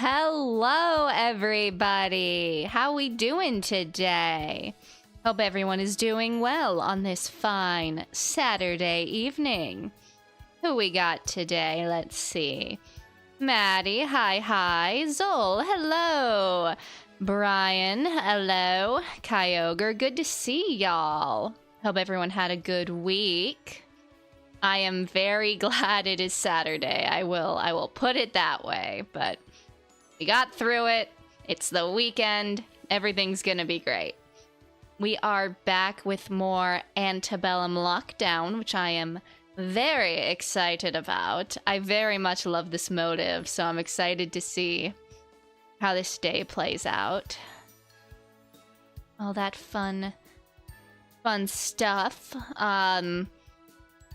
Hello, everybody. How we doing today? Hope everyone is doing well on this fine Saturday evening. Who we got today? Let's see. Maddie, hi. Zol, hello. Brian, hello. Kyogre, good to see y'all. Hope everyone had a good week. I am very glad it is Saturday. I will put it that way, but we got through it. It's the weekend. Everything's gonna be great. We are back with more Antebellum Lockdown, which I am very excited about. I very much love this motive, so I'm excited to see how this day plays out. All that fun stuff.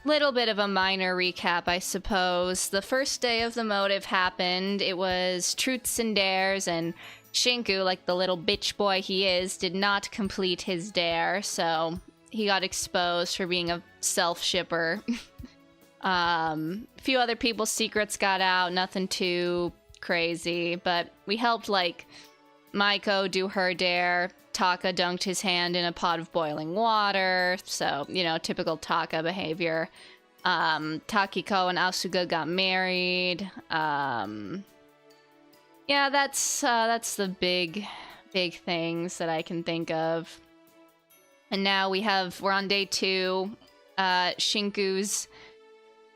Little bit of a minor recap, I suppose. The first day of the motive happened. It was truths and dares, and Shinku, like the little bitch boy he is, did not complete his dare, so he got exposed for being a self-shipper. A few other people's secrets got out, nothing too crazy, but we helped, like, Maiko do her dare. Taka dunked his hand in a pot of boiling water, so, you know, typical Taka behavior. Takiko and Asuga got married. Yeah, that's the big things that I can think of. And now we're on day 2. Shinku's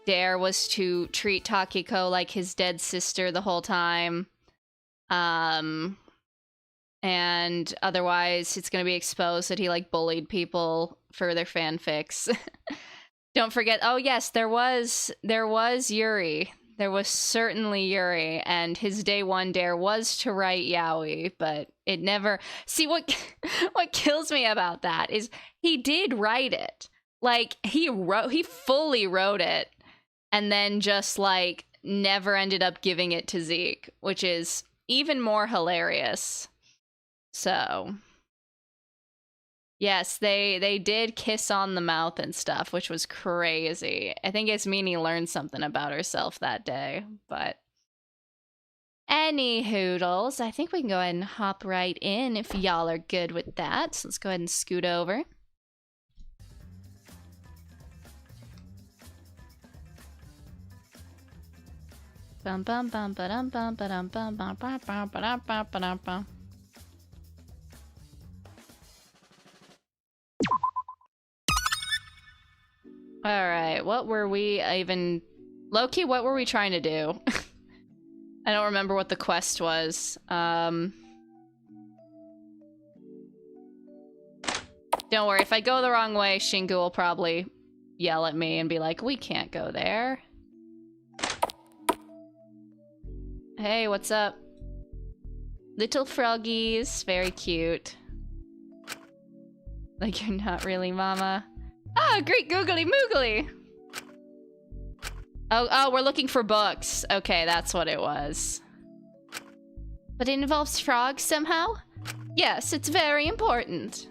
dare was to treat Takiko like his dead sister the whole time. And otherwise it's gonna be exposed that he, like, bullied people for their fanfics. Don't forget, oh yes, there was Yuri. There was certainly Yuri, and his day 1 dare was to write yaoi, but it never... See, what kills me about that is he did write it. Like, he fully wrote it, and then just, like, never ended up giving it to Zeke, which is even more hilarious. So, yes, they did kiss on the mouth and stuff, which was crazy. I think Ismini learned something about herself that day, but any hoodles, I think we can go ahead and hop right in if y'all are good with that. So let's go ahead and scoot over. Bum bum bum ba dum bum ba dum bum bum ba dum ba dum ba dum bum. Alright, what were we even... Loki, what were we trying to do? I don't remember what the quest was. Don't worry, if I go the wrong way, Shinku will probably yell at me and be like, we can't go there. Hey, what's up? Little froggies, very cute. Like, you're not really mama. Ah, great googly moogly! Oh, we're looking for books. Okay, that's what it was. But it involves frogs somehow? Yes, it's very important.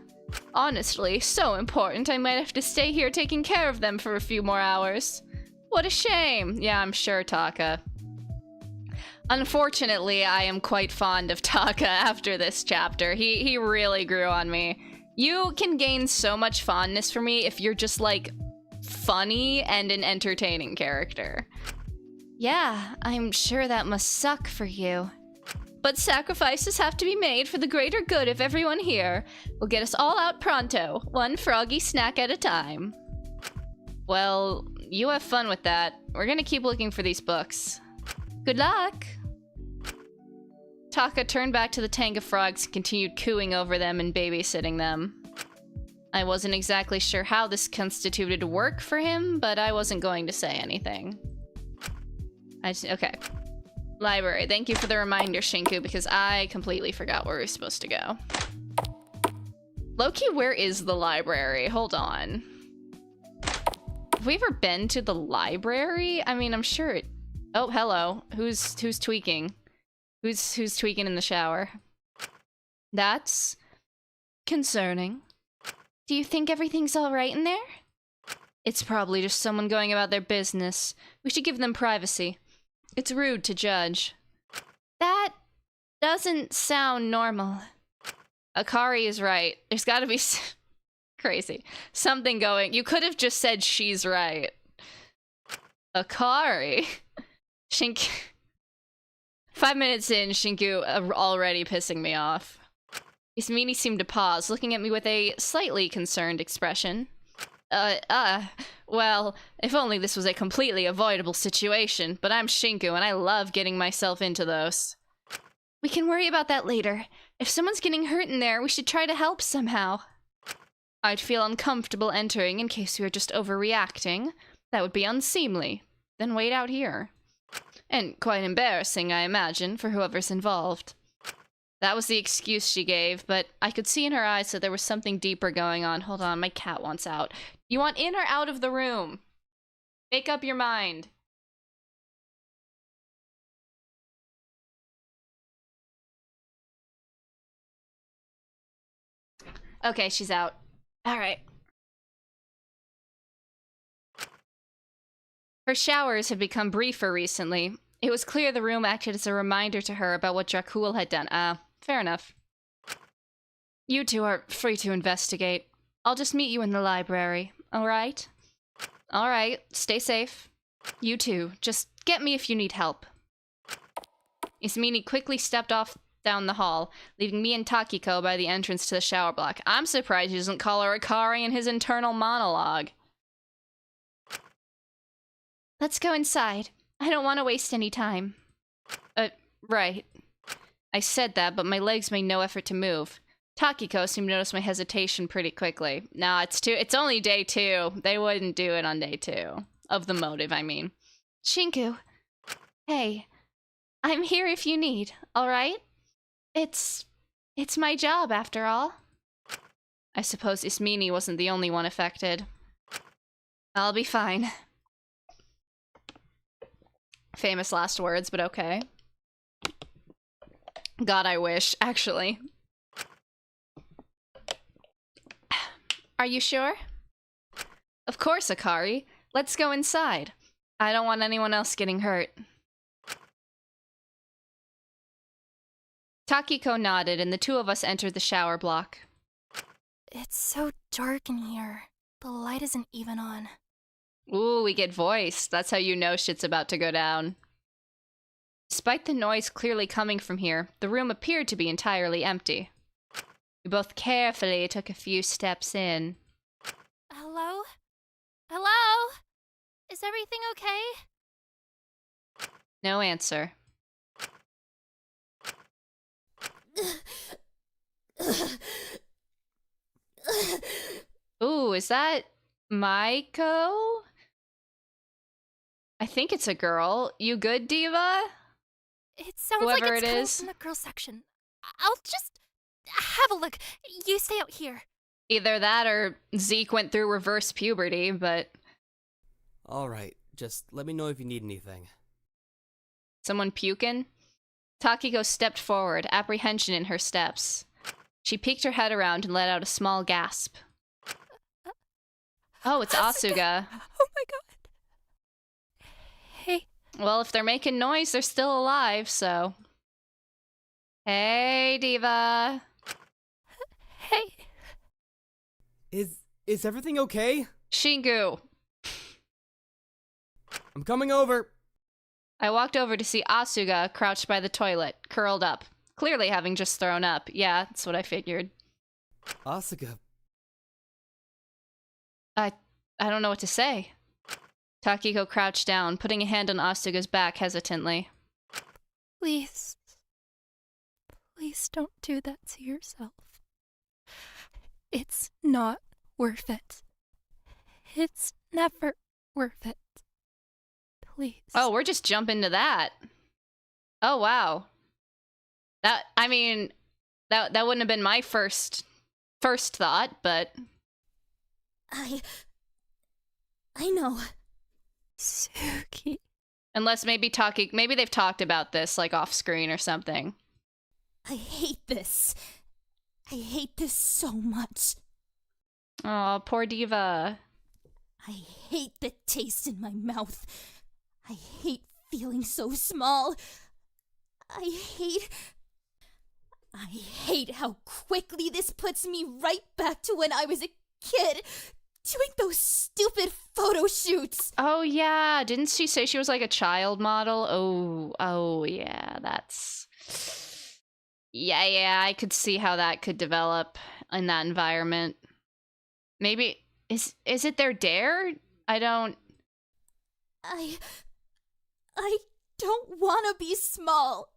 Honestly, so important I might have to stay here taking care of them for a few more hours. What a shame. Yeah, I'm sure, Taka. Unfortunately, I am quite fond of Taka after this chapter. He really grew on me. You can gain so much fondness for me if you're just, like, funny and an entertaining character. Yeah, I'm sure that must suck for you. But sacrifices have to be made for the greater good of everyone here. We'll get us all out pronto, one froggy snack at a time. Well, you have fun with that. We're gonna keep looking for these books. Good luck! Taka turned back to the tank of frogs and continued cooing over them and babysitting them. I wasn't exactly sure how this constituted work for him, but I wasn't going to say anything. Okay. Library. Thank you for the reminder, Shinku, because I completely forgot where we were supposed to go. Loki, where is the library? Hold on. Have we ever been to the library? I mean, I'm sure it... Oh, hello. Who's tweaking? Who's tweaking in the shower? That's concerning. Do you think everything's all right in there? It's probably just someone going about their business. We should give them privacy. It's rude to judge. That doesn't sound normal. Akari is right. There's gotta be crazy. Something going. You could have just said she's right. Akari. Shinku. 5 minutes in, Shinku already pissing me off. Ismini seemed to pause, looking at me with a slightly concerned expression. Well, if only this was a completely avoidable situation, but I'm Shinku and I love getting myself into those. We can worry about that later. If someone's getting hurt in there, we should try to help somehow. I'd feel uncomfortable entering in case we were just overreacting. That would be unseemly. Then wait out here. And quite embarrassing, I imagine, for whoever's involved. That was the excuse she gave, but I could see in her eyes that there was something deeper going on. Hold on, my cat wants out. You want in or out of the room? Make up your mind. Okay, she's out. All right. Her showers had become briefer recently. It was clear the room acted as a reminder to her about what Dracul had done. Fair enough. You two are free to investigate. I'll just meet you in the library, alright? Alright, stay safe. You too, just get me if you need help. Ismini quickly stepped off down the hall, leaving me and Takiko by the entrance to the shower block. I'm surprised he doesn't call her Akari in his internal monologue. Let's go inside. I don't want to waste any time. Right. I said that, but my legs made no effort to move. Takiko seemed to notice my hesitation pretty quickly. Nah, it's only day 2. They wouldn't do it on day 2. Of the motive, I mean. Shinku. Hey. I'm here if you need, alright? It's my job, after all. I suppose Ismini wasn't the only one affected. I'll be fine. Famous last words, but okay. God, I wish, actually. Are you sure? Of course, Akari. Let's go inside. I don't want anyone else getting hurt. Takiko nodded, and the two of us entered the shower block. It's so dark in here. The light isn't even on. Ooh, we get voiced. That's how you know shit's about to go down. Despite the noise clearly coming from here, the room appeared to be entirely empty. We both carefully took a few steps in. Hello? Hello? Is everything okay? No answer. Ooh, is that Maiko? I think it's a girl. You good, Diva? It sounds Whoever like it's it coming is. from the girls section. I'll just have a look. You stay out here. Either that or Zeke went through reverse puberty, but... Alright, just let me know if you need anything. Someone puking? Takiko stepped forward, apprehension in her steps. She peeked her head around and let out a small gasp. Oh, it's Asuga. Oh my god. Hey. Well, if they're making noise, they're still alive, so... Hey, Diva. Hey. Is everything okay? Shingu. I'm coming over. I walked over to see Asuga crouched by the toilet, curled up. Clearly having just thrown up. Yeah, that's what I figured. Asuka. I don't know what to say. Takiko crouched down, putting a hand on Asuga's back hesitantly. Please. Please don't do that to yourself. It's not worth it. It's never worth it. Please. Oh, we're just jumping to that. Oh, wow. That wouldn't have been my first thought, but... I know. Suki. Unless maybe they've talked about this, like, off-screen or something. I hate this. I hate this so much. Aw, poor Diva. I hate the taste in my mouth. I hate feeling so small. I hate I hate how quickly this puts me right back to when I was a kid, doing those stupid photo shoots. Oh, yeah. Didn't she say she was like a child model? Oh, yeah. That's... Yeah, I could see how that could develop in that environment. Maybe... Is it their dare? I don't want to be small.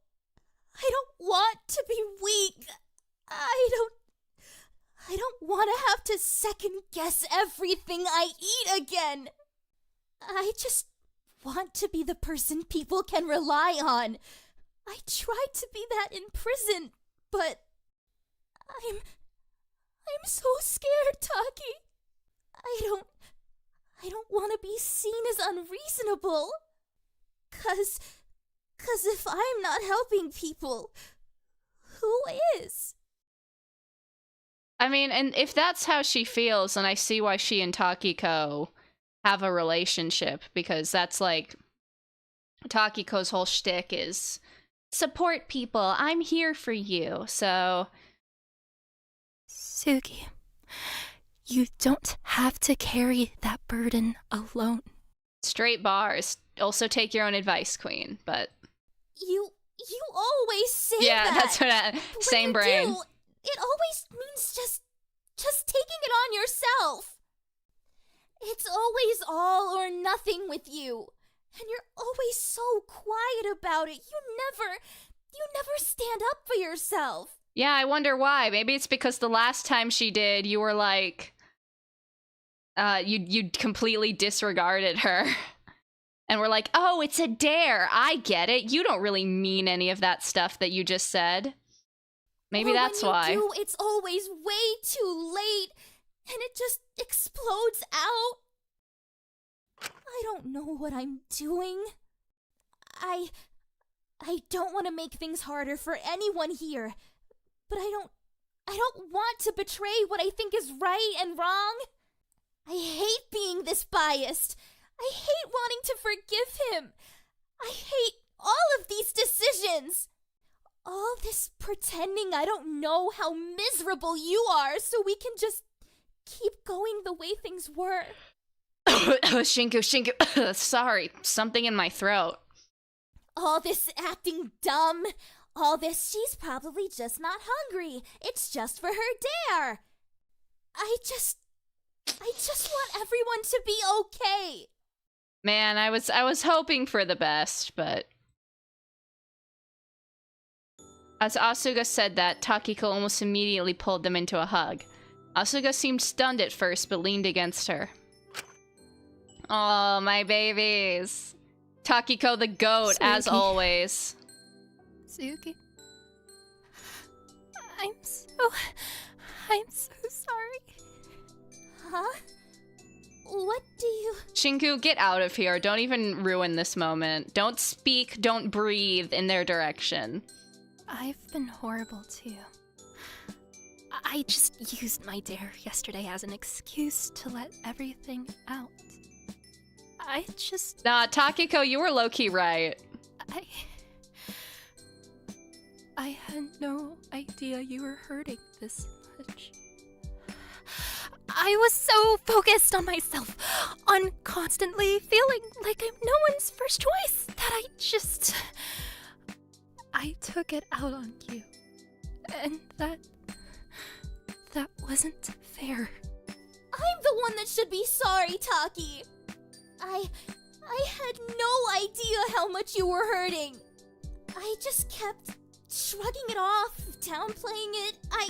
I don't want to be weak. I don't want to have to second guess everything I eat again. I just want to be the person people can rely on. I tried to be that in prison, but I'm so scared, Taki. I don't want to be seen as unreasonable. Cause if I'm not helping people, who is? I mean, and if that's how she feels, then I see why she and Takiko have a relationship, because that's like Takiko's whole shtick is support people. I'm here for you. So, Sugi, you don't have to carry that burden alone. straight bars. Also take your own advice, Queen, but You always say yeah, that. that's what same When you brain. do, it always means just taking it on yourself. It's always all or nothing with you. And you're always so quiet about it. You never stand up for yourself. Yeah, I wonder why. Maybe it's because the last time she did, you were like you completely disregarded her. And we're like, "Oh, it's a dare. I get it. You don't really mean any of that stuff that you just said." Maybe Or that's when why. you do, it's always way too late, and it just explodes out. I don't know what I'm doing. I don't want to make things harder for anyone here, but I don't want to betray what I think is right and wrong. I hate being this biased. I hate wanting to forgive him. I hate all of these decisions. All this pretending I don't know how miserable you are so we can just keep going the way things were. Shinku. Sorry, something in my throat. All this acting dumb. All this she's probably just not hungry. It's just for her dare. I just want everyone to be okay. Man, I was hoping for the best, but as Asuga said that, Takiko almost immediately pulled them into a hug. Asuga seemed stunned at first, but leaned against her. Oh, my babies. Takiko the goat, as Suki. always. Sugi, I'm so sorry. Huh? What do you... Shinku, get out of here. Don't even ruin this moment. Don't speak, don't breathe in their direction. I've been horrible too. I just used my dare yesterday as an excuse to let everything out. Nah, Takiko, you were low-key right. I had no idea you were hurting this much. I was so focused on myself, on constantly feeling like I'm no one's first choice, that I took it out on you. And that wasn't fair. I'm the one that should be sorry, Taki. I had no idea how much you were hurting. I just kept shrugging it off, downplaying it. I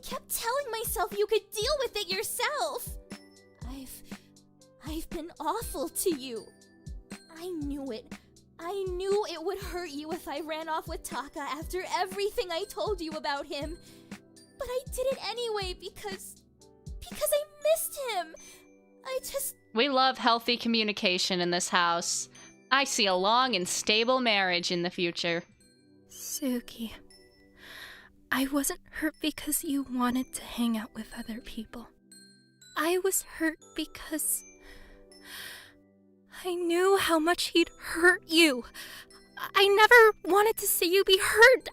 kept telling myself you could deal with it yourself. I've been awful to you. I knew it. I knew it would hurt you if I ran off with Taka after everything I told you about him. But I did it anyway because I missed him. We love healthy communication in this house. I see a long and stable marriage in the future. Suki, I wasn't hurt because you wanted to hang out with other people. I was hurt because I knew how much he'd hurt you. I never wanted to see you be hurt.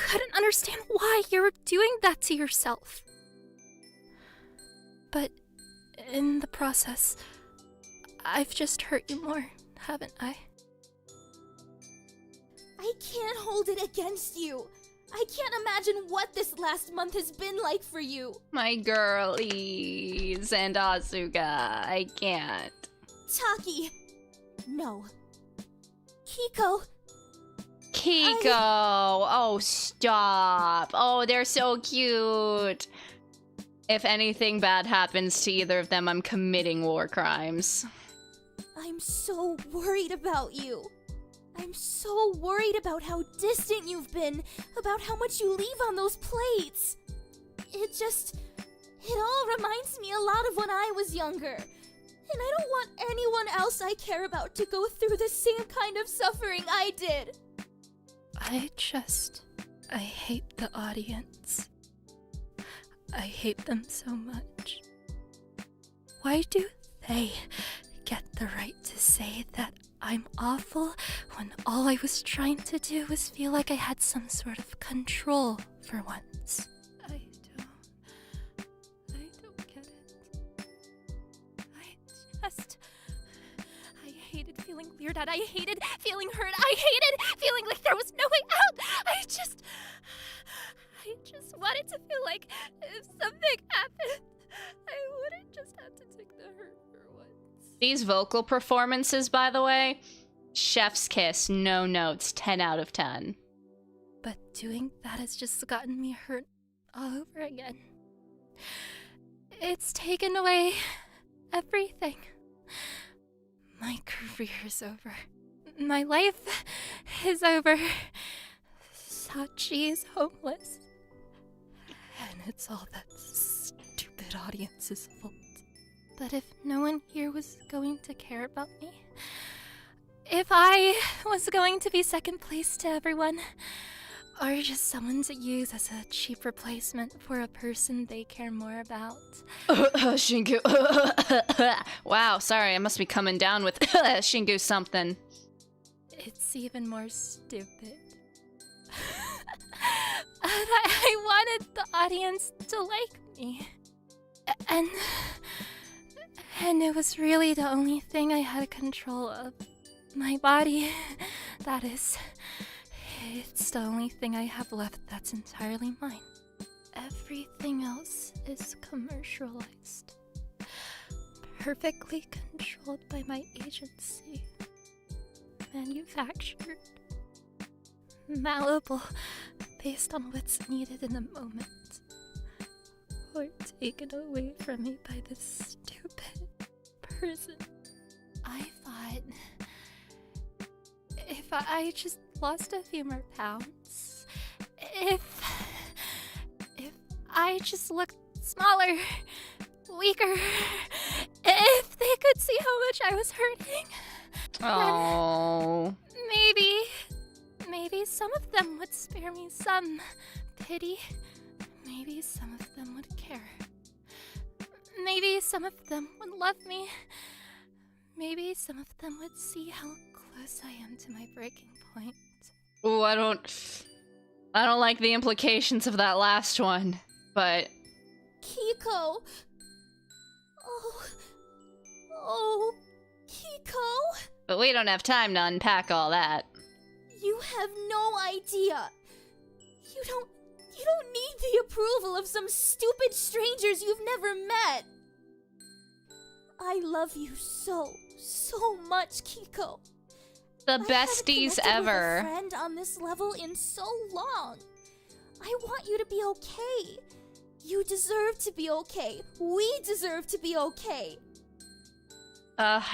couldn't understand why you were doing that to yourself. But in the process, I've just hurt you more, haven't I? I can't hold it against you. I can't imagine what this last month has been like for you. My girlies and Asuka, I can't. Taki. No. Kiko. Oh, stop. Oh, they're so cute. If anything bad happens to either of them, I'm committing war crimes. I'm so worried about you. I'm so worried about how distant you've been, about how much you leave on those plates. It all reminds me a lot of when I was younger. And I don't want anyone else I care about to go through the same kind of suffering I did. I hate the audience. I hate them so much. Why do they get the right to say that I'm awful when all I was trying to do was feel like I had some sort of control for once? I don't get it. I hated feeling weird out. I hated feeling hurt. I hated feeling like there was no way out. I just wanted to feel like if something happened, I wouldn't just have to take the hurt for once. These vocal performances, by the way, chef's kiss, no notes, 10 out of 10. But doing that has just gotten me hurt all over again. It's taken away everything. My career is over. My life is over. Sachi is homeless. And it's all that stupid audience's fault. But if no one here was going to care about me, if I was going to be second place to everyone, or just someone to use as a cheap replacement for a person they care more about. Shingu. Wow, sorry, I must be coming down with Shingu something. It's even more stupid. I wanted the audience to like me. And it was really the only thing I had control of. My body, that is. It's the only thing I have left that's entirely mine. Everything else is commercialized. Perfectly controlled by my agency. Manufactured. Malleable based on what's needed in the moment. Or taken away from me by this stupid person. I thought if I just lost a few more pounds, if I just looked smaller, weaker, if they could see how much I was hurting, Oh. Maybe some of them would spare me some pity. Maybe some of them would care. Maybe some of them would love me. Maybe some of them would see how close I am to my breaking point. Ooh, I don't like the implications of that last one, but... Kiko. Oh, Kiko. But we don't have time to unpack all that. You have no idea. You don't need the approval of some stupid strangers you've never met. I love you so much, Kiko. The besties I haven't connected ever. with a friend on this level in so long. I want you to be okay. You deserve to be okay. We deserve to be okay.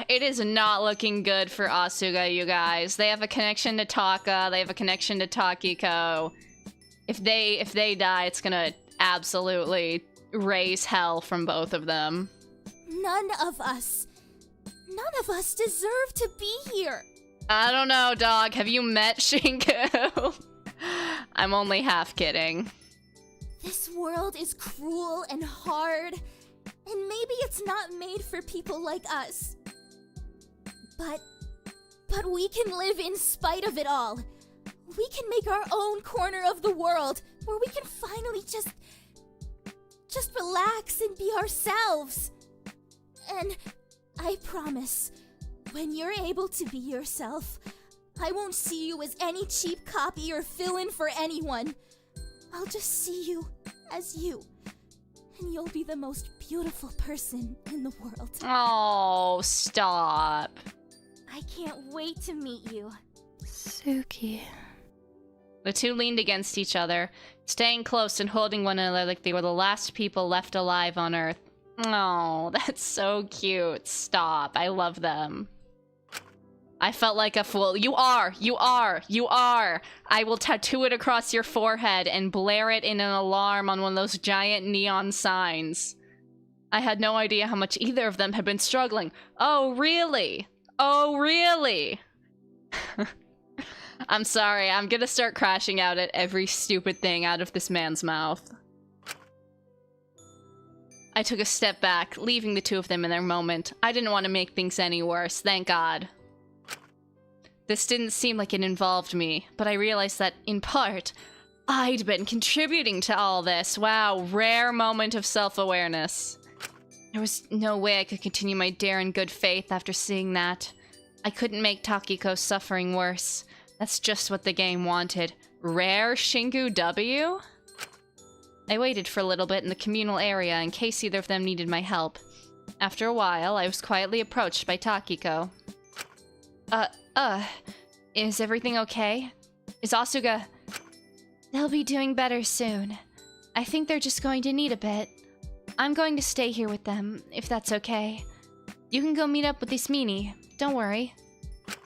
It is not looking good for Asuga, you guys. They have a connection to Taka, they have a connection to Takiko. If they die, it's gonna absolutely raise hell from both of them. None of us deserve to be here. I don't know, dog. Have you met Shinku? I'm only half kidding. This world is cruel and hard, and maybe it's not made for people like us. But we can live in spite of it all. we can make our own corner of the world where we can finally just relax and be ourselves. And I promise, when you're able to be yourself, I won't see you as any cheap copy or fill-in for anyone. I'll just see you as you. And you'll be the most beautiful person in the world. Oh, stop. I can't wait to meet you. Suki. The two leaned against each other, staying close and holding one another like they were the last people left alive on Earth. Oh, that's so cute. Stop. I love them. I felt like a fool. You are! You are! You are! I will tattoo it across your forehead and blare it in an alarm on one of those giant neon signs. I had no idea how much either of them had been struggling. Oh, really? Oh, really? I'm sorry. I'm gonna start crashing out at every stupid thing out of this man's mouth. I took a step back, leaving the two of them in their moment. I didn't want to make things any worse, thank God. This didn't seem like it involved me, but I realized that, in part, I'd been contributing to all this. Wow, rare moment of self-awareness. There was no way I could continue my dare in good faith after seeing that. I couldn't make Takiko's suffering worse. That's just what the game wanted. Rare Shinku W? I waited for a little bit in the communal area in case either of them needed my help. After a while, I was quietly approached by Takiko. Is everything okay? Is Asuga... They'll be doing better soon. I think they're just going to need a bit. I'm going to stay here with them, if that's okay. You can go meet up with Ismini. Don't worry.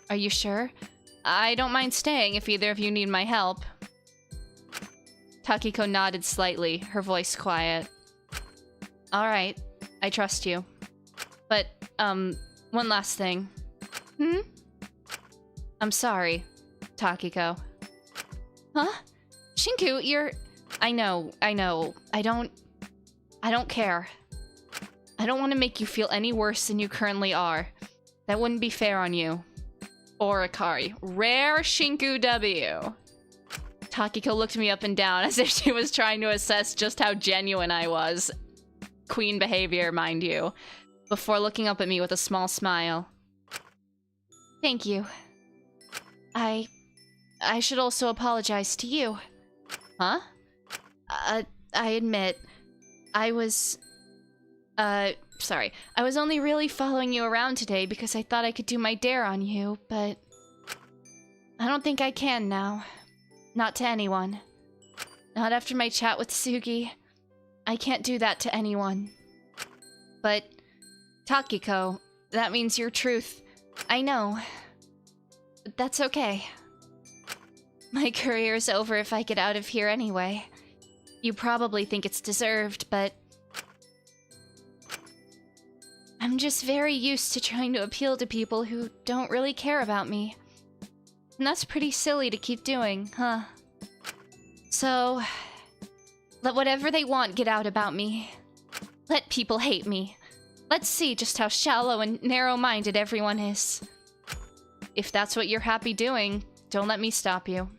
Are you sure? I don't mind staying if either of you need my help. Takiko nodded slightly, her voice quiet. Alright, I trust you. But, one last thing. I'm sorry, Takiko. Huh? Shinku, you're... I know. I don't care. I don't want to make you feel any worse than you currently are. That wouldn't be fair on you. Or Akari. Rare Shinku W. Takiko looked me up and down as if she was trying to assess just how genuine I was. Queen behavior, mind you. Before looking up at me with a small smile. Thank you. I should also apologize to you. Huh? I admit, I was only really following you around today because I thought I could do my dare on you, but I don't think I can now. Not to anyone. Not after my chat with Sugi. I can't do that to anyone. But, Takiko, that means your truth. I know. But that's okay. My career's over if I get out of here anyway. You probably think it's deserved, but I'm just very used to trying to appeal to people who don't really care about me. And that's pretty silly to keep doing, huh? So, let whatever they want get out about me. Let people hate me. Let's see just how shallow and narrow-minded everyone is. If that's what you're happy doing, don't let me stop you.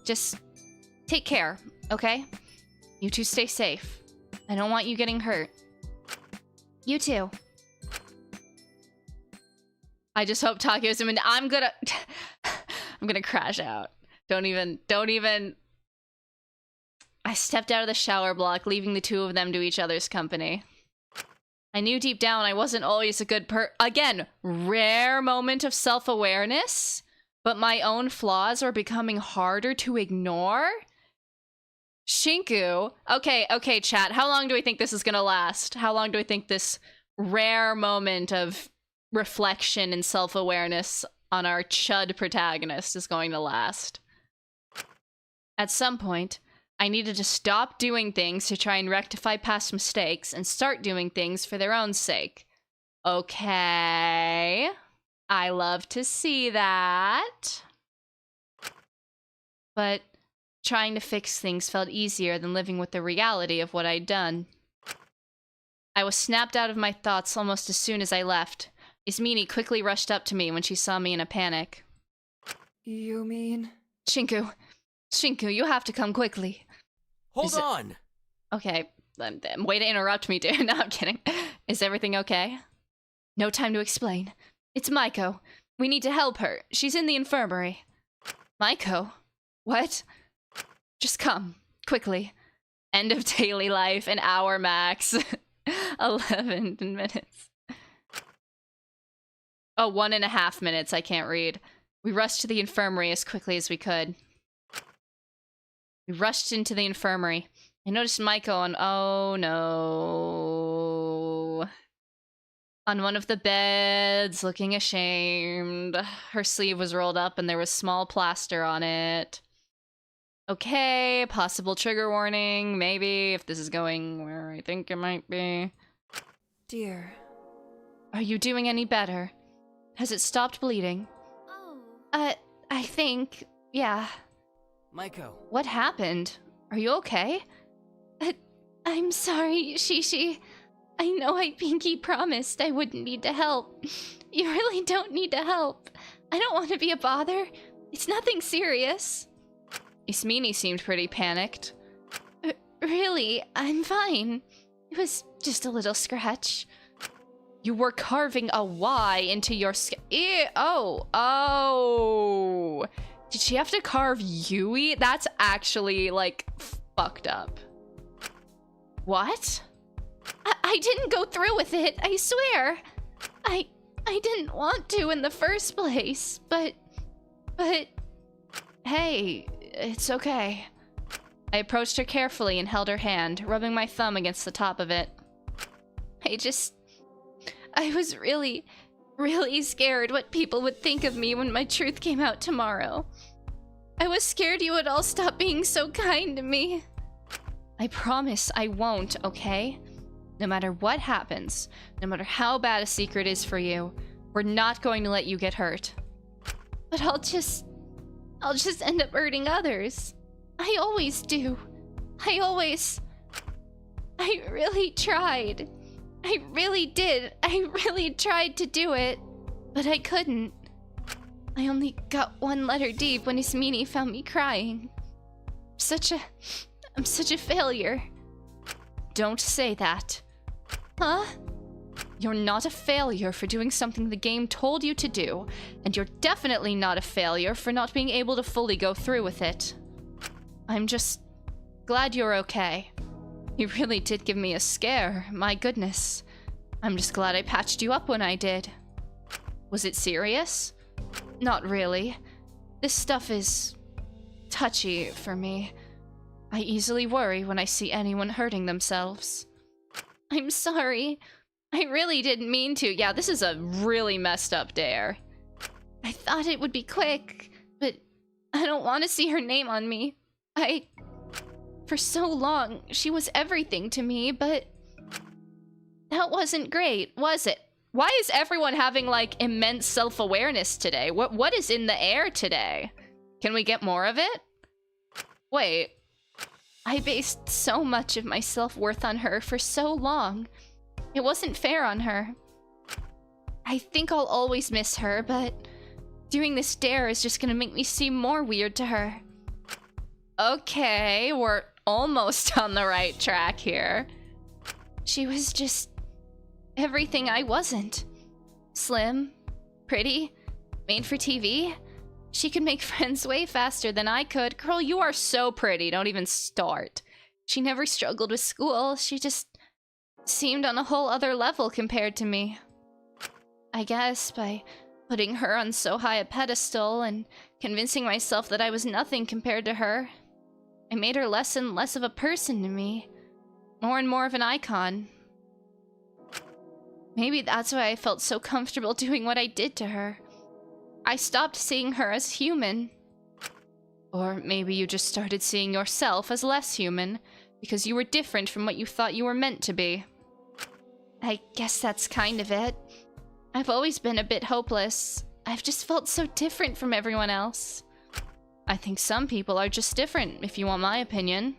Just take care, okay? You two stay safe. I don't want you getting hurt. You too. I just hope Takio's in. I'm gonna crash out. Don't even. I stepped out of the shower block, leaving the two of them to each other's company. I knew deep down I wasn't always a good again, rare moment of self-awareness, but my own flaws are becoming harder to ignore. Shinku. Okay, chat. How long do we think this is gonna last? How long do we think this rare moment of reflection and self-awareness on our chud protagonist is going to last? At some point, I needed to stop doing things to try and rectify past mistakes and start doing things for their own sake. Okay. I love to see that. But trying to fix things felt easier than living with the reality of what I'd done. I was snapped out of my thoughts almost as soon as I left. Ismini quickly rushed up to me when she saw me in a panic. You mean? Shinku, you have to come quickly. Hold on! Okay, way to interrupt me, dude. No, I'm kidding. Is everything okay? No time to explain. It's Maiko. We need to help her. She's in the infirmary. Maiko? What? Just come, quickly. End of daily life, an hour max. 11 minutes. Oh, 1.5 minutes, I can't read. We rushed to the infirmary as quickly as we could. We rushed into the infirmary. I noticed Maiko on, oh no, on one of the beds, looking ashamed. Her sleeve was rolled up and there was small plaster on it. Okay, possible trigger warning, maybe, if this is going where I think it might be. Dear. Are you doing any better? Has it stopped bleeding? Oh. I think, yeah. Maiko. What happened? Are you okay? I'm sorry, Shishi. I know I pinky promised I wouldn't need to help. You really don't need to help. I don't want to be a bother. It's nothing serious. Ismini seemed pretty panicked. Really, I'm fine. It was just a little scratch. You were carving a Y into your skin. Oh. Did she have to carve Yui? That's actually, like, fucked up. What? I didn't go through with it, I swear. I didn't want to in the first place, but... Hey, it's okay. I approached her carefully and held her hand, rubbing my thumb against the top of it. I was really scared what people would think of me when my truth came out tomorrow. I was scared you would all stop being so kind to me. I promise I won't, okay? No matter what happens, no matter how bad a secret is for you, we're not going to let you get hurt. But I'll just end up hurting others. I always do. I really tried. I really did. I really tried to do it, but I couldn't. I only got one letter deep when Ismini found me crying. I'm such a failure. Don't say that. Huh? You're not a failure for doing something the game told you to do, and you're definitely not a failure for not being able to fully go through with it. I'm just glad you're okay. You really did give me a scare, my goodness. I'm just glad I patched you up when I did. Was it serious? Not really. This stuff is touchy for me. I easily worry when I see anyone hurting themselves. I'm sorry. I really didn't mean to. Yeah, this is a really messed up dare. I thought it would be quick, but I don't want to see her name on me. For so long, she was everything to me, but that wasn't great, was it? Why is everyone having, like, immense self-awareness today? What is in the air today? Can we get more of it? Wait. I based so much of my self-worth on her for so long. It wasn't fair on her. I think I'll always miss her, but doing this dare is just gonna make me seem more weird to her. Okay, we're almost on the right track here. She was just everything I wasn't. Slim, pretty, made for TV. She could make friends way faster than I could. Girl, you are so pretty. Don't even start. She never struggled with school. She just seemed on a whole other level compared to me. I guess by putting her on so high a pedestal and convincing myself that I was nothing compared to her, I made her less and less of a person to me. More and more of an icon. Maybe that's why I felt so comfortable doing what I did to her. I stopped seeing her as human. Or maybe you just started seeing yourself as less human, because you were different from what you thought you were meant to be. I guess that's kind of it. I've always been a bit hopeless. I've just felt so different from everyone else. I think some people are just different, if you want my opinion.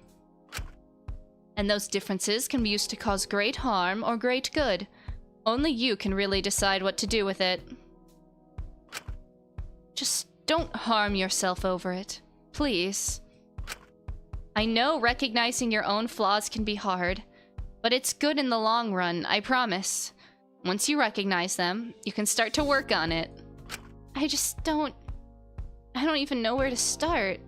And those differences can be used to cause great harm or great good. Only you can really decide what to do with it. Just don't harm yourself over it. Please. I know recognizing your own flaws can be hard, but it's good in the long run, I promise. Once you recognize them, you can start to work on it. I don't even know where to start.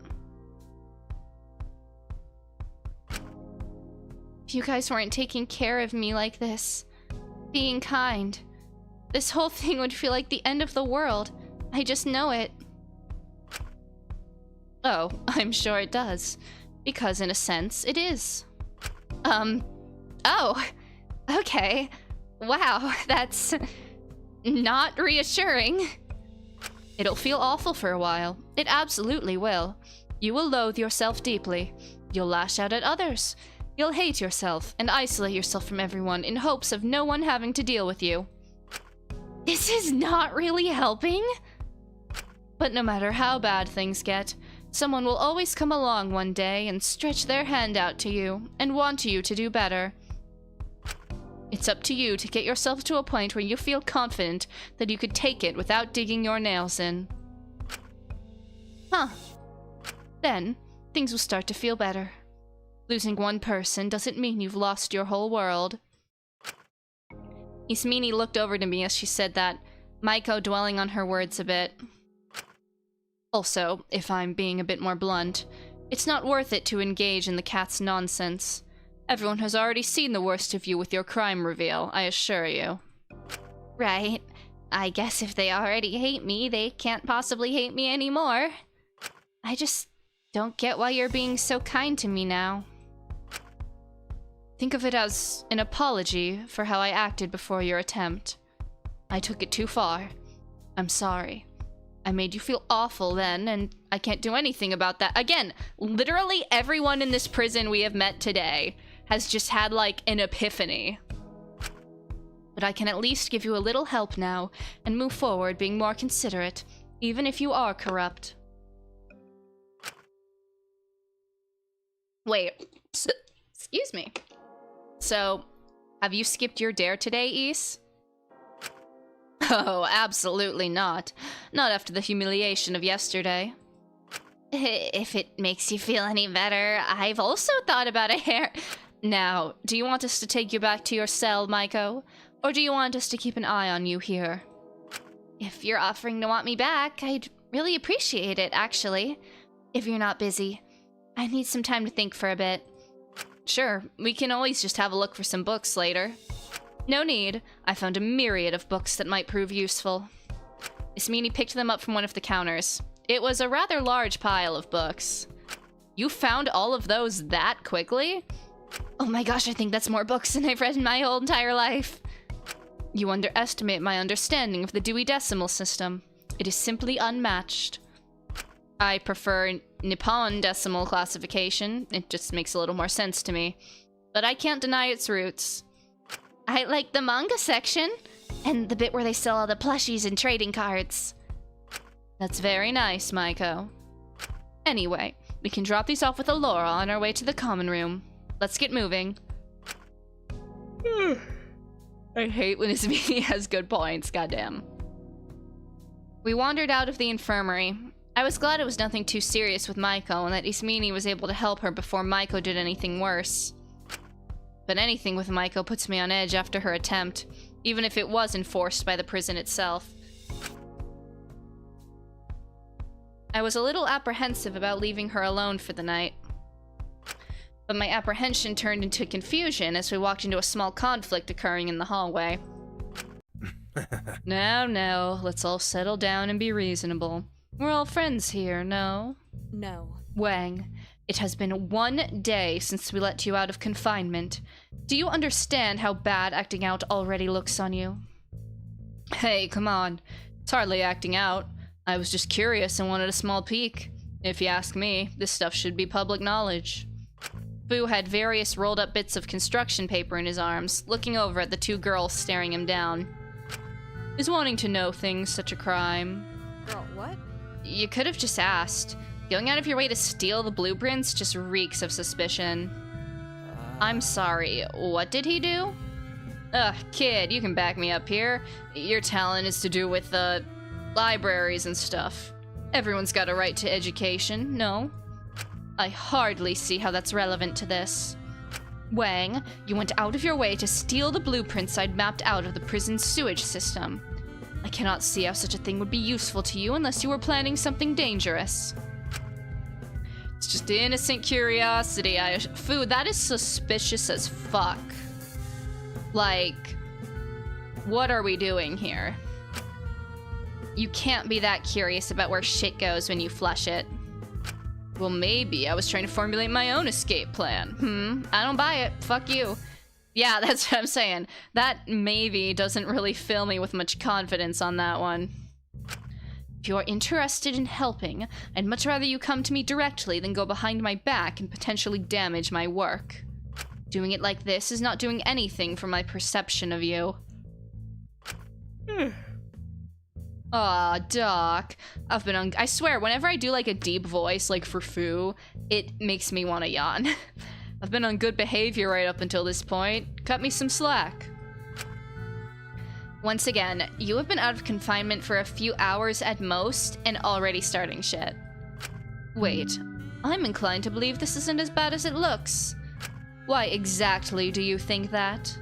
If you guys weren't taking care of me like this, being kind, this whole thing would feel like the end of the world. I just know it. Oh, I'm sure it does. Because in a sense, it is. Oh. Okay. Wow, that's not reassuring. It'll feel awful for a while. It absolutely will. You will loathe yourself deeply. You'll lash out at others. You'll hate yourself and isolate yourself from everyone in hopes of no one having to deal with you. This is not really helping. But no matter how bad things get, someone will always come along one day and stretch their hand out to you and want you to do better. It's up to you to get yourself to a point where you feel confident that you could take it without digging your nails in. Huh. Then, things will start to feel better. Losing one person doesn't mean you've lost your whole world. Ismini looked over to me as she said that, Maiko dwelling on her words a bit. Also, if I'm being a bit more blunt, it's not worth it to engage in the cat's nonsense. Everyone has already seen the worst of you with your crime reveal, I assure you. Right. I guess if they already hate me, they can't possibly hate me anymore. I just don't get why you're being so kind to me now. Think of it as an apology for how I acted before your attempt. I took it too far. I'm sorry. I made you feel awful then, and I can't do anything about that. Again, literally everyone in this prison we have met today has just had, like, an epiphany. But I can at least give you a little help now, and move forward being more considerate, even if you are corrupt. Wait, excuse me. So, have you skipped your dare today, Ys? Oh, absolutely not. Not after the humiliation of yesterday. If it makes you feel any better, I've also thought about a hair... Now, do you want us to take you back to your cell, Maiko? Or do you want us to keep an eye on you here? If you're offering to want me back, I'd really appreciate it, actually. If you're not busy. I need some time to think for a bit. Sure, we can always just have a look for some books later. No need. I found a myriad of books that might prove useful. Ismini picked them up from one of the counters. It was a rather large pile of books. You found all of those that quickly? Oh my gosh, I think that's more books than I've read in my whole entire life. You underestimate my understanding of the Dewey Decimal System. It is simply unmatched. I prefer Nippon Decimal Classification. It just makes a little more sense to me. But I can't deny its roots. I like the manga section, and the bit where they sell all the plushies and trading cards. That's very nice, Maiko. Anyway, we can drop these off with Alora on our way to the common room. Let's get moving. I hate when Ismini has good points, goddamn. We wandered out of the infirmary. I was glad it was nothing too serious with Maiko and that Ismini was able to help her before Maiko did anything worse. But anything with Maiko puts me on edge after her attempt, even if it was enforced by the prison itself. I was a little apprehensive about leaving her alone for the night. But my apprehension turned into confusion as we walked into a small conflict occurring in the hallway. Now, let's all settle down and be reasonable. We're all friends here, no? No. Wang, it has been 1 day since we let you out of confinement. Do you understand how bad acting out already looks on you? Hey, come on. It's hardly acting out. I was just curious and wanted a small peek. If you ask me, this stuff should be public knowledge. Fu had various rolled up bits of construction paper in his arms, looking over at the two girls staring him down. Is wanting to know things such a crime? Girl, what? You could have just asked. Going out of your way to steal the blueprints just reeks of suspicion. I'm sorry, what did he do? Ugh, kid, you can back me up here. Your talent is to do with the libraries and stuff. Everyone's got a right to education, no? I hardly see how that's relevant to this. Wang, you went out of your way to steal the blueprints I'd mapped out of the prison's sewage system. I cannot see how such a thing would be useful to you unless you were planning something dangerous. It's just innocent curiosity. Fu, that is suspicious as fuck. Like, what are we doing here? You can't be that curious about where shit goes when you flush it. Well, maybe I was trying to formulate my own escape plan. I don't buy it. Fuck you. Yeah, that's what I'm saying. That maybe doesn't really fill me with much confidence on that one. If you're interested in helping, I'd much rather you come to me directly than go behind my back and potentially damage my work. Doing it like this is not doing anything for my perception of you. Aw, Doc. I swear, whenever I do like a deep voice, like for Fu, it makes me want to yawn. I've been on good behavior right up until this point. Cut me some slack. Once again, you have been out of confinement for a few hours at most and already starting shit. Wait, I'm inclined to believe this isn't as bad as it looks. Why exactly do you think that?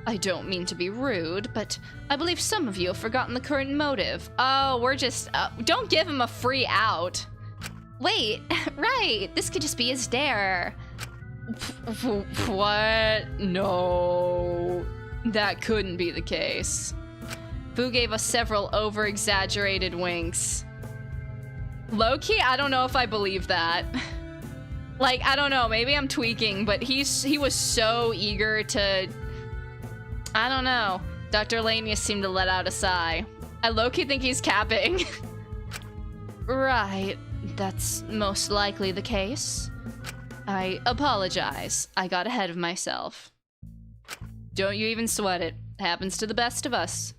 I don't mean to be rude, but I believe some of you have forgotten the current motive. Oh, we're just... don't give him a free out. Wait, right, this could just be his dare. What? No. That couldn't be the case. Fu gave us several over-exaggerated winks. Low-key, I don't know if I believe that. Like, I don't know, maybe I'm tweaking, but he was so eager to... I don't know. Dr. Lanius seemed to let out a sigh. I low-key think he's capping. Right, that's most likely the case. I apologize. I got ahead of myself. Don't you even sweat it. Happens to the best of us.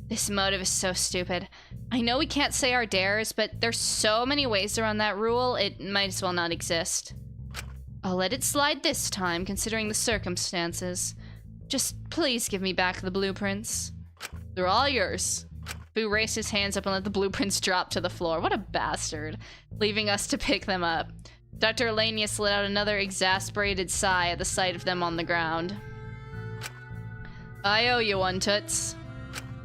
This motive is so stupid. I know we can't say our dares, but there's so many ways around that rule, it might as well not exist. I'll let it slide this time, considering the circumstances. Just please give me back the blueprints. They're all yours. Fu raised his hands up and let the blueprints drop to the floor. What a bastard. Leaving us to pick them up. Dr. Lanius let out another exasperated sigh at the sight of them on the ground. I owe you one, Toots.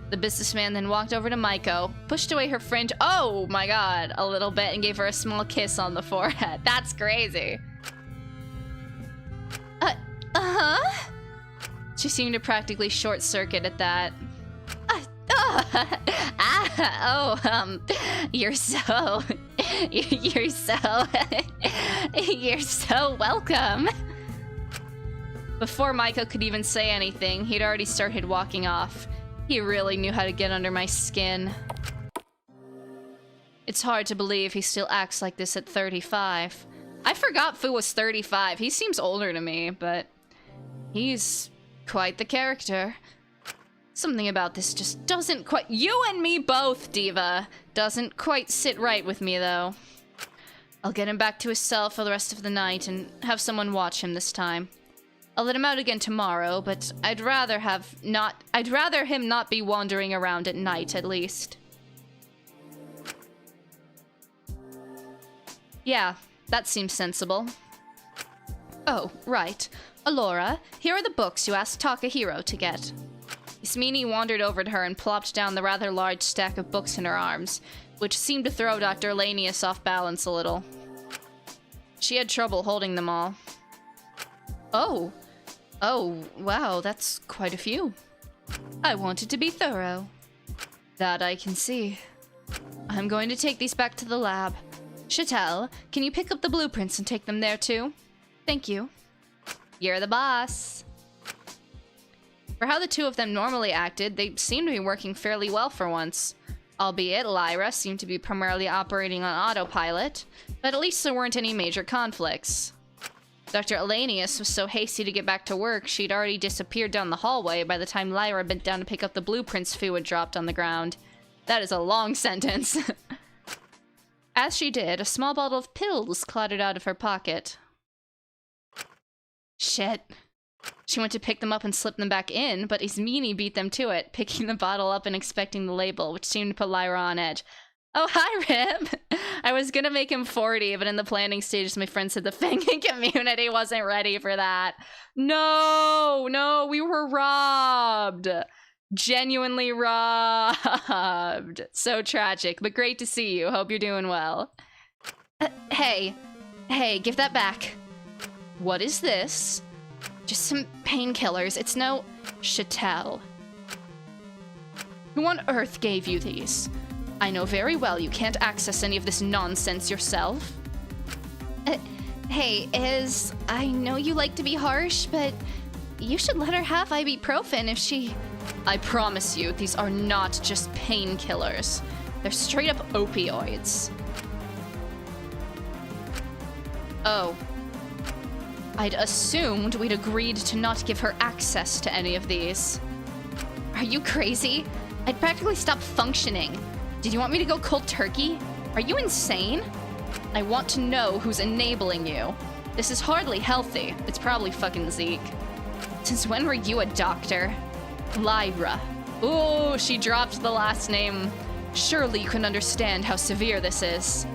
The businessman then walked over to Maiko, pushed away her fringe, oh my god, a little bit, and gave her a small kiss on the forehead. That's crazy. Uh-huh? She seemed to practically short-circuit at that. You're so... You're so welcome. Before Maiko could even say anything, he'd already started walking off. He really knew how to get under my skin. It's hard to believe he still acts like this at 35. I forgot Fu was 35. He seems older to me, but he's quite the character. Something about this just doesn't quite... You and me both, Diva! Doesn't quite sit right with me, though. I'll get him back to his cell for the rest of the night and have someone watch him this time. I'll let him out again tomorrow, but I'd rather him not be wandering around at night, at least. Yeah, that seems sensible. Oh, right. Alora, here are the books you asked Takahiro to get. Ismini wandered over to her and plopped down the rather large stack of books in her arms, which seemed to throw Dr. Lanius off balance a little. She had trouble holding them all. Oh, wow, that's quite a few. I wanted to be thorough. That I can see. I'm going to take these back to the lab. Chattel, can you pick up the blueprints and take them there too? Thank you. You're the boss. For how the two of them normally acted, they seemed to be working fairly well for once. Albeit, Lyra seemed to be primarily operating on autopilot, but at least there weren't any major conflicts. Dr. Elanius was so hasty to get back to work, she'd already disappeared down the hallway by the time Lyra bent down to pick up the blueprints Fu had dropped on the ground. That is a long sentence. As she did, a small bottle of pills clattered out of her pocket. Shit. She went to pick them up and slip them back in, but Ismini beat them to it, picking the bottle up and inspecting the label, which seemed to put Lyra on edge. Oh, hi, Rip. I was gonna make him 40, but in the planning stages, my friend said the fanging community wasn't ready for that. No, we were robbed. Genuinely robbed. So tragic, but great to see you. Hope you're doing well. Hey, give that back. What is this? Just some painkillers. It's no chattel. Who on earth gave you these? I know very well you can't access any of this nonsense yourself. Hey, I know you like to be harsh, but you should let her have ibuprofen if she... I promise you, these are not just painkillers. They're straight up opioids. Oh. I'd assumed we'd agreed to not give her access to any of these. Are you crazy? I'd practically stop functioning. Did you want me to go cold turkey? Are you insane? I want to know who's enabling you. This is hardly healthy. It's probably fucking Zeke. Since when were you a doctor? Lyra. Ooh, she dropped the last name. Surely you can understand how severe this is.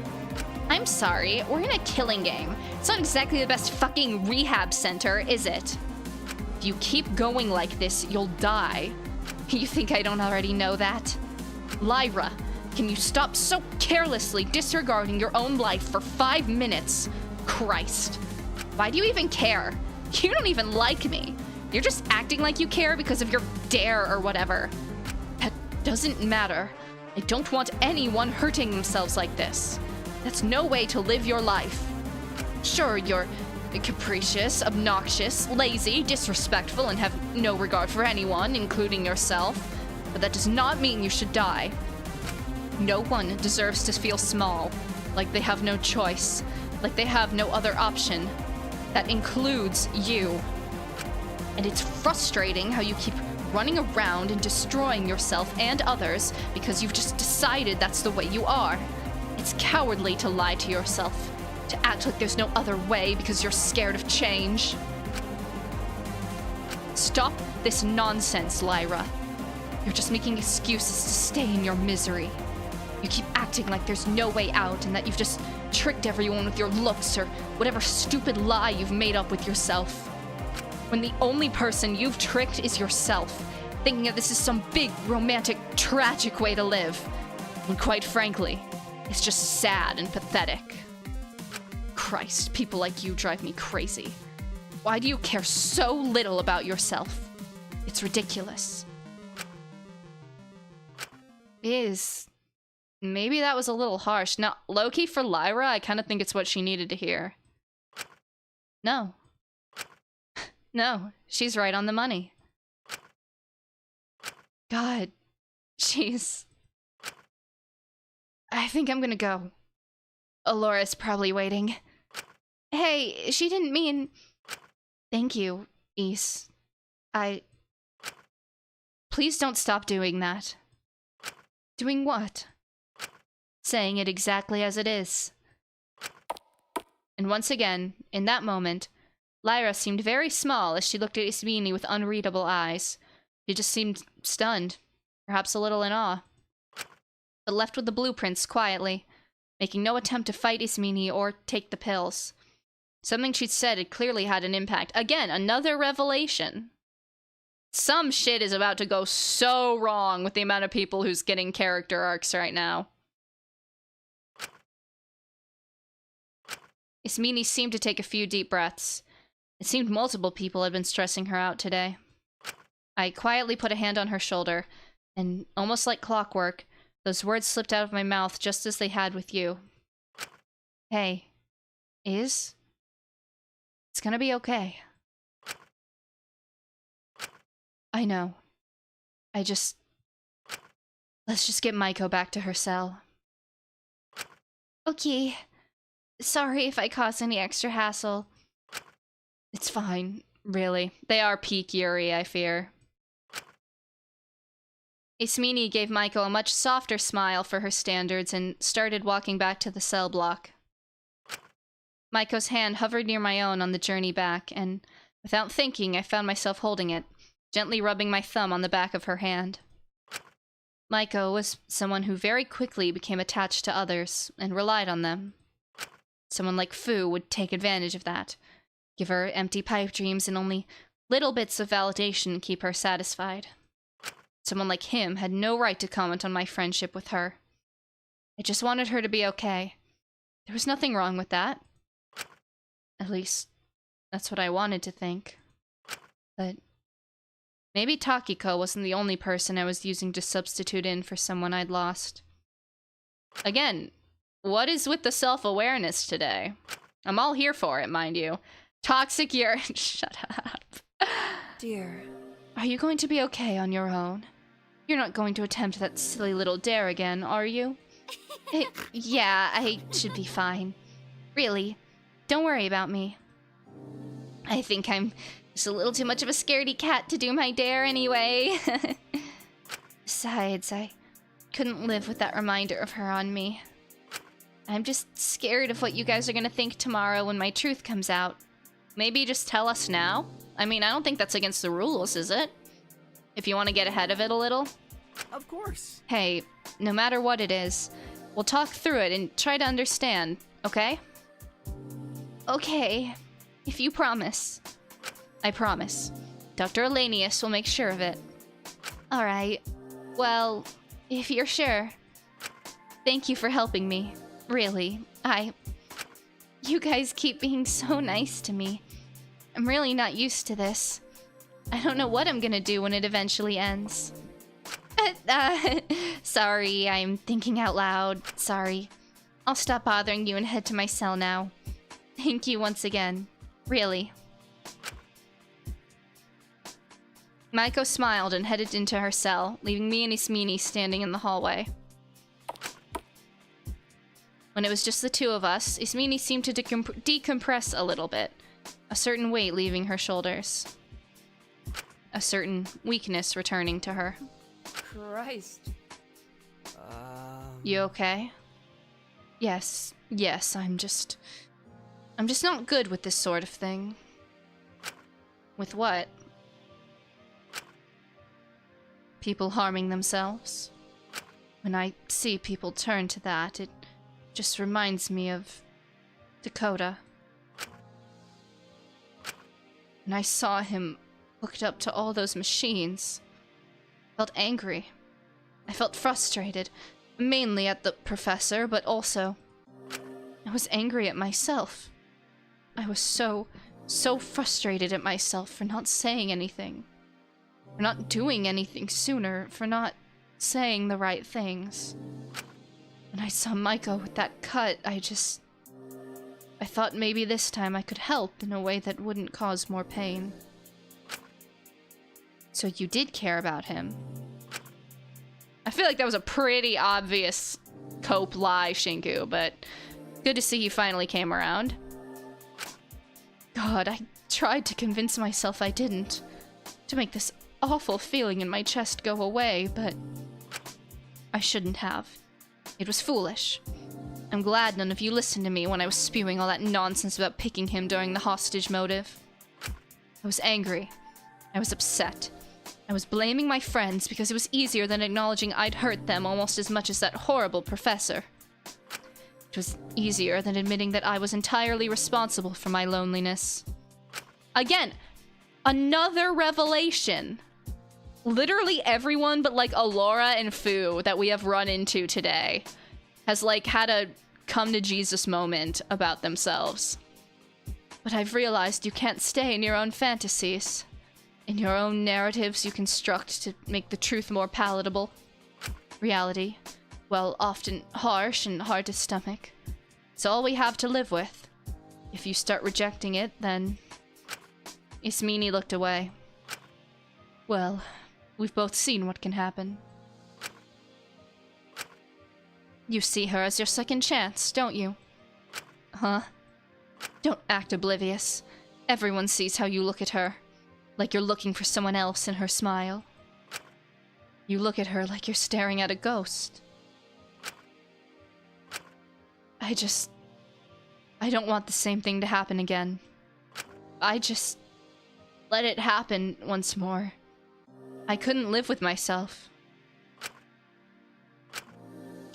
I'm sorry, we're in a killing game. It's not exactly the best fucking rehab center, is it? If you keep going like this, you'll die. You think I don't already know that? Lyra, can you stop so carelessly disregarding your own life for 5 minutes? Christ. Why do you even care? You don't even like me. You're just acting like you care because of your dare or whatever. That doesn't matter. I don't want anyone hurting themselves like this. That's no way to live your life. Sure, you're capricious, obnoxious, lazy, disrespectful, and have no regard for anyone, including yourself. But that does not mean you should die. No one deserves to feel small, like they have no choice, like they have no other option. That includes you. And it's frustrating how you keep running around and destroying yourself and others because you've just decided that's the way you are. It's cowardly to lie to yourself, to act like there's no other way because you're scared of change. Stop this nonsense, Lyra. You're just making excuses to stay in your misery. You keep acting like there's no way out and that you've just tricked everyone with your looks or whatever stupid lie you've made up with yourself. When the only person you've tricked is yourself, thinking that this is some big, romantic, tragic way to live. When quite frankly, it's just sad and pathetic. Christ, people like you drive me crazy. Why do you care so little about yourself? It's ridiculous. Maybe that was a little harsh. Now, low-key for Lyra, I kind of think it's what she needed to hear. No. No, she's right on the money. God, jeez. I think I'm gonna go. Alora's probably waiting. Hey, she didn't mean... Thank you, Ys. Please don't stop doing that. Doing what? Saying it exactly as it is. And once again, in that moment, Lyra seemed very small as she looked at Ismini with unreadable eyes. She just seemed stunned, perhaps a little in awe. But left with the blueprints quietly, making no attempt to fight Ismini or take the pills. Something she'd said had clearly had an impact. Again, another revelation. Some shit is about to go so wrong with the amount of people who's getting character arcs right now. Ismini seemed to take a few deep breaths. It seemed multiple people had been stressing her out today. I quietly put a hand on her shoulder, and almost like clockwork, those words slipped out of my mouth just as they had with you. Hey, it's gonna be okay. I know. Let's just get Maiko back to her cell. Okay. Sorry if I caused any extra hassle. It's fine, really. They are peak Yuri, I fear. Ismini gave Maiko a much softer smile for her standards and started walking back to the cell block. Maiko's hand hovered near my own on the journey back, and without thinking, I found myself holding it, gently rubbing my thumb on the back of her hand. Maiko was someone who very quickly became attached to others and relied on them. Someone like Fu would take advantage of that, give her empty pipe dreams and only little bits of validation to keep her satisfied. Someone like him had no right to comment on my friendship with her. I just wanted her to be okay. There was nothing wrong with that. At least, that's what I wanted to think. But maybe Takiko wasn't the only person I was using to substitute in for someone I'd lost. Again, what is with the self-awareness today? I'm all here for it, mind you. Toxic urine. Shut up. Dear. Are you going to be okay on your own? You're not going to attempt that silly little dare again, are you? Yeah, I should be fine. Really, don't worry about me. I think I'm just a little too much of a scaredy cat to do my dare anyway. Besides, I couldn't live with that reminder of her on me. I'm just scared of what you guys are gonna think tomorrow when my truth comes out. Maybe just tell us now? I mean, I don't think that's against the rules, is it? If you want to get ahead of it a little? Of course. Hey, no matter what it is, we'll talk through it and try to understand, okay? Okay, if you promise. I promise. Dr. Elenius will make sure of it. Alright, well, if you're sure. Thank you for helping me. Really, you guys keep being so nice to me. I'm really not used to this. I don't know what I'm gonna do when it eventually ends. Sorry, I'm thinking out loud. Sorry. I'll stop bothering you and head to my cell now. Thank you once again. Really. Maiko smiled and headed into her cell, leaving me and Ismini standing in the hallway. When it was just the two of us, Ismini seemed to decompress a little bit, a certain weight leaving her shoulders. A certain weakness returning to her. Christ. You okay? Yes, I'm just not good with this sort of thing. With what? People harming themselves. When I see people turn to that, it just reminds me of Dakota. When I saw him hooked up to all those machines, I felt angry. I felt frustrated, mainly at the professor, but also I was angry at myself. I was so frustrated at myself for not saying anything, for not doing anything sooner, for not saying the right things. When I saw Maiko with that cut, I thought maybe this time I could help in a way that wouldn't cause more pain. So you did care about him. I feel like that was a pretty obvious cope lie, Shinku, but good to see you finally came around. God, I tried to convince myself I didn't, to make this awful feeling in my chest go away, but I shouldn't have. It was foolish. I'm glad none of you listened to me when I was spewing all that nonsense about picking him during the hostage motive. I was angry. I was upset. I was blaming my friends because it was easier than acknowledging I'd hurt them almost as much as that horrible professor. It was easier than admitting that I was entirely responsible for my loneliness. Again, another revelation. Literally everyone but like Alora and Fu that we have run into today has like had a come to Jesus moment about themselves. But I've realized you can't stay in your own fantasies, in your own narratives you construct to make the truth more palatable. Reality, well, often harsh and hard to stomach. It's all we have to live with. If you start rejecting it, then... Ismini looked away. Well, we've both seen what can happen. You see her as your second chance, don't you? Huh? Don't act oblivious. Everyone sees how you look at her. Like you're looking for someone else in her smile. You look at her like you're staring at a ghost. I don't want the same thing to happen again. Let it happen once more. I couldn't live with myself.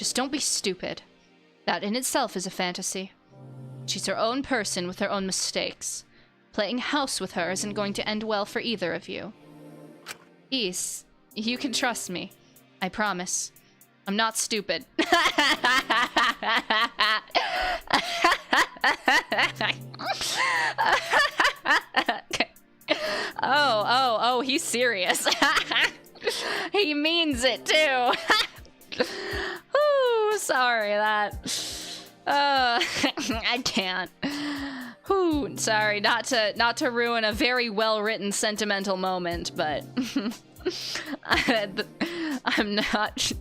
Just don't be stupid. That in itself is a fantasy. She's her own person with her own mistakes. Playing house with her isn't going to end well for either of you. Peace. You can trust me. I promise. I'm not stupid. Oh, he's serious. He means it too. Ooh, sorry that. I can't. Ooh, sorry, not to ruin a very well-written sentimental moment, but I'm not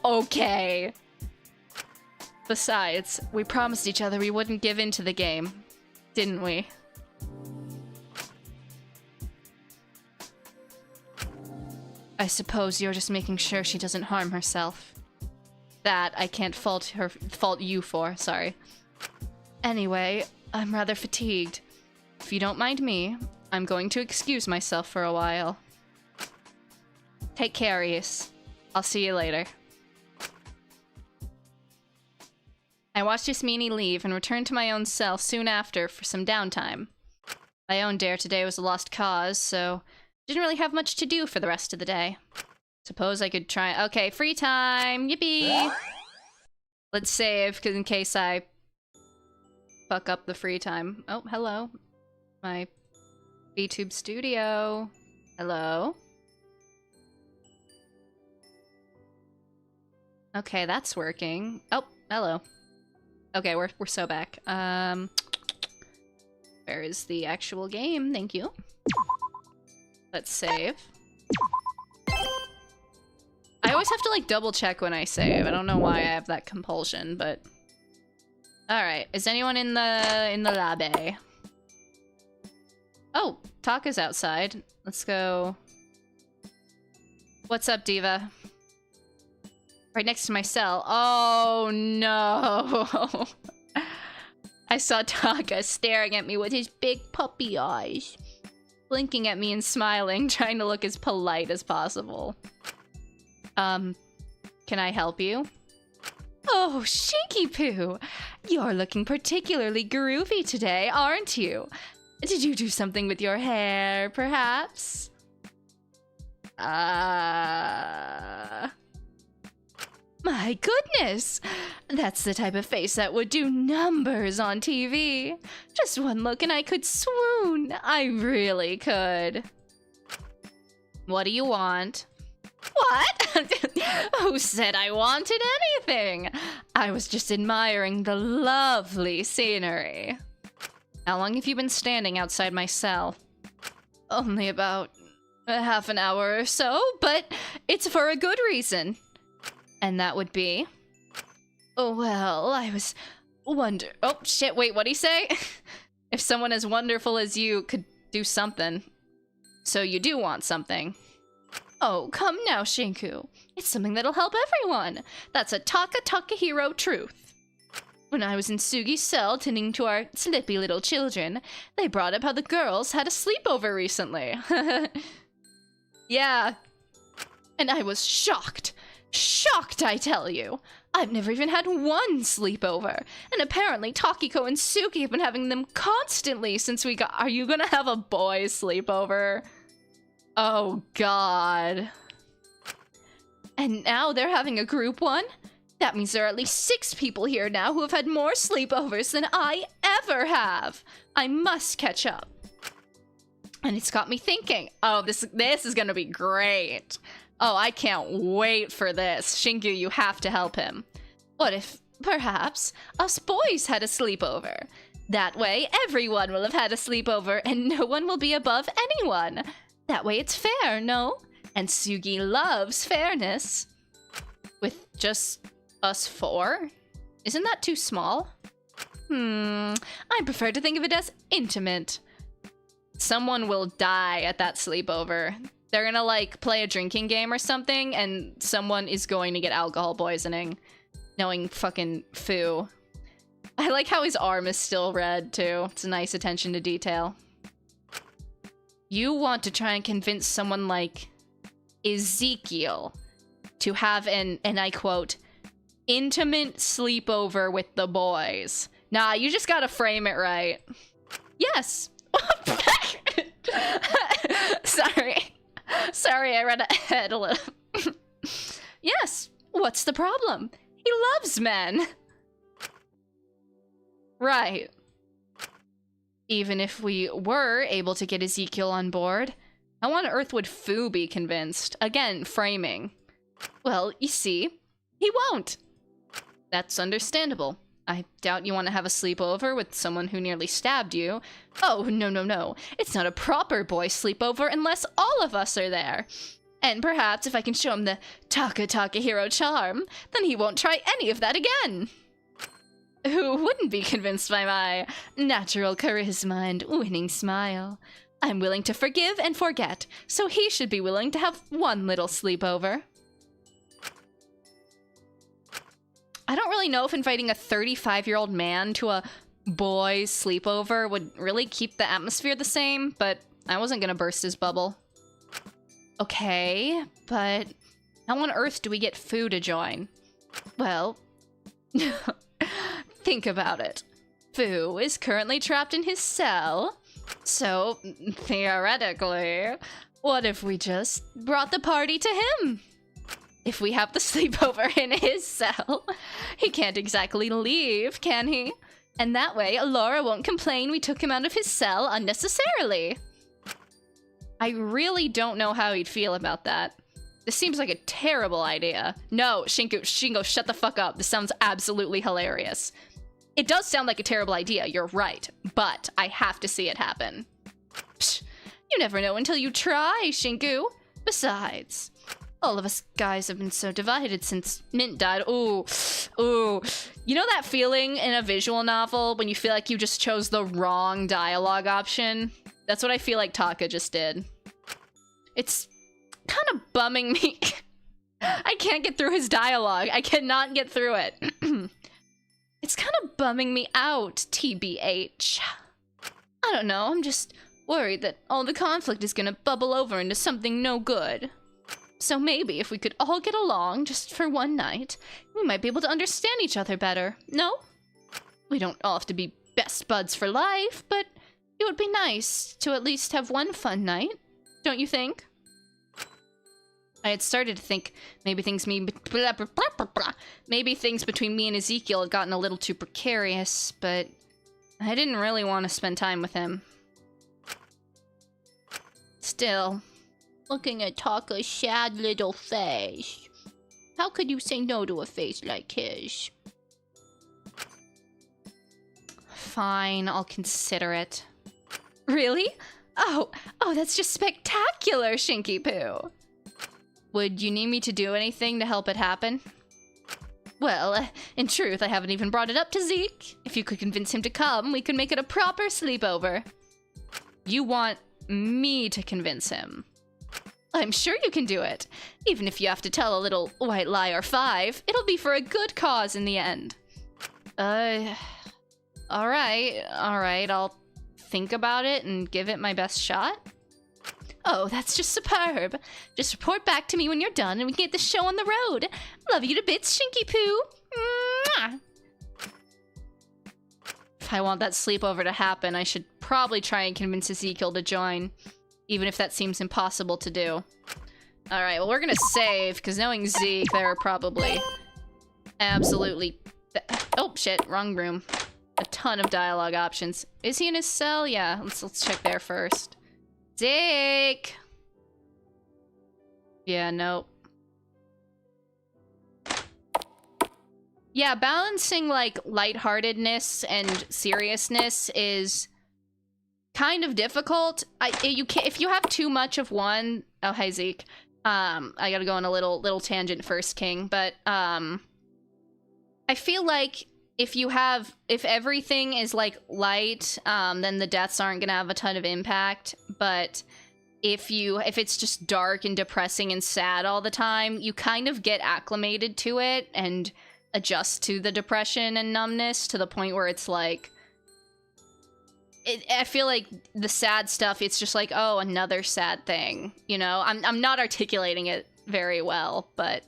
okay. Besides, we promised each other we wouldn't give in to the game, didn't we? I suppose you're just making sure she doesn't harm herself. That I can't fault you for, sorry. Anyway, I'm rather fatigued. If you don't mind me, I'm going to excuse myself for a while. Take care, Reese. I'll see you later. I watched Yasmini leave and returned to my own cell soon after for some downtime. My own dare today was a lost cause, so didn't really have much to do for the rest of the day. Suppose I could try— okay, free time! Yippee! Let's save, because in case I fuck up the free time. Oh, hello. My VTube studio. Hello? Okay, that's working. Oh, hello. Okay, we're so back. Where is the actual game? Thank you. Let's save. I always have to like double check when I save. I don't know why I have that compulsion, but all right. Is anyone in the lobby? Oh, Taka's outside. Let's go. What's up, Diva? Right next to my cell. Oh no. I saw Taka staring at me with his big puppy eyes. Blinking at me and smiling, trying to look as polite as possible. Can I help you? Oh, Shinky Poo! You're looking particularly groovy today, aren't you? Did you do something with your hair, perhaps? My goodness! That's the type of face that would do numbers on TV. Just one look and I could swoon. I really could. What do you want? What? Who said I wanted anything? I was just admiring the lovely scenery. How long have you been standing outside my cell? Only about half an hour or so, but it's for a good reason. And that would be? Oh, well, I was oh shit, wait, what'd he say? If someone as wonderful as you could do something. So you do want something. Oh, come now, Shinku. It's something that'll help everyone. That's a Takahiro truth. When I was in Sugi's cell tending to our slippy little children, they brought up how the girls had a sleepover recently. Yeah. And I was shocked. Shocked, I tell you. I've never even had one sleepover. And apparently Takiko and Suki have been having them constantly since we got— are you gonna have a boys' sleepover? Oh, God. And now they're having a group one? That means there are at least 6 people here now who have had more sleepovers than I ever have. I must catch up. And it's got me thinking, oh, this is gonna be great. Oh, I can't wait for this. Shinku, you have to help him. What if, perhaps, us boys had a sleepover? That way, everyone will have had a sleepover and no one will be above anyone. That way it's fair, no? And Sugi loves fairness. With just us 4? Isn't that too small? I prefer to think of it as intimate. Someone will die at that sleepover. They're gonna, like, play a drinking game or something, and someone is going to get alcohol poisoning. Knowing fucking Fu. I like how his arm is still red, too. It's a nice attention to detail. You want to try and convince someone like Ezekiel to have an, and I quote, intimate sleepover with the boys. Nah, you just gotta frame it right. Yes. Sorry, I read ahead a little. Yes, what's the problem? He loves men. Right. Even if we were able to get Ezekiel on board, how on earth would Fu be convinced? Again, framing. Well, you see, he won't. That's understandable. I doubt you want to have a sleepover with someone who nearly stabbed you. Oh, no. It's not a proper boy sleepover unless all of us are there. And perhaps if I can show him the Taka hero charm, then he won't try any of that again. Who wouldn't be convinced by my natural charisma and winning smile? I'm willing to forgive and forget, so he should be willing to have one little sleepover. I don't really know if inviting a 35-year-old man to a boys' sleepover would really keep the atmosphere the same, but I wasn't gonna burst his bubble. Okay, but how on earth do we get Fu to join? Well, think about it. Fu is currently trapped in his cell, so theoretically, what if we just brought the party to him? If we have the sleepover in his cell, he can't exactly leave, can he? And that way, Laura won't complain we took him out of his cell unnecessarily. I really don't know how he'd feel about that. This seems like a terrible idea. No, Shingo, shut the fuck up. This sounds absolutely hilarious. It does sound like a terrible idea, you're right, but I have to see it happen. Psh, you never know until you try, Shinku. Besides, all of us guys have been so divided since Mint died. Ooh. You know that feeling in a visual novel when you feel like you just chose the wrong dialogue option? That's what I feel like Taka just did. It's kind of bumming me. I can't get through his dialogue. I cannot get through it. It's kind of bumming me out, TBH. I don't know, I'm just worried that all the conflict is gonna bubble over into something no good. So maybe if we could all get along just for one night, we might be able to understand each other better, no? We don't all have to be best buds for life, but it would be nice to at least have one fun night, don't you think? I had started to think maybe things between me and Ezekiel had gotten a little too precarious, but I didn't really want to spend time with him. Still, looking at Taka's sad little face, how could you say no to a face like his? Fine, I'll consider it. Really? Oh, that's just spectacular, Shinky Poo. Would you need me to do anything to help it happen? Well, in truth, I haven't even brought it up to Zeke. If you could convince him to come, we could make it a proper sleepover. You want me to convince him? I'm sure you can do it. Even if you have to tell a little white lie or 5, it'll be for a good cause in the end. Alright, I'll think about it and give it my best shot. Oh, that's just superb. Just report back to me when you're done and we can get the show on the road. Love you to bits, Shinky Poo. Mwah. If I want that sleepover to happen, I should probably try and convince Ezekiel to join, even if that seems impossible to do. Alright, well, we're gonna save, because knowing Zeke, there are probably absolutely... Oh, shit, wrong room. A ton of dialogue options. Is he in his cell? Yeah, let's check there first. Zeke! Yeah, nope. Yeah, balancing, like, lightheartedness and seriousness is kind of difficult. If you have too much of one... Oh, hi, Zeke. I gotta go on a little tangent first, King, but, I feel like if everything is, like, light, then the deaths aren't gonna have a ton of impact, but if it's just dark and depressing and sad all the time, you kind of get acclimated to it and adjust to the depression and numbness to the point where it's like... I feel like the sad stuff, it's just like, oh, another sad thing, you know? I'm not articulating it very well, but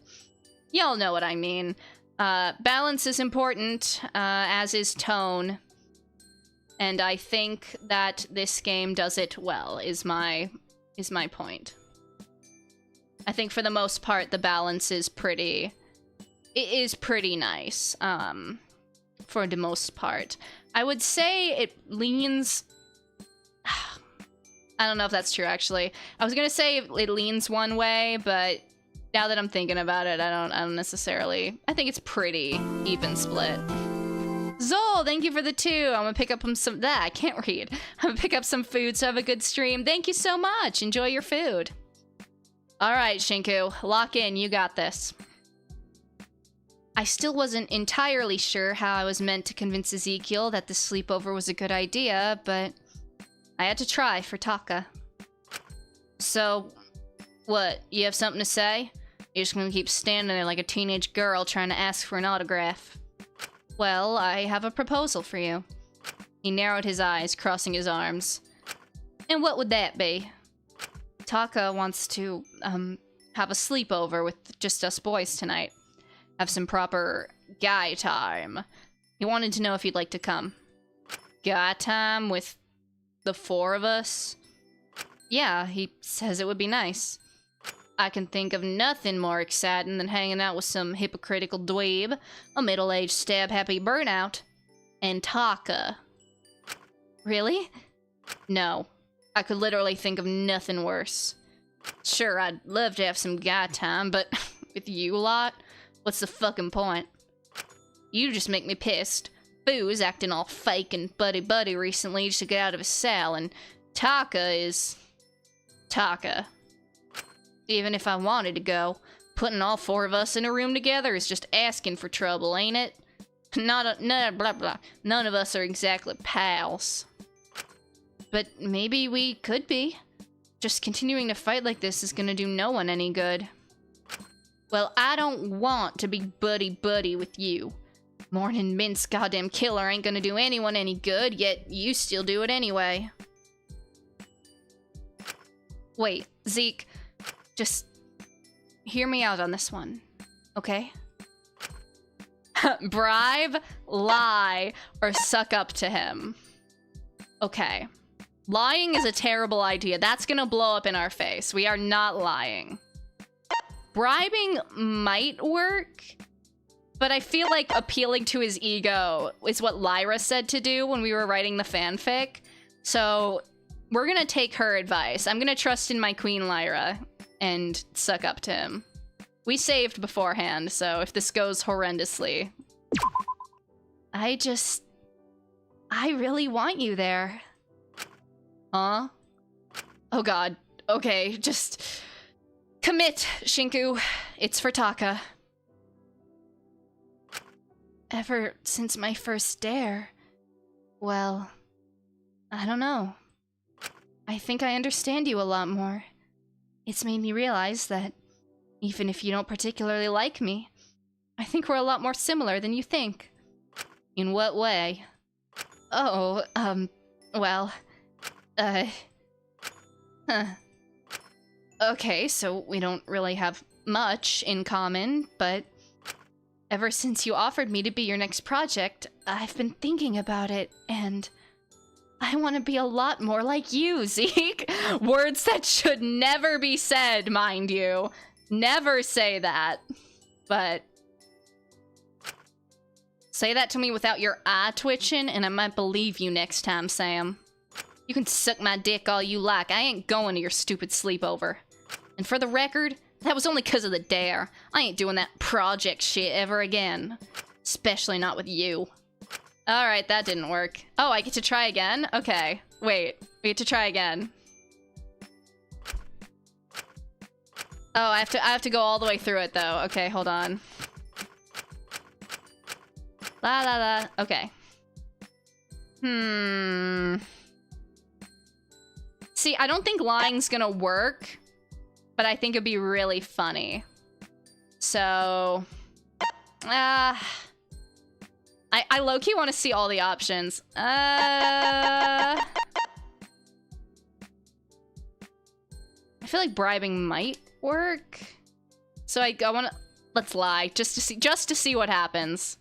y'all know what I mean. Balance is important, as is tone. And I think that this game does it well, is my point. I think for the most part, the balance is pretty nice, for the most part. I would say it leans... I don't know if that's true, actually. I was gonna say it leans one way, but now that I'm thinking about it, I don't necessarily... I think it's pretty even split. Zol, thank you for the 2. I'm gonna pick up some... I can't read. I'm gonna pick up some food, so have a good stream. Thank you so much. Enjoy your food. Alright, Shinku. Lock in. You got this. I still wasn't entirely sure how I was meant to convince Ezekiel that the sleepover was a good idea, but I had to try for Taka. So, what? You have something to say? You're just gonna keep standing there like a teenage girl trying to ask for an autograph. Well, I have a proposal for you. He narrowed his eyes, crossing his arms. And what would that be? Taka wants to, have a sleepover with just us boys tonight. Have some proper guy time. He wanted to know if you'd like to come. Guy time with the 4 of us? Yeah, he says it would be nice. I can think of nothing more exciting than hanging out with some hypocritical dweeb, a middle-aged stab-happy burnout, and Taka. Really? No. I could literally think of nothing worse. Sure, I'd love to have some guy time, but with you lot, what's the fucking point? You just make me pissed. Boo is acting all fake and buddy-buddy recently just to get out of his cell, and Taka is... Taka. Even if I wanted to go, putting all 4 of us in a room together is just asking for trouble, ain't it? Blah blah. None of us are exactly pals. But maybe we could be. Just continuing to fight like this is gonna do no one any good. Well, I don't want to be buddy-buddy with you. Morning Mint's goddamn killer ain't gonna do anyone any good, yet you still do it anyway. Wait, Zeke... Just hear me out on this one, okay? Bribe, lie, or suck up to him. Okay. Lying is a terrible idea. That's gonna blow up in our face. We are not lying. Bribing might work, but I feel like appealing to his ego is what Lyra said to do when we were writing the fanfic. So we're gonna take her advice. I'm gonna trust in my queen Lyra and suck up to him. We saved beforehand, so if this goes horrendously... I really want you there. Huh? Oh god. Okay, just... Commit, Shinku. It's for Taka. Ever since my first dare... Well... I don't know. I think I understand you a lot more. It's made me realize that, even if you don't particularly like me, I think we're a lot more similar than you think. In what way? Oh, well, huh. Okay, so we don't really have much in common, but ever since you offered me to be your next project, I've been thinking about it, and... I want to be a lot more like you, Zeke. Words that should never be said, mind you. Never say that. But say that to me without your eye twitching, and I might believe you next time, Sam. You can suck my dick all you like. I ain't going to your stupid sleepover. And for the record, that was only because of the dare. I ain't doing that project shit ever again. Especially not with you. Alright, that didn't work. Oh, I get to try again? Okay. Wait, we get to try again. Oh, I have to go all the way through it, though. Okay, hold on. La la la. Okay. See, I don't think lying's gonna work, but I think it'd be really funny. So... I low-key want to see all the options. I feel like bribing might work. So I want to... Let's lie, just to see what happens.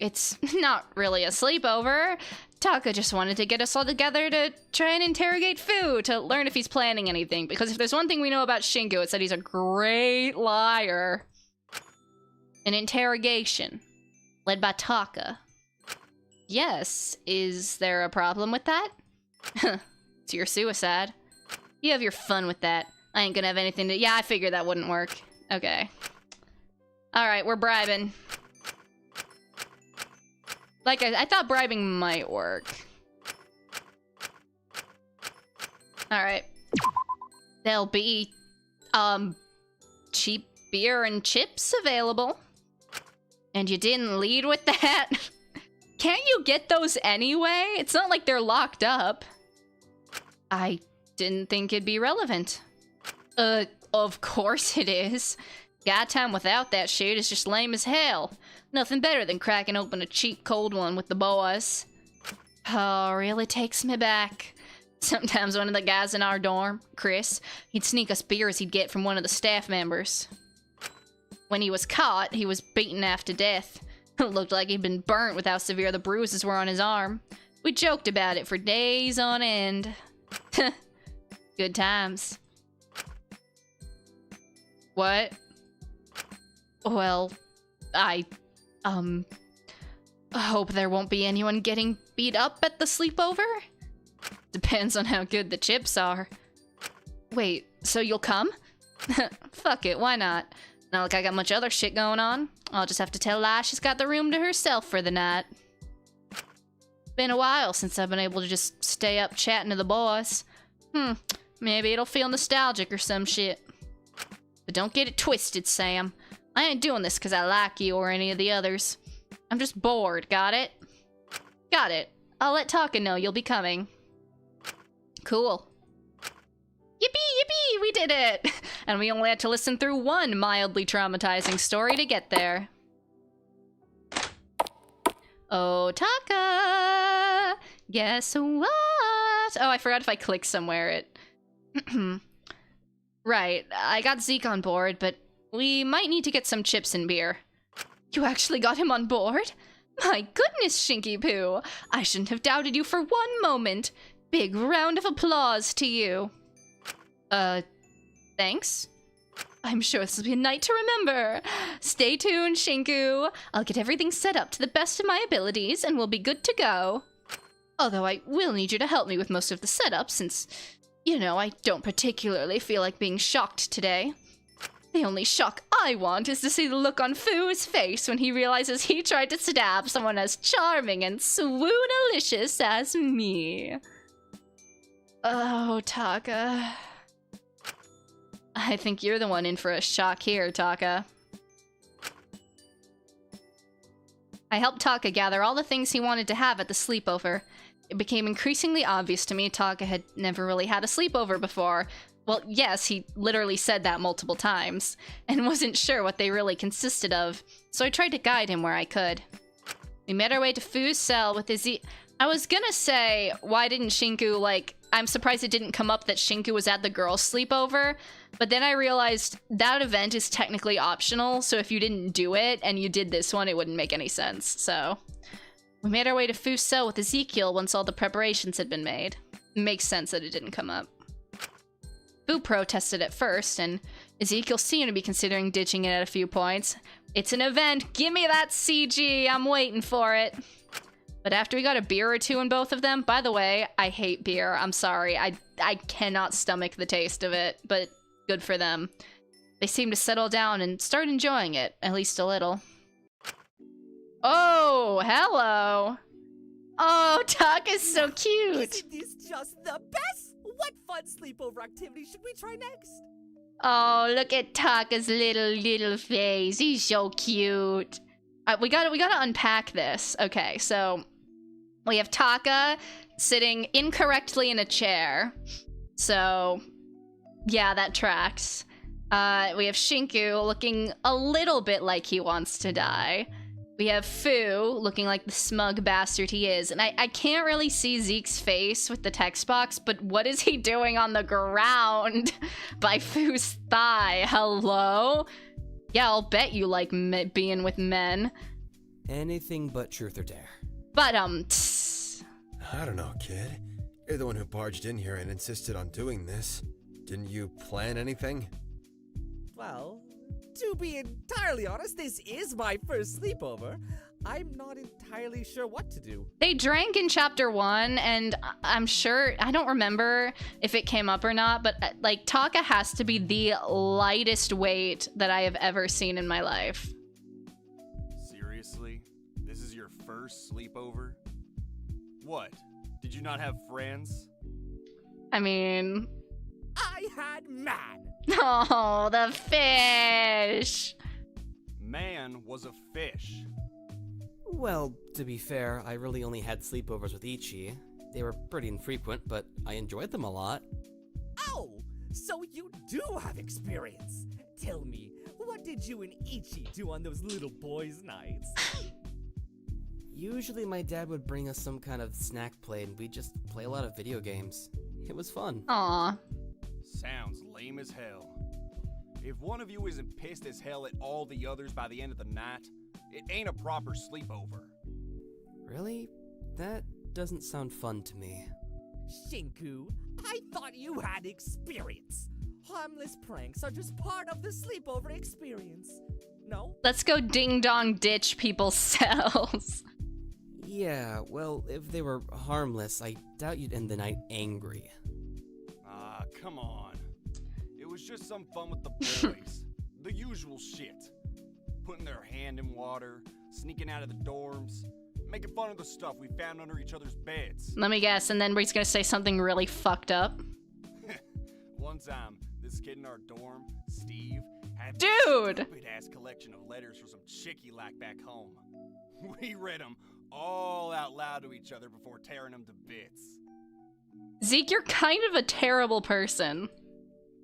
It's not really a sleepover. Taka just wanted to get us all together to try and interrogate Fu to learn if he's planning anything. Because if there's one thing we know about Shinku, it's that he's a great liar. An interrogation led by Taka. Yes, is there a problem with that? It's your suicide. You have your fun with that. I ain't gonna have anything to... Yeah, I figured that wouldn't work. Okay. Alright, we're bribing. Like, I thought bribing might work. Alright. There'll be, cheap beer and chips available. And you didn't lead with that? Can't you get those anyway? It's not like they're locked up. I didn't think it'd be relevant. Of course it is. Guy time without that shit is just lame as hell. Nothing better than cracking open a cheap cold one with the boys. Oh, really takes me back. Sometimes one of the guys in our dorm, Chris, he'd sneak us beers he'd get from one of the staff members. When he was caught, he was beaten half to death. It looked like he'd been burnt with how severe the bruises were on his arm. We joked about it for days on end. Good times. What? Well, I hope there won't be anyone getting beat up at the sleepover? Depends on how good the chips are. Wait, so you'll come? Fuck it, why not? Not like I got much other shit going on. I'll just have to tell Lai she's got the room to herself for the night. Been a while since I've been able to just stay up chatting to the boys. Maybe it'll feel nostalgic or some shit. But don't get it twisted, Sam. I ain't doing this because I like you or any of the others. I'm just bored, got it? Got it. I'll let Taka know you'll be coming. Cool. Yippee, yippee, we did it! And we only had to listen through one mildly traumatizing story to get there. Oh, Taka! Guess what? Oh, I forgot if I click somewhere it... Right, I got Zeke on board, but we might need to get some chips and beer. You actually got him on board? My goodness, Shinky Poo! I shouldn't have doubted you for one moment. Big round of applause to you. Thanks? I'm sure this will be a night to remember. Stay tuned, Shinku. I'll get everything set up to the best of my abilities, and we'll be good to go. Although I will need you to help me with most of the setup, since, you know, I don't particularly feel like being shocked today. The only shock I want is to see the look on Fu's face when he realizes he tried to stab someone as charming and swoonalicious as me. Oh, Taka. I think you're the one in for a shock here, Taka. I helped Taka gather all the things he wanted to have at the sleepover. It became increasingly obvious to me Taka had never really had a sleepover before. Well, yes, he literally said that multiple times, and wasn't sure what they really consisted of, so I tried to guide him where I could. We made our way to Fu's cell with his I was gonna say, why didn't Shinku, like, I'm surprised it didn't come up that Shinku was at the girls' sleepover, but then I realized that event is technically optional, so if you didn't do it and you did this one, it wouldn't make any sense, so. We made our way to Fu's cell with Ezekiel once all the preparations had been made. It makes sense that it didn't come up. Fu protested at first, and Ezekiel seemed to be considering ditching it at a few points. It's an event, give me that CG, I'm waiting for it. But after we got a beer or two in both of them, by the way, I hate beer, I'm sorry, I cannot stomach the taste of it, but good for them. They seemed to settle down and start enjoying it, at least a little. Oh, hello! Oh, Taka's so cute! Isn't this just the best? What fun sleepover activity should we try next? Oh, look at Taka's little face. He's so cute. We gotta unpack this. Okay, so we have Taka sitting incorrectly in a chair. So, yeah, that tracks. We have Shinku looking a little bit like he wants to die. We have Fu looking like the smug bastard he is. And I can't really see Zeke's face with the text box, but what is he doing on the ground by Fu's thigh? Hello? Yeah, I'll bet you like being with men. Anything but truth or dare. But, I don't know, kid. You're the one who barged in here and insisted on doing this. Didn't you plan anything? Well, to be entirely honest, this is my first sleepover. I'm not entirely sure what to do. they drank in chapter 1, and I'm sure, I don't remember if it came up or not, but like Taka has to be the lightest weight that I have ever seen in my life. Seriously? This is your first sleepover? What? Did you not have friends? I mean, I had man. oh, the fish. Man was a fish. Well, to be fair, I really only had sleepovers with Ichi. They were pretty infrequent, but I enjoyed them a lot. Oh, so you do have experience. Tell me, what did you and Ichi do on those little boys' nights? Usually my dad would bring us some kind of snack plate and we'd just play a lot of video games. It was fun. Aw. Sounds lame as hell. If one of you isn't pissed as hell at all the others by the end of the night, it ain't a proper sleepover. Really? That doesn't sound fun to me. Shinku, I thought you had experience. Harmless pranks are just part of the sleepover experience. No? Let's go ding dong ditch people's cells. Yeah, well, if they were harmless, I doubt you'd end the night angry. Ah, come on. It was just some fun with the boys. The usual shit. Putting their hand in water, sneaking out of the dorms, making fun of the stuff we found under each other's beds. Let me guess, and then he's gonna say something really fucked up. One time, this kid in our dorm, Steve, had Dude! this stupid-ass collection of letters from some chick he liked back home. We read them all out loud to each other before tearing them to bits. Zeke, you're kind of a terrible person.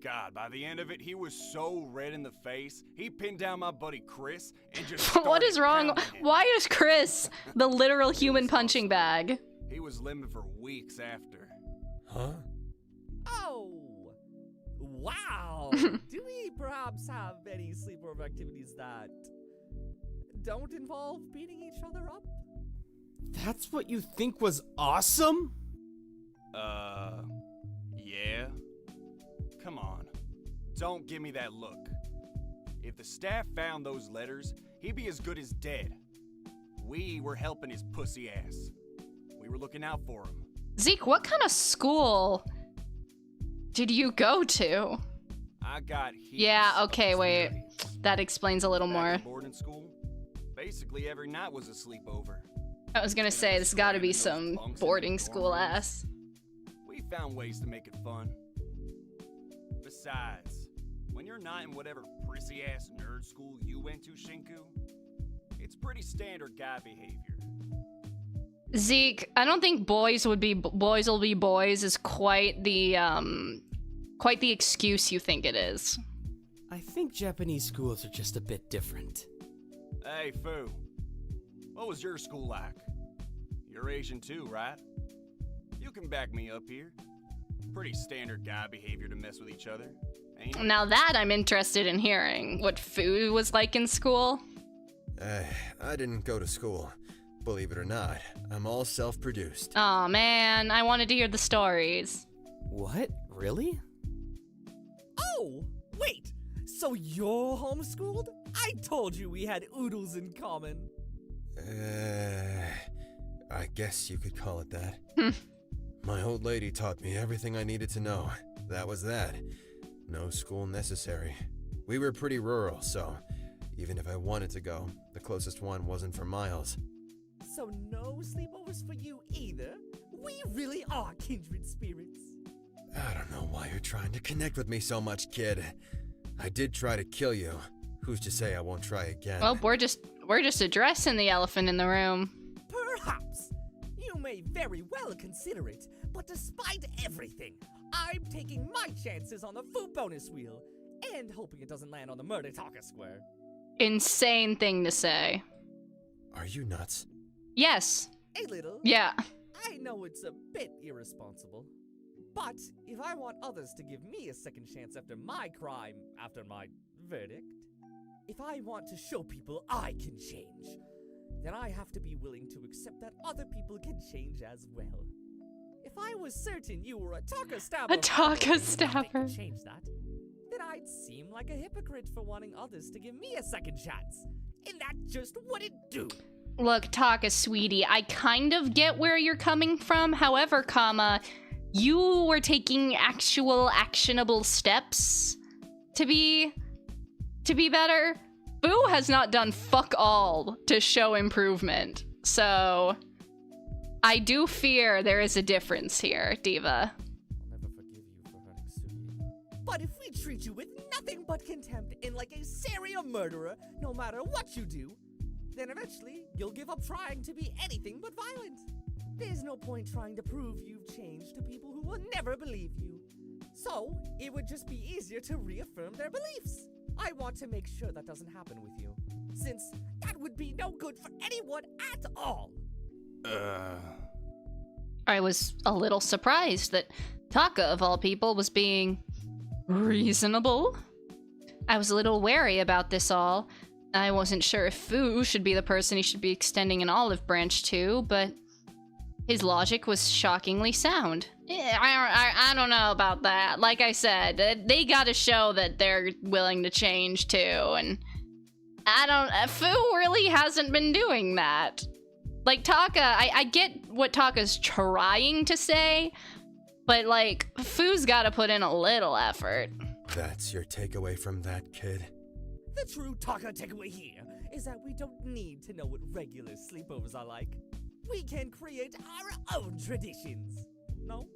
God, by the end of it, he was so red in the face, he pinned down my buddy Chris and just What is started wrong? pounding him. Why is Chris the literal human punching bag? He was limping for weeks after. Huh? Oh! Wow! Do we perhaps have any sleepover activities that don't involve beating each other up? That's what you think was awesome? Yeah? Come on. Don't give me that look. If the staff found those letters, he'd be as good as dead. We were helping his pussy ass. We were looking out for him. Zeke, what kind of school did you go to? I got heaps Yeah, of okay, wait. experience. That explains a little Back more. in boarding school, basically every night was a sleepover. I was gonna say, this gotta be some boarding school ass. We found ways to make it fun. Besides, when you're not in whatever prissy-ass nerd school you went to, Shinku, it's pretty standard guy behavior. Zeke, I don't think boys will be boys is quite the excuse you think it is. I think Japanese schools are just a bit different. Hey, Fu. What was your school like? You're Asian too, right? You can back me up here. Pretty standard guy behavior to mess with each other, ain't it? Now that I'm interested in hearing what food was like in school. I didn't go to school. Believe it or not, I'm all self-produced. Aw, man, I wanted to hear the stories. What? Really? Oh! Wait! So you're homeschooled? I told you we had oodles in common. I guess you could call it that. My old lady taught me everything I needed to know. That was that. No school necessary. We were pretty rural, so even if I wanted to go, the closest one wasn't for miles. So no sleepovers for you either? We really are kindred spirits. I don't know why you're trying to connect with me so much, kid. I did try to kill you. Who's to say I won't try again? Well, we're just addressing the elephant in the room. Perhaps. You may very well consider it, but despite everything, I'm taking my chances on the food bonus wheel and hoping it doesn't land on the Murder Talker Square. Insane thing to say. Are you nuts? Yes. A little. Yeah. I know it's a bit irresponsible. But if I want others to give me a second chance after my crime, after my verdict, If I want to show people I can change, then I have to be willing to accept that other people can change as well. If I was certain you were a Taka Stabber, A Taka and Stabber. nothing could change that, then I'd seem like a hypocrite for wanting others to give me a second chance. And that just wouldn't do. Look, Taka, sweetie, I kind of get where you're coming from. However, comma, you were taking actual actionable steps to be better. Boo has not done fuck all to show improvement. So I do fear there is a difference here, Diva. I'll never forgive you for hurting Sugi. But if we treat you with nothing but contempt and like a serial murderer, no matter what you do, then eventually you'll give up trying to be anything but violent. There's no point trying to prove you've changed to people who will never believe you. So, it would just be easier to reaffirm their beliefs. I want to make sure that doesn't happen with you, since that would be no good for anyone at all. I was a little surprised that Taka, of all people, was being reasonable. I was a little wary about this all. I wasn't sure if Fu should be the person he should be extending an olive branch to, but his logic was shockingly sound. I don't know about that. Like I said, they gotta show that they're willing to change too, and Fu really hasn't been doing that. Like, Taka, I get what Taka's trying to say, but like, Fu's gotta put in a little effort. That's your takeaway from that, kid? The true Taka takeaway here is that we don't need to know what regular sleepovers are like. We can create our own traditions. No?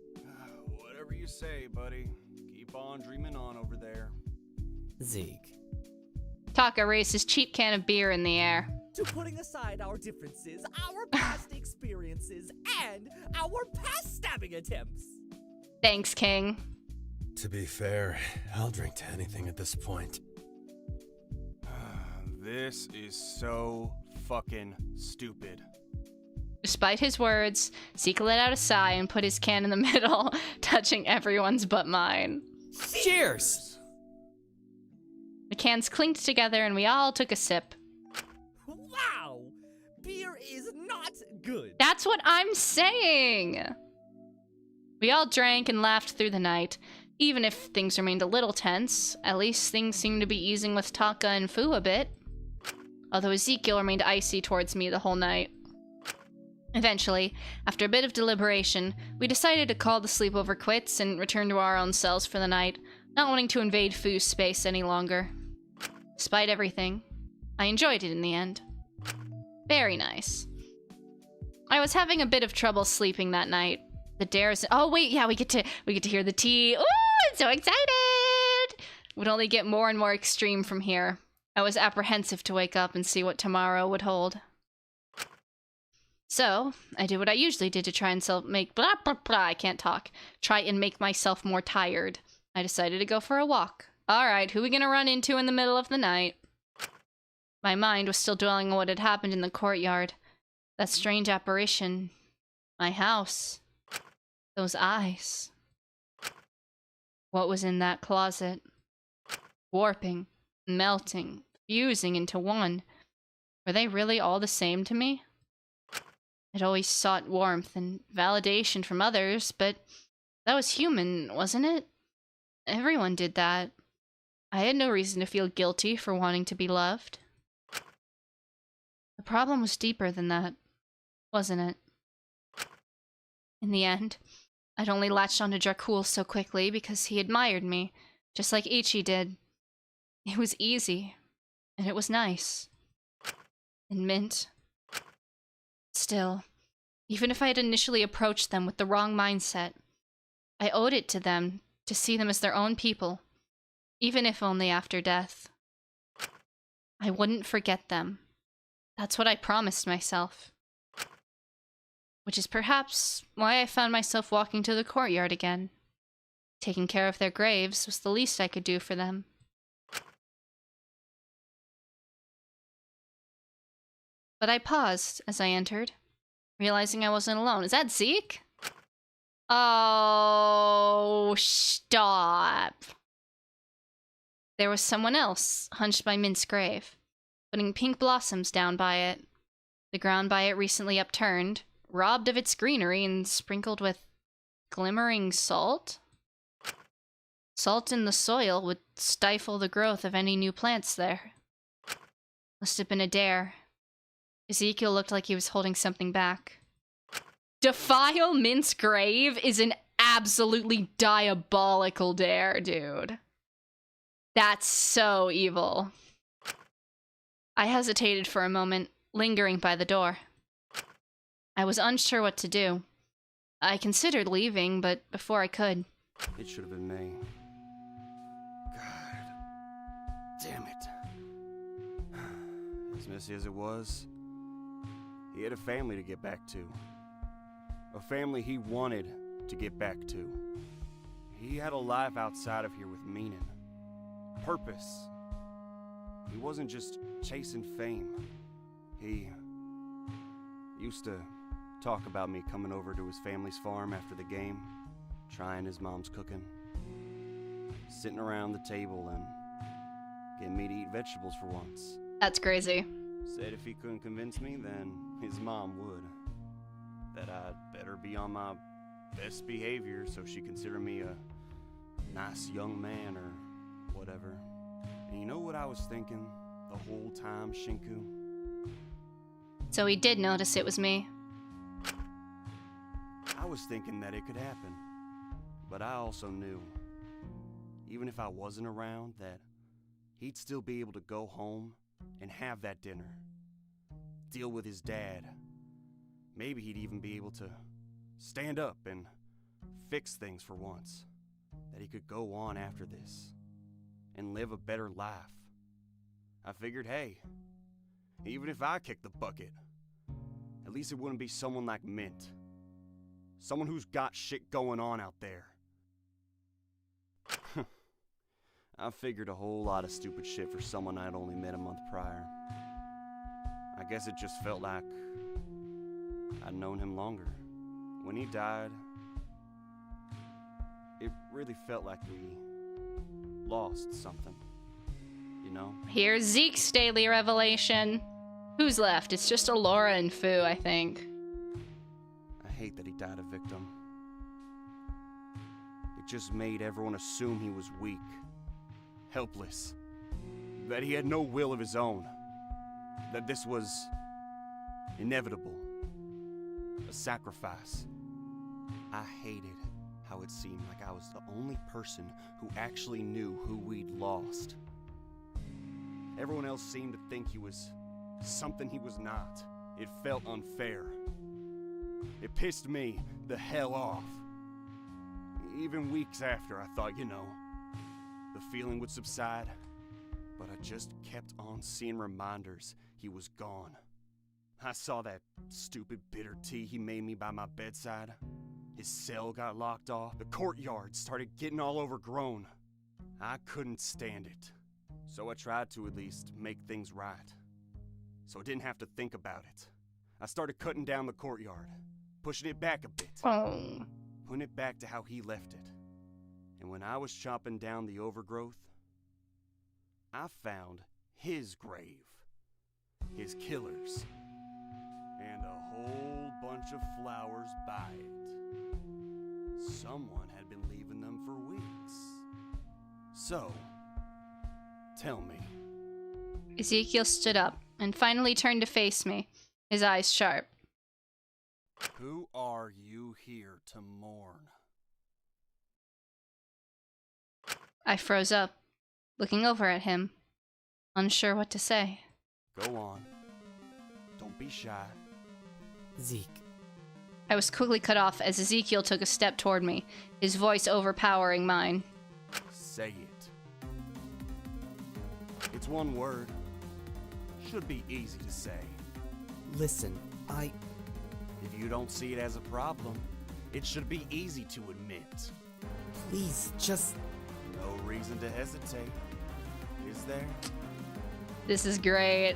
Whatever you say, buddy. Keep on dreaming on over there. Zeke. Taka raised his cheap can of beer in the air. To putting aside our differences, our past experiences, and our past stabbing attempts. Thanks, King. To be fair, I'll drink to anything at this point. This is so fucking stupid. Despite his words, Zeke let out a sigh and put his can in the middle, touching everyone's but mine. Cheers! The cans clinked together and we all took a sip. Wow! Beer is not good. That's what I'm saying! We all drank and laughed through the night. Even if things remained a little tense, at least things seemed to be easing with Taka and Fu a bit. Although Ezekiel remained icy towards me the whole night. Eventually, after a bit of deliberation, we decided to call the sleepover quits and return to our own cells for the night, not wanting to invade Fu's space any longer. Despite everything, I enjoyed it in the end. Very nice. I was having a bit of trouble sleeping that night. The dares— oh wait, yeah, we get to hear the tea. Ooh, I'm so excited! Would only get more and more extreme from here. I was apprehensive to wake up and see what tomorrow would hold. So, I did what I usually did to try and I can't talk. Try and make myself more tired. I decided to go for a walk. Alright, who are we gonna run into in the middle of the night? My mind was still dwelling on what had happened in the courtyard. That strange apparition. My house. Those eyes. What was in that closet? Warping, melting, fusing into one. Were they really all the same to me? I'd always sought warmth and validation from others, but that was human, wasn't it? Everyone did that. I had no reason to feel guilty for wanting to be loved. The problem was deeper than that, wasn't it? In the end, I'd only latched onto Dracul so quickly because he admired me, just like Ichi did. It was easy, and it was nice. And Mint. Still, even if I had initially approached them with the wrong mindset, I owed it to them to see them as their own people, even if only after death. I wouldn't forget them. That's what I promised myself. Which is perhaps why I found myself walking to the courtyard again. Taking care of their graves was the least I could do for them. But I paused as I entered, realizing I wasn't alone. Is that Zeke? Oh, stop. There was someone else hunched by Mint's grave, putting pink blossoms down by it. The ground by it recently upturned, robbed of its greenery and sprinkled with glimmering salt? Salt in the soil would stifle the growth of any new plants there. Must have been a dare. Ezekiel looked like he was holding something back. Defile Mint's grave is an absolutely diabolical dare, dude. That's so evil. I hesitated for a moment, lingering by the door. I was unsure what to do. I considered leaving, but before I could... It should have been me. God. Damn it. As messy as it was, he had a family to get back to. A family he wanted to get back to. He had a life outside of here with meaning. Purpose. He wasn't just chasing fame. He used to talk about me coming over to his family's farm after the game, trying his mom's cooking, sitting around the table and getting me to eat vegetables for once. That's crazy. Said if he couldn't convince me, then his mom would. That I'd better be on my best behavior so she'd consider me a nice young man or whatever. And you know what I was thinking the whole time, Shinku? So he did notice it was me. I was thinking that it could happen. But I also knew, even if I wasn't around, that he'd still be able to go home and have that dinner. Deal with his dad. Maybe he'd even be able to stand up and fix things for once. That he could go on after this and live a better life. I figured, hey, even if I kicked the bucket, at least it wouldn't be someone like Mint. Someone who's got shit going on out there. I figured a whole lot of stupid shit for someone I'd only met a month prior. I guess it just felt like I'd known him longer. When he died, it really felt like we lost something, you know? Here's Zeke's daily revelation. Who's left? It's just Alora and Fu, I think. I hate that he died a victim. It just made everyone assume he was weak, helpless, that he had no will of his own, that this was inevitable, a sacrifice. I hated how it seemed like I was the only person who actually knew who we'd lost. Everyone else seemed to think he was something he was not. It felt unfair. It pissed me the hell off. Even weeks after, I thought, you know, the feeling would subside, but I just kept on seeing reminders he was gone. I saw that stupid bitter tea he made me by my bedside. His cell got locked off. The courtyard started getting all overgrown. I couldn't stand it. So I tried to at least make things right. So I didn't have to think about it. I started cutting down the courtyard, pushing it back a bit, putting it back to how he left it. And when I was chopping down the overgrowth, I found his grave, his killers, and a whole bunch of flowers by it. Someone had been leaving them for weeks. So, tell me. Ezekiel stood up and finally turned to face me, his eyes sharp. Who are you here to mourn? I froze up, looking over at him, unsure what to say. Go on. Don't be shy. Zeke, I was quickly cut off as Ezekiel took a step toward me, his voice overpowering mine. Say it. It's one word. Should be easy to say. listen, If you don't see it as a problem, it should be easy to admit. please, just... No reason to hesitate, is there? This is great.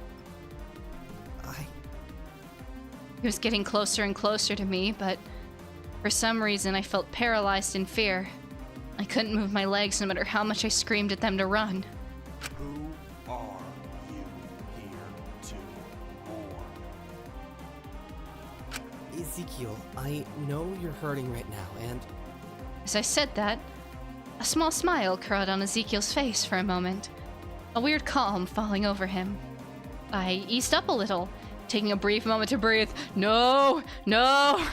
He was getting closer and closer to me, but for some reason I felt paralyzed in fear. I couldn't move my legs no matter how much I screamed at them to run. Who are you here to mourn? Ezekiel, I know you're hurting right now, and As I said that, a small smile curled on Ezekiel's face for a moment, a weird calm falling over him. I eased up a little, taking a brief moment to breathe. No! No!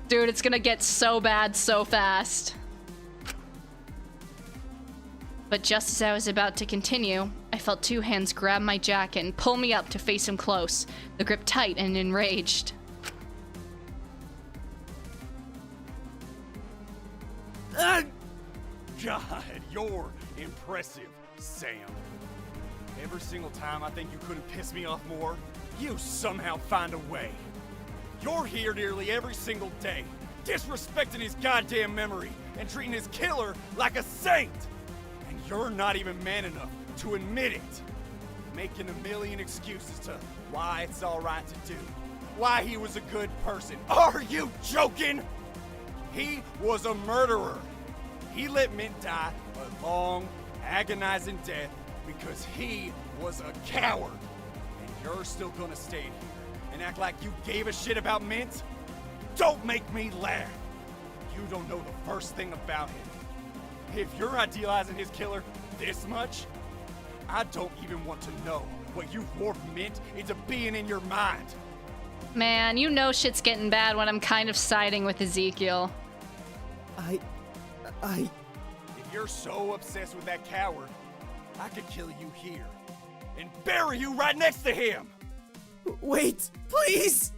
Dude, it's gonna get so bad so fast. But just as I was about to continue, I felt two hands grab my jacket and pull me up to face him close, the grip tight and enraged. God, you're impressive, Sam. Every single time I think you couldn't piss me off more, you somehow find a way. You're here nearly every single day, disrespecting his goddamn memory and treating his killer like a saint. And you're not even man enough to admit it. Making a million excuses to why it's all right to do, why he was a good person. Are you joking? He was a murderer. He let Mint die a long, agonizing death because he was a coward. And you're still gonna stay here and act like you gave a shit about Mint? Don't make me laugh. You don't know the first thing about him. If you're idealizing his killer this much, I don't even want to know what you've warped Mint into being in your mind. Man, you know shit's getting bad when I'm kind of siding with Ezekiel. If you're so obsessed with that coward, I could kill you here and bury you right next to him. wait, please!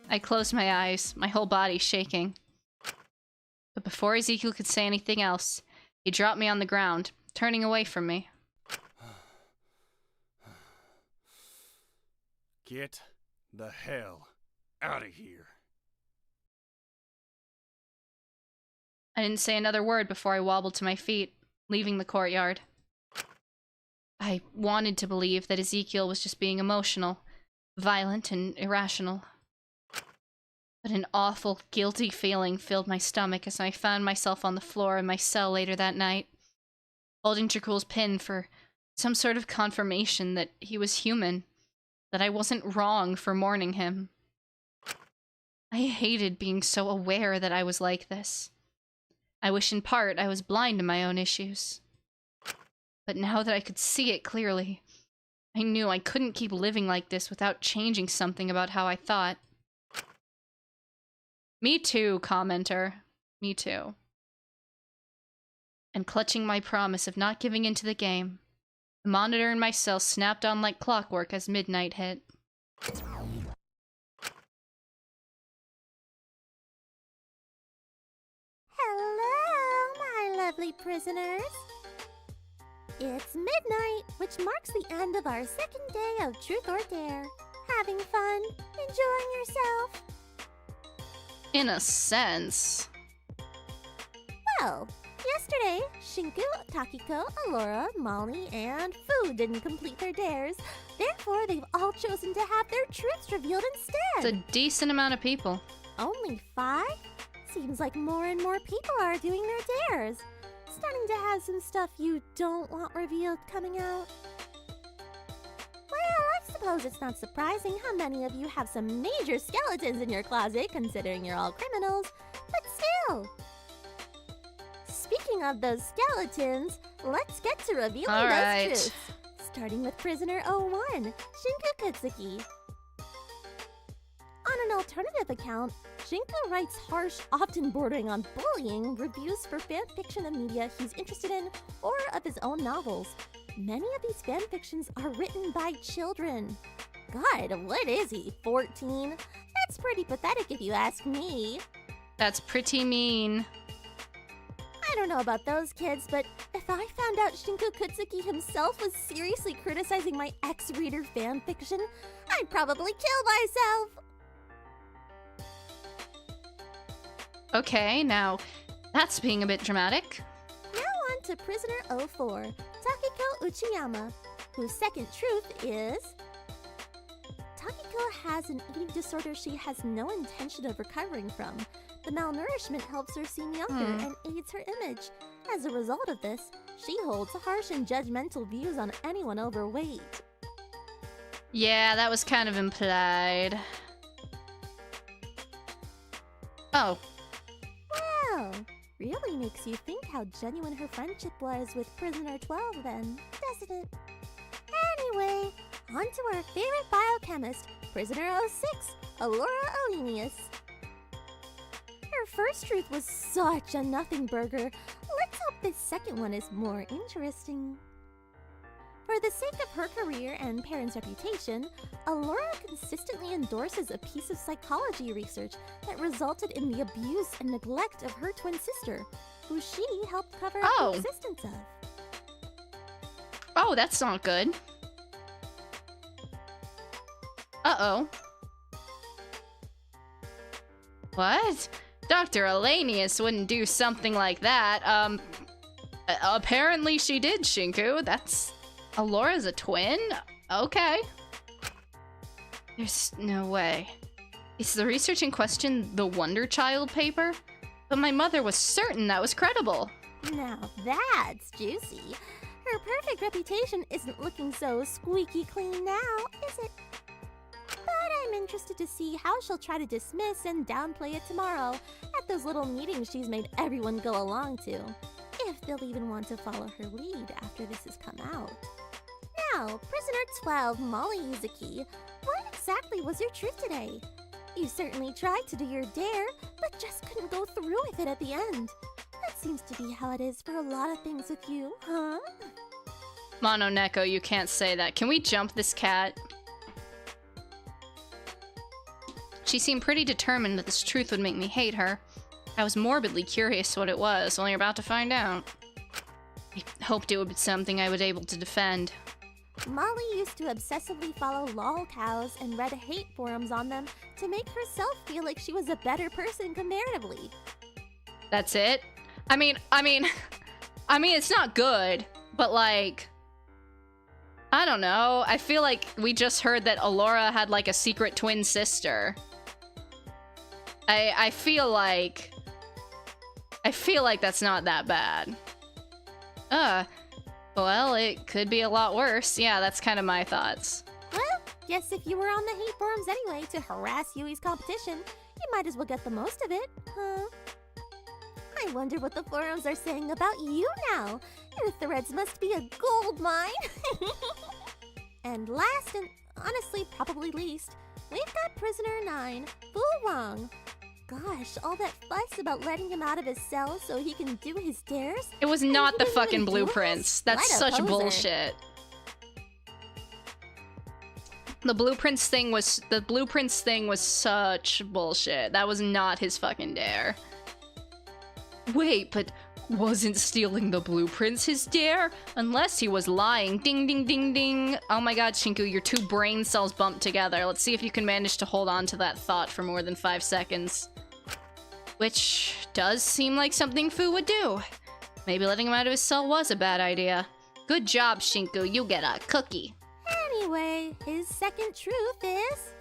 I closed my eyes, my whole body shaking. But before Ezekiel could say anything else, he dropped me on the ground, turning away from me. Get the hell out of here. I didn't say another word before I wobbled to my feet, leaving the courtyard. I wanted to believe that Ezekiel was just being emotional, violent, and irrational. But an awful, guilty feeling filled my stomach as I found myself on the floor in my cell later that night, holding Dracul's pin for some sort of confirmation that he was human, that I wasn't wrong for mourning him. I hated being so aware that I was like this. I wish in part I was blind to my own issues. But now that I could see it clearly, I knew I couldn't keep living like this without changing something about how I thought. Me too, commenter. Me too. And clutching my promise of not giving in to the game, the monitor in my cell snapped on like clockwork as midnight hit. Hello, my lovely prisoners. It's midnight, which marks the end of our second day of Truth or Dare. Having fun? Enjoying yourself? In a sense. Well, yesterday, Shinku, Takiko, Alora, Molly, and Fu didn't complete their dares. Therefore, they've all chosen to have their truths revealed instead. It's a decent amount of people. Only 5? Seems like more and more people are doing their dares. Starting to have some stuff you don't want revealed coming out. Well, I suppose it's not surprising how many of you have some major skeletons in your closet, considering you're all criminals. But still. Speaking of those skeletons, let's get to revealing All those right. truths. Starting with prisoner 01, Shinku Kutsuki. On an alternative account, Shinku writes harsh, often bordering on bullying, reviews for fanfiction and media he's interested in or of his own novels. Many of these fanfictions are written by children. God, what is he, 14? That's pretty pathetic if you ask me. That's pretty mean. I don't know about those kids, but if I found out Shinku Kutsuki himself was seriously criticizing my ex-reader fanfiction, I'd probably kill myself. Okay, now, that's being a bit dramatic. Now on to prisoner 04, Takiko Uchiyama, whose second truth is... Takiko has an eating disorder she has no intention of recovering from. The malnourishment helps her seem younger and aids her image. As a result of this, She holds harsh and judgmental views on anyone overweight. Yeah, that was kind of implied. Oh. Well, really makes you think how genuine her friendship was with Prisoner 12 then, doesn't it? Anyway, on to our favorite biochemist, Prisoner 06, Alora Alenius. Her first truth was such a nothing burger. Let's hope this second one is more interesting. For the sake of her career and parents' reputation, Alora consistently endorses a piece of psychology research that resulted in the abuse and neglect of her twin sister, who she helped cover up the existence of. Oh, that's not good. Uh-oh. What? Dr. Alanius wouldn't do something like that. Apparently she did, Shinku. That's... Alora's a twin? Okay. There's no way. Is the research in question the Wonder Child paper? But my mother was certain that was credible. Now that's juicy. Her perfect reputation isn't looking so squeaky clean now, is it? But I'm interested to see how she'll try to dismiss and downplay it tomorrow at those little meetings she's made everyone go along to. If they'll even want to follow her lead after this has come out. Now, Prisoner 12, Molly Yuzuki, what exactly was your truth today? You certainly tried to do your dare, but just couldn't go through with it at the end. That seems to be how it is for a lot of things with you, huh? Mononeko, you can't say that. Can we jump this cat? She seemed pretty determined that this truth would make me hate her. I was morbidly curious what it was, only about to find out. I hoped it would be something I would be able to defend. Molly used to obsessively follow lol cows and read hate forums on them to make herself feel like she was a better person comparatively. That's it? I mean, it's not good, but like, I don't know. I feel like we just heard that Alora had like a secret twin sister. I feel like that's not that bad. Well, it could be a lot worse. Yeah, that's kind of my thoughts. Well, guess if you were on the hate forums anyway to harass Yui's competition, you might as well get the most of it, huh? I wonder what the forums are saying about you now. Your threads must be a gold mine. And last and honestly probably least, we've got Prisoner 9, Fu Wang. Gosh, all that fuss about letting him out of his cell so he can do his dares? It was not the fucking blueprints. That's such bullshit. The blueprints thing was such bullshit. That was not his fucking dare. Wait, but wasn't stealing the blueprints his dare? Unless he was lying. Ding, ding, ding, ding. Oh my god, Shinku, your two brain cells bumped together. Let's see if you can manage to hold on to that thought for more than 5 seconds. Which does seem like something Fu would do. Maybe letting him out of his cell was a bad idea. Good job, Shinku. You get a cookie. Anyway, his second truth is...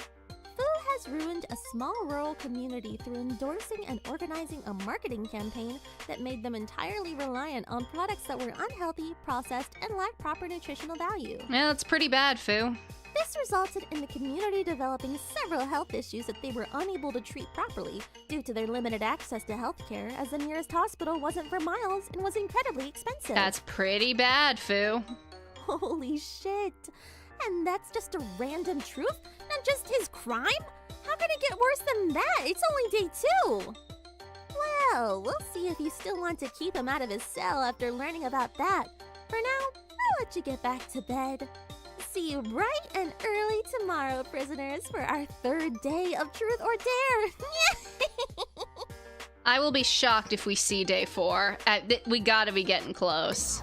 Fu has ruined a small rural community through endorsing and organizing a marketing campaign that made them entirely reliant on products that were unhealthy, processed, and lacked proper nutritional value. Yeah, that's pretty bad, Fu. This resulted in the community developing several health issues that they were unable to treat properly due to their limited access to healthcare, as the nearest hospital wasn't for miles and was incredibly expensive. That's pretty bad, Fu. Holy shit. And that's just a random truth? Not just his crime? How can it get worse than that? It's only day 2. Well, we'll see if you still want to keep him out of his cell after learning about that. For now, I'll let you get back to bed. See you bright and early tomorrow, prisoners, for our 3rd day of Truth or Dare. I will be shocked if we see day 4. We gotta be getting close.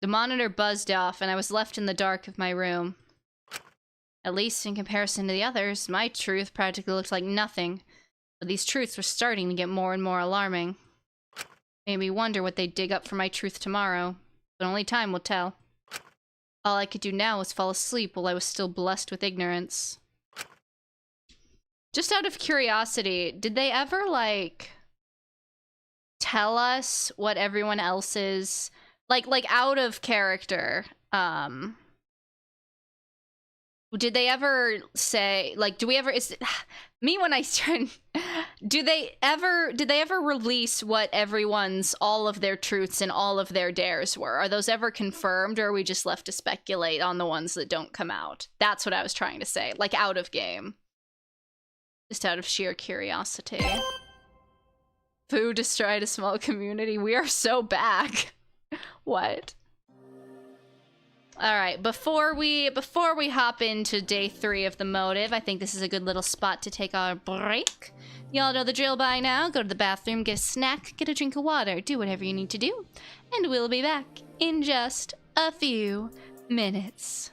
The monitor buzzed off, and I was left in the dark of my room. At least in comparison to the others, my truth practically looked like nothing. But these truths were starting to get more and more alarming. Made me wonder what they'd dig up for my truth tomorrow. But only time will tell. All I could do now was fall asleep while I was still blessed with ignorance. Just out of curiosity, did they ever, like... tell us what everyone else's like out of character. Did they ever say, like, do we ever, is me when I turn, did they ever release what everyone's, all of their truths and all of their dares were? Are those ever confirmed, or are we just left to speculate on the ones that don't come out? That's what I was trying to say, like out of game. Just out of sheer curiosity. Food destroyed a small community. We are so back. What? All right, before we hop into day 3 of the motive, I think this is a good little spot to take our break. Y'all know the drill by now. Go to the bathroom, get a snack, get a drink of water, do whatever you need to do, and we'll be back in just a few minutes.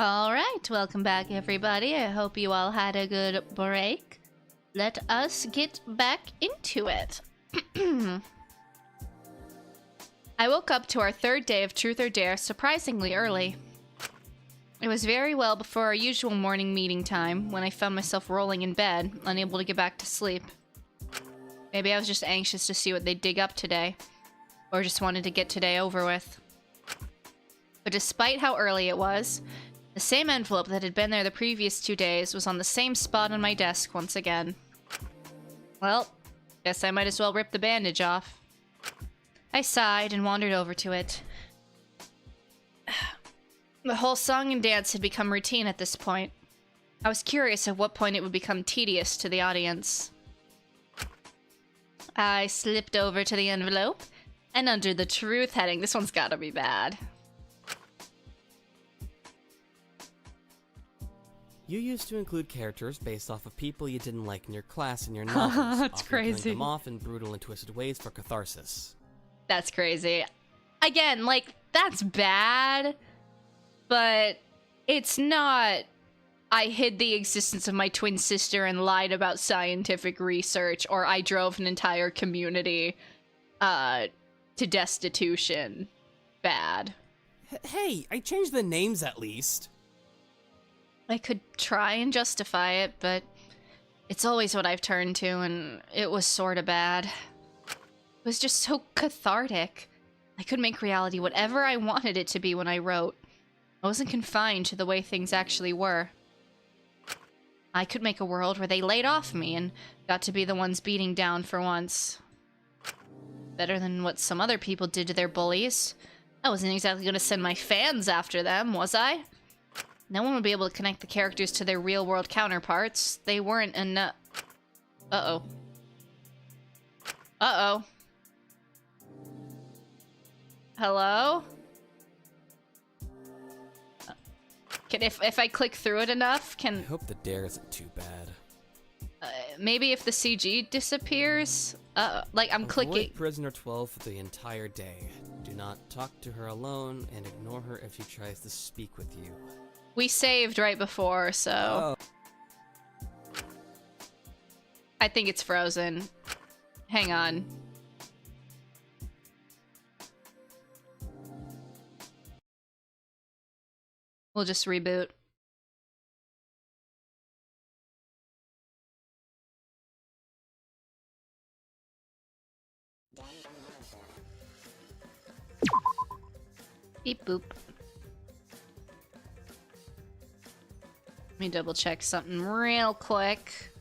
Alright, welcome back everybody. I hope you all had a good break. Let us get back into it. I woke up to our third day of Truth or Dare surprisingly early. It was very well before our usual morning meeting time when I found myself rolling in bed, unable to get back to sleep. Maybe I was just anxious to see what they'd dig up today, or just wanted to get today over with. But despite how early it was, the same envelope that had been there the previous 2 days was on the same spot on my desk once again. Well, guess I might as well rip the bandage off. I sighed and wandered over to it. The whole song and dance had become routine at this point. I was curious at what point it would become tedious to the audience. I slipped over to the envelope, and under the truth heading, this one's gotta be bad. You used to include characters based off of people you didn't like in your class and your novels. That's often crazy. killing them off in brutal and twisted ways for catharsis. That's crazy. Again, like, that's bad, but it's not... I hid the existence of my twin sister and lied about scientific research, or I drove an entire community to destitution. Bad. Hey, I changed the names at least. I could try and justify it, but it's always what I've turned to, and it was sorta bad. It was just so cathartic. I could make reality whatever I wanted it to be when I wrote. I wasn't confined to the way things actually were. I could make a world where they laid off me and got to be the ones beating down for once. Better than what some other people did to their bullies. I wasn't exactly going to send my fans after them, was I? No one would be able to connect the characters to their real-world counterparts. They weren't enough. Uh-oh. Uh-oh. Hello? If I click through it enough, I hope the dare isn't too bad. Maybe if the CG disappears? Like, I'm clicking. Avoid prisoner 12 for the entire day. Do not talk to her alone, and ignore her if she tries to speak with you. We saved right before, so... I think it's frozen. Hang on. We'll just reboot. Beep boop. Let me double check something real quick.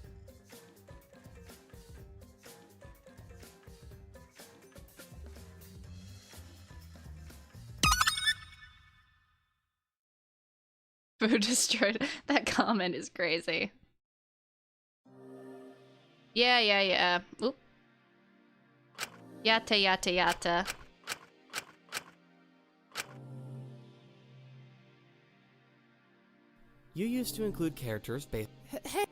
Food destroyed. That comment is crazy. Yeah. Oop. Yata. You used to include characters based... Hey!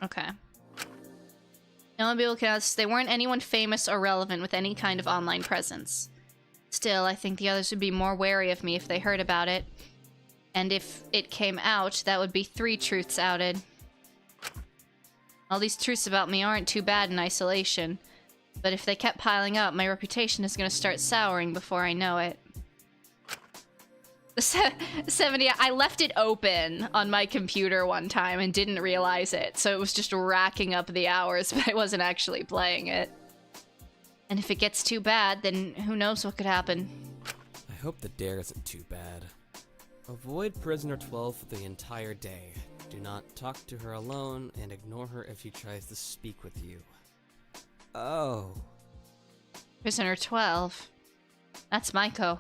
Okay. The only people can ask, they weren't anyone famous or relevant with any kind of online presence. Still, I think the others would be more wary of me if they heard about it. And if it came out, that would be 3 truths outed. All these truths about me aren't too bad in isolation. But if they kept piling up, my reputation is going to start souring before I know it. The 70, I left it open on my computer one time and didn't realize it. So it was just racking up the hours, but I wasn't actually playing it. And if it gets too bad, then who knows what could happen. I hope the dare isn't too bad. Avoid prisoner 12 for the entire day. Do not talk to her alone, and ignore her if she tries to speak with you. Oh. Prisoner 12. That's Maiko.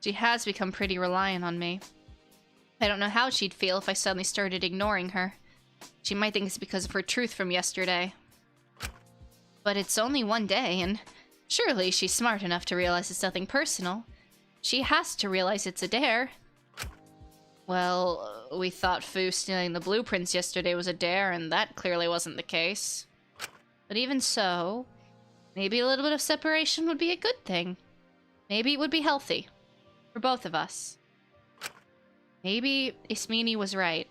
She has become pretty reliant on me. I don't know how she'd feel if I suddenly started ignoring her. She might think it's because of her truth from yesterday. But it's only one day, and surely she's smart enough to realize it's nothing personal. She has to realize it's a dare. Well, we thought Fu stealing the blueprints yesterday was a dare, and that clearly wasn't the case. But even so, Maybe a little bit of separation would be a good thing. Maybe it would be healthy. For both of us. Maybe Ismini was right.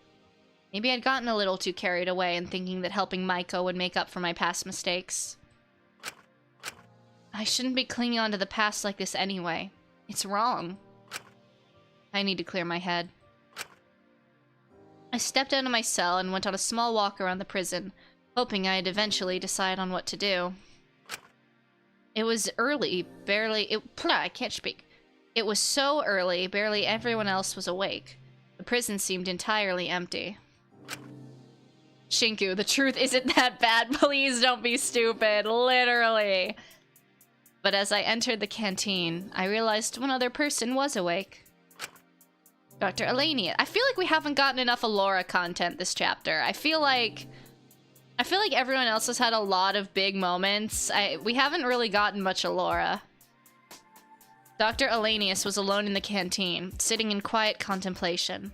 Maybe I'd gotten a little too carried away in thinking that helping Maiko would make up for my past mistakes. I shouldn't be clinging on to the past like this anyway. It's wrong. I need to clear my head. I stepped out of my cell and went on a small walk around the prison, hoping I'd eventually decide on what to do. It was early, I can't speak. It was so early, barely everyone else was awake. The prison seemed entirely empty. Shinku, the truth isn't that bad. Please don't be stupid. Literally. But as I entered the canteen, I realized one other person was awake. Dr. Elenia. I feel like we haven't gotten enough Alora content this chapter. I feel like everyone else has had a lot of big moments. We haven't really gotten much Alora. Dr. Elenius was alone in the canteen, sitting in quiet contemplation.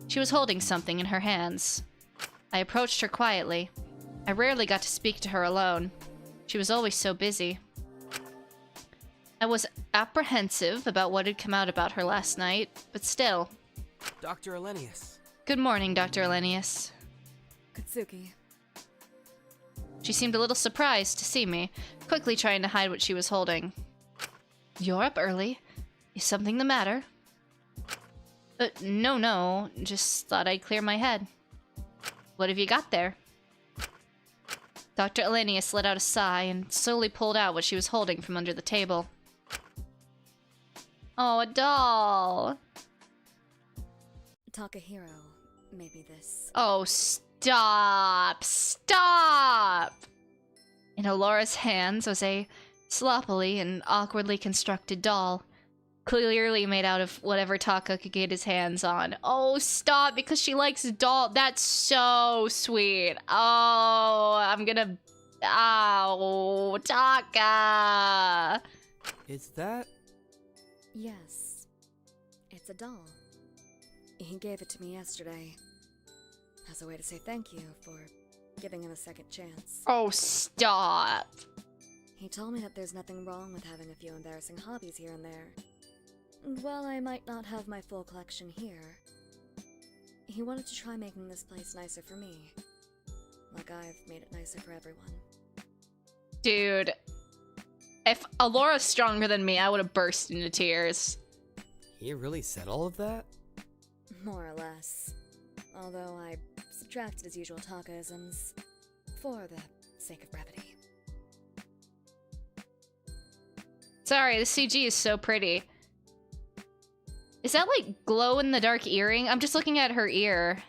She was holding something in her hands. I approached her quietly. I rarely got to speak to her alone. She was always so busy. I was apprehensive about what had come out about her last night, but still. Dr. Elenius. Good morning, Dr. Elenius. Katsuki. She seemed a little surprised to see me, quickly trying to hide what she was holding. You're up early. Is something the matter? No. Just thought I'd clear my head. What have you got there? Dr. Elenius let out a sigh and slowly pulled out what she was holding from under the table. Oh, a doll! Takahiro, maybe this. Oh, stop! Stop! In Alora's hands was a sloppily and awkwardly constructed doll, clearly made out of whatever Taka could get his hands on. Oh, stop, because she likes doll. That's so sweet. Oh, I'm gonna... Ow, Taka! Is that... Yes. It's a doll. He gave it to me yesterday. As a way to say thank you for giving him a second chance. Oh, stop. He told me that there's nothing wrong with having a few embarrassing hobbies here and there. While I might not have my full collection here, he wanted to try making this place nicer for me. Like I've made it nicer for everyone. Dude. If Alora's stronger than me, I would have burst into tears. He really said all of that? More or less. Although I subtracted his usual Taka-isms for the sake of brevity. Sorry, the CG is so pretty. Is that like glow-in-the-dark earring? I'm just looking at her ear.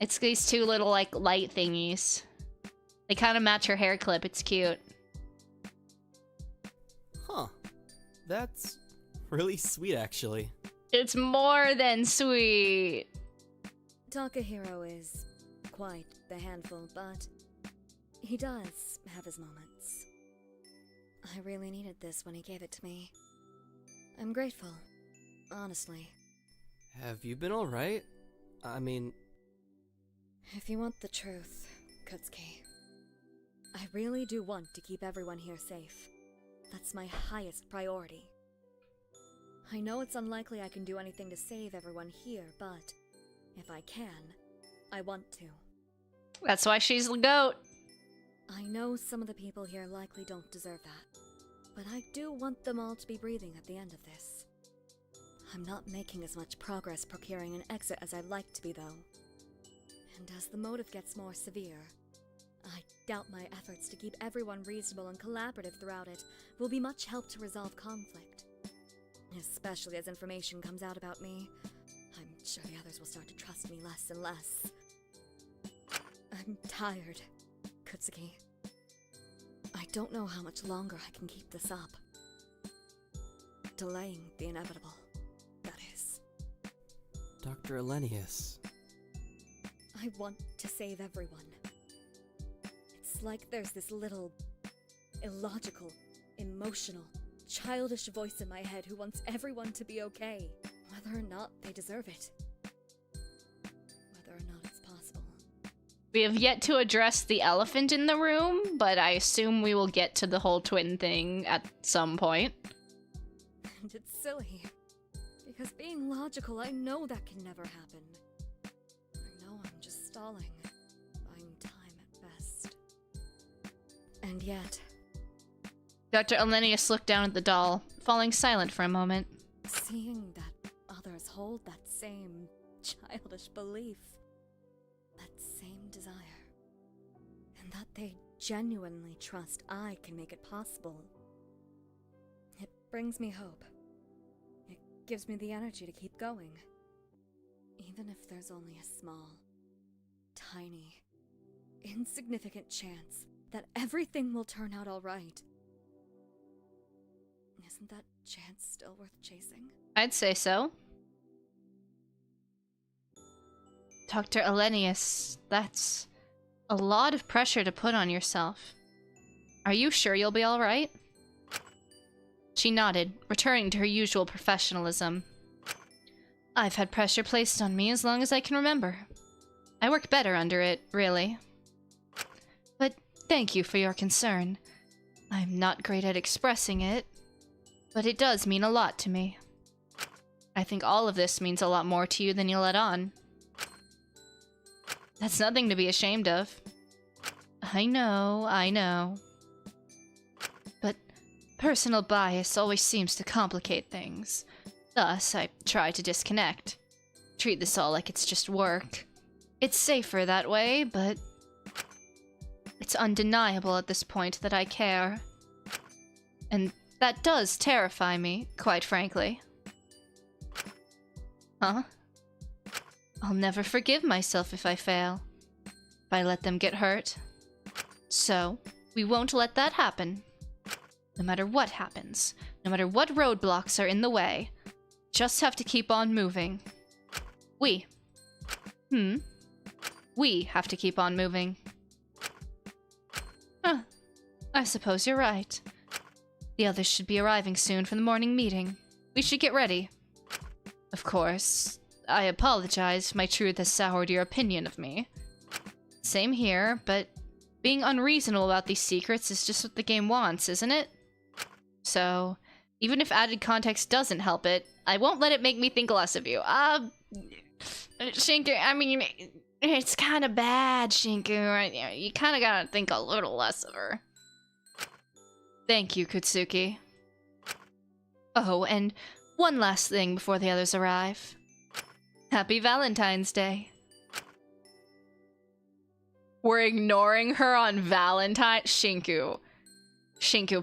It's these two little like light thingies. They kind of match her hair clip. It's cute. Huh. That's really sweet, actually. It's more than sweet. Takahiro is quite the handful, but he does have his moments. I really needed this when he gave it to me. I'm grateful, honestly. Have you been alright? I mean... If you want the truth, Kutsuki, I really do want to keep everyone here safe. That's my highest priority. I know it's unlikely I can do anything to save everyone here, but if I can, I want to. That's why she's the GOAT. I know some of the people here likely don't deserve that, but I do want them all to be breathing at the end of this. I'm not making as much progress procuring an exit as I'd like to be, though. And as the motive gets more severe, I doubt my efforts to keep everyone reasonable and collaborative throughout it will be much help to resolve conflict. Especially as information comes out about me, I'm sure the others will start to trust me less and less. I'm tired, Kutsuki. I don't know how much longer I can keep this up. Delaying the inevitable, that is. Dr. Elenius. I want to save everyone. It's like there's this little, illogical, emotional, childish voice in my head who wants everyone to be okay, whether or not they deserve it. Whether or not it's possible. We have yet to address the elephant in the room, but I assume we will get to the whole twin thing at some point. And it's silly. Because being logical, I know that can never happen. I know I'm just stalling, buying time at best. And yet, Dr. Elenius looked down at the doll, falling silent for a moment. seeing that others hold that same childish belief, that same desire, and that they genuinely trust I can make it possible, it brings me hope. It gives me the energy to keep going. Even if there's only a small, tiny, insignificant chance that everything will turn out all right. Isn't that chance still worth chasing? I'd say so. Dr. Elenius, that's a lot of pressure to put on yourself. Are you sure you'll be alright? She nodded, returning to her usual professionalism. I've had pressure placed on me as long as I can remember. I work better under it, really. But thank you for your concern. I'm not great at expressing it, but it does mean a lot to me. I think all of this means a lot more to you than you let on. That's nothing to be ashamed of. I know. But personal bias always seems to complicate things. Thus, I try to disconnect. Treat this all like it's just work. It's safer that way, but it's undeniable at this point that I care. And that does terrify me, quite frankly. Huh? I'll never forgive myself if I fail. If I let them get hurt. So, we won't let that happen. No matter what happens, no matter what roadblocks are in the way, just have to keep on moving. We have to keep on moving. Huh. I suppose you're right. The others should be arriving soon for the morning meeting. We should get ready. Of course, I apologize if my truth has soured your opinion of me. Same here, but being unreasonable about these secrets is just what the game wants, isn't it? So, even if added context doesn't help it, I won't let it make me think less of you. Shinku, I mean, it's kind of bad, Shinku. Right? You kind of gotta think a little less of her. Thank you, Kutsuki. Oh, and one last thing before the others arrive. Happy Valentine's Day. We're ignoring her on Valentine. Shinku,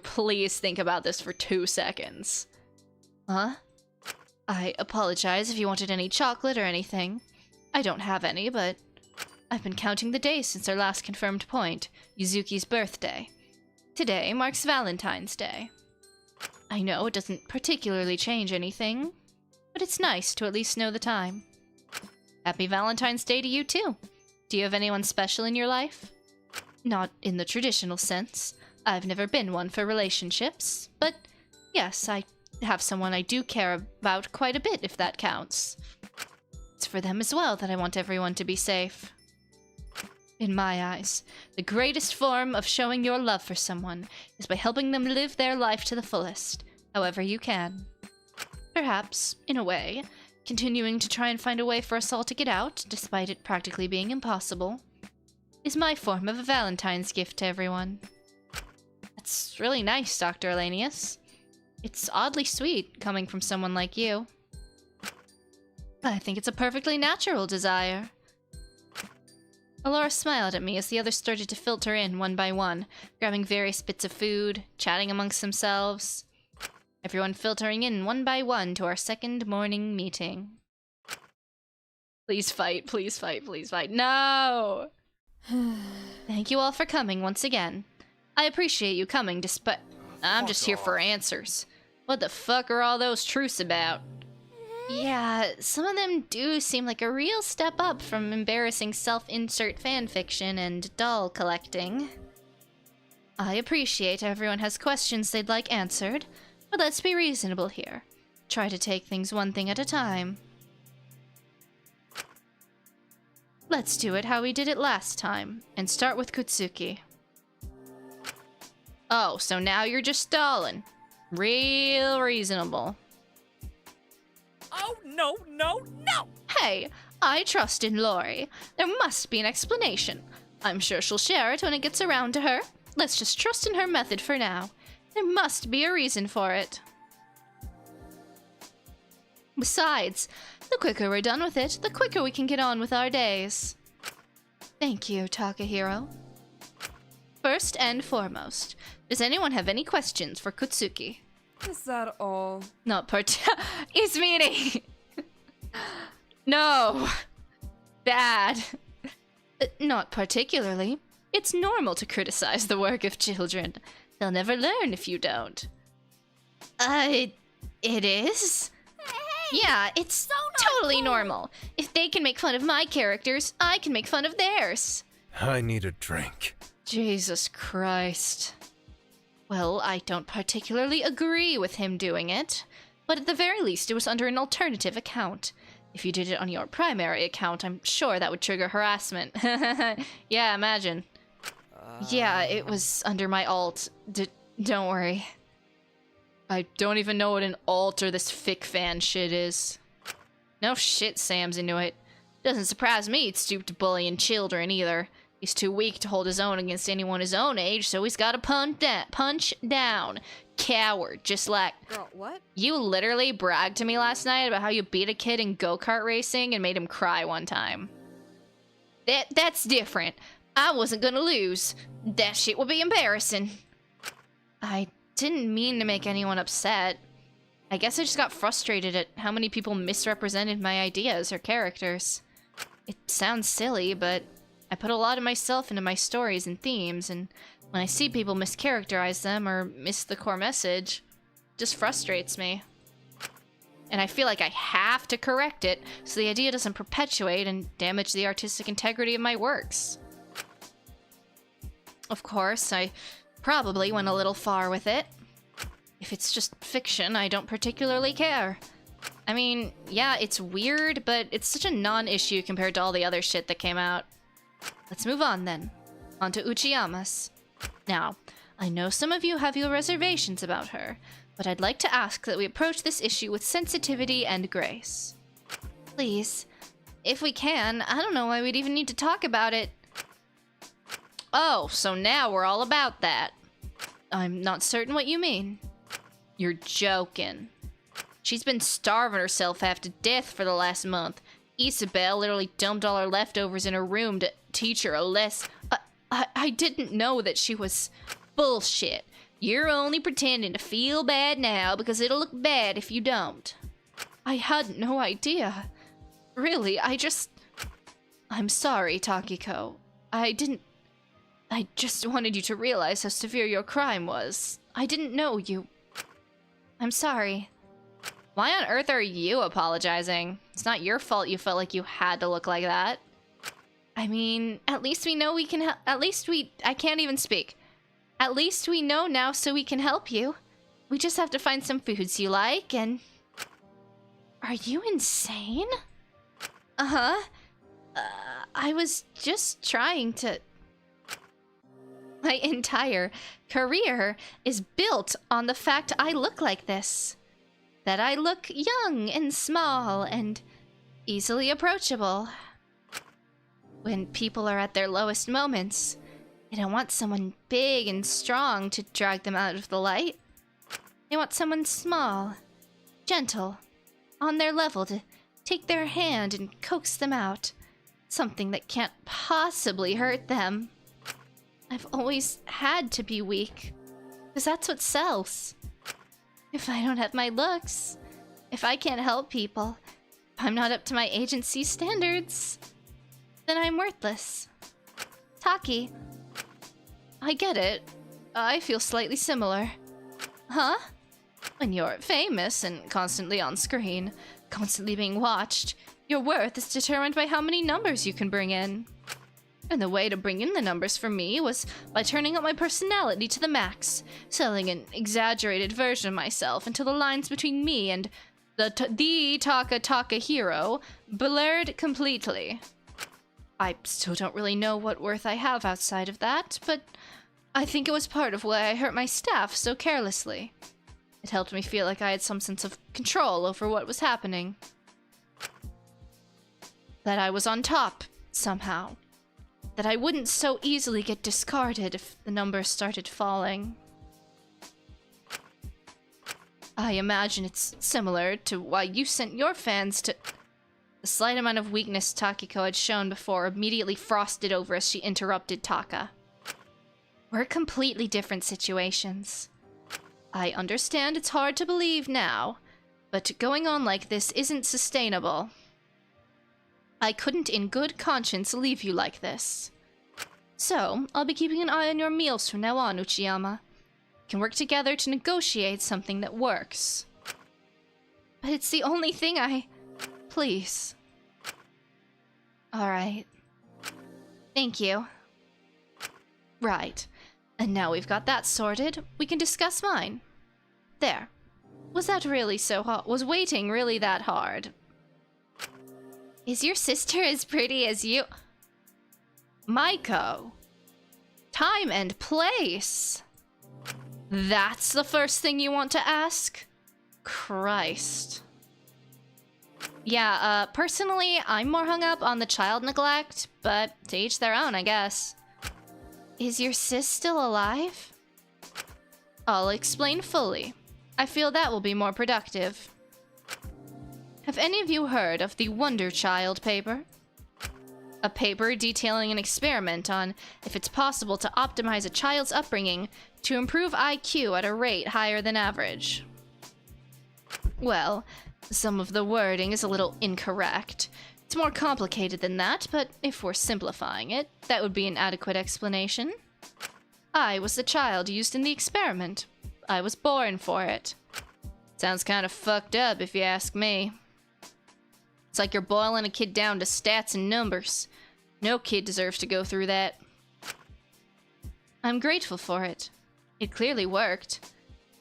please think about this for 2 seconds. Huh? I apologize if you wanted any chocolate or anything. I don't have any, but I've been counting the days since our last confirmed point, Yuzuki's birthday. Today marks Valentine's Day. I know it doesn't particularly change anything, but it's nice to at least know the time. Happy Valentine's Day to you too. Do you have anyone special in your life? Not in the traditional sense. I've never been one for relationships, but yes, I have someone I do care about quite a bit, if that counts. It's for them as well that I want everyone to be safe. In my eyes, the greatest form of showing your love for someone is by helping them live their life to the fullest, however you can. Perhaps, in a way, continuing to try and find a way for us all to get out, despite it practically being impossible, is my form of a Valentine's gift to everyone. That's really nice, Dr. Elenius. It's oddly sweet, coming from someone like you. I think it's a perfectly natural desire. Alora smiled at me as the others started to filter in one by one, grabbing various bits of food, chatting amongst themselves. Everyone filtering in one by one to our second morning meeting. Please fight, please fight, please fight. No! Thank you all for coming once again. I appreciate you coming despite... I'm just here for answers. What the fuck are all those truths about? Yeah, some of them do seem like a real step up from embarrassing self-insert fanfiction and doll collecting. I appreciate everyone has questions they'd like answered, but let's be reasonable here. Try to take things one thing at a time. Let's do it how we did it last time, and start with Kutsuki. Oh, so now you're just stalling. Real reasonable. Oh, no, no, no! Hey, I trust in Lori. There must be an explanation. I'm sure she'll share it when it gets around to her. Let's just trust in her method for now. There must be a reason for it. Besides, the quicker we're done with it, the quicker we can get on with our days. Thank you, Takahiro. First and foremost, does anyone have any questions for Kutsuki? Is that all? Not He's meaning. No. Bad. Not particularly. It's normal to criticize the work of children. They'll never learn if you don't. It is? Yeah, it's so not totally cool. normal. If they can make fun of my characters, I can make fun of theirs. I need a drink. Jesus Christ. Well, I don't particularly agree with him doing it, but at the very least it was under an alternative account. If you did it on your primary account, I'm sure that would trigger harassment. Yeah, imagine. Yeah, it was under my alt. Don't worry. I don't even know what an alt or this fic fan shit is. No shit, Sam's into it. Doesn't surprise me he'd stoop to bullying children either. He's too weak to hold his own against anyone his own age, so he's gotta punch down. Coward, just like... Girl, what? You literally bragged to me last night about how you beat a kid in go-kart racing and made him cry one time. That's different. I wasn't gonna lose. That shit would be embarrassing. I didn't mean to make anyone upset. I guess I just got frustrated at how many people misrepresented my ideas or characters. It sounds silly, but I put a lot of myself into my stories and themes, and when I see people mischaracterize them or miss the core message, it just frustrates me. And I feel like I have to correct it so the idea doesn't perpetuate and damage the artistic integrity of my works. Of course, I probably went a little far with it. If it's just fiction, I don't particularly care. I mean, yeah, it's weird, but it's such a non-issue compared to all the other shit that came out. Let's move on then. On to Uchiyama's. Now, I know some of you have your reservations about her, but I'd like to ask that we approach this issue with sensitivity and grace. Please. If we can, I don't know why we'd even need to talk about it. Oh, so now we're all about that. I'm not certain what you mean. You're joking. She's been starving herself half to death for the last month. Isabel literally dumped all her leftovers in her room to teach her a lesson. I didn't know that she was... Bullshit. You're only pretending to feel bad now because it'll look bad if you don't. I had no idea. Really, I'm sorry, Takiko. I just wanted you to realize how severe your crime was. I didn't know you... I'm sorry. Why on earth are you apologizing? It's not your fault you felt like you had to look like that. I mean, at least we know we can I can't even speak. At least we know now so we can help you. We just have to find some foods you like and... Are you insane? Uh-huh. I was just trying to... My entire career is built on the fact I look like this. That I look young and small and easily approachable. When people are at their lowest moments, they don't want someone big and strong to drag them out of the light. They want someone small, gentle, on their level to take their hand and coax them out. Something that can't possibly hurt them. I've always had to be weak, because that's what sells. If I don't have my looks, if I can't help people, if I'm not up to my agency standards, then I'm worthless. Taki, I get it. I feel slightly similar. Huh? When you're famous and constantly on screen, constantly being watched, your worth is determined by how many numbers you can bring in. And the way to bring in the numbers for me was by turning up my personality to the max, selling an exaggerated version of myself until the lines between me and the Takahiro blurred completely. I still don't really know what worth I have outside of that, but I think it was part of why I hurt my staff so carelessly. It helped me feel like I had some sense of control over what was happening. That I was on top, somehow. That I wouldn't so easily get discarded if the numbers started falling. I imagine it's similar to why you sent your fans to... The slight amount of weakness Takiko had shown before immediately frosted over as she interrupted Taka. We're completely different situations. I understand it's hard to believe now, but going on like this isn't sustainable. I couldn't in good conscience leave you like this. So, I'll be keeping an eye on your meals from now on, Uchiyama. We can work together to negotiate something that works. But it's the only thing Please. Alright. Thank you. Right. And now we've got that sorted, we can discuss mine. There. Was that really so hard? Was waiting really that hard? Is your sister as pretty as you? Maiko. Time and place. That's the first thing you want to ask? Christ. Yeah, personally, I'm more hung up on the child neglect, but to each their own, I guess. Is your sis still alive? I'll explain fully. I feel that will be more productive. Have any of you heard of the Wonder Child paper? A paper detailing an experiment on if it's possible to optimize a child's upbringing to improve IQ at a rate higher than average. Well, some of the wording is a little incorrect. It's more complicated than that, but if we're simplifying it, that would be an adequate explanation. I was the child used in the experiment. I was born for it. Sounds kind of fucked up if you ask me. It's like you're boiling a kid down to stats and numbers. No kid deserves to go through that. I'm grateful for it. It clearly worked.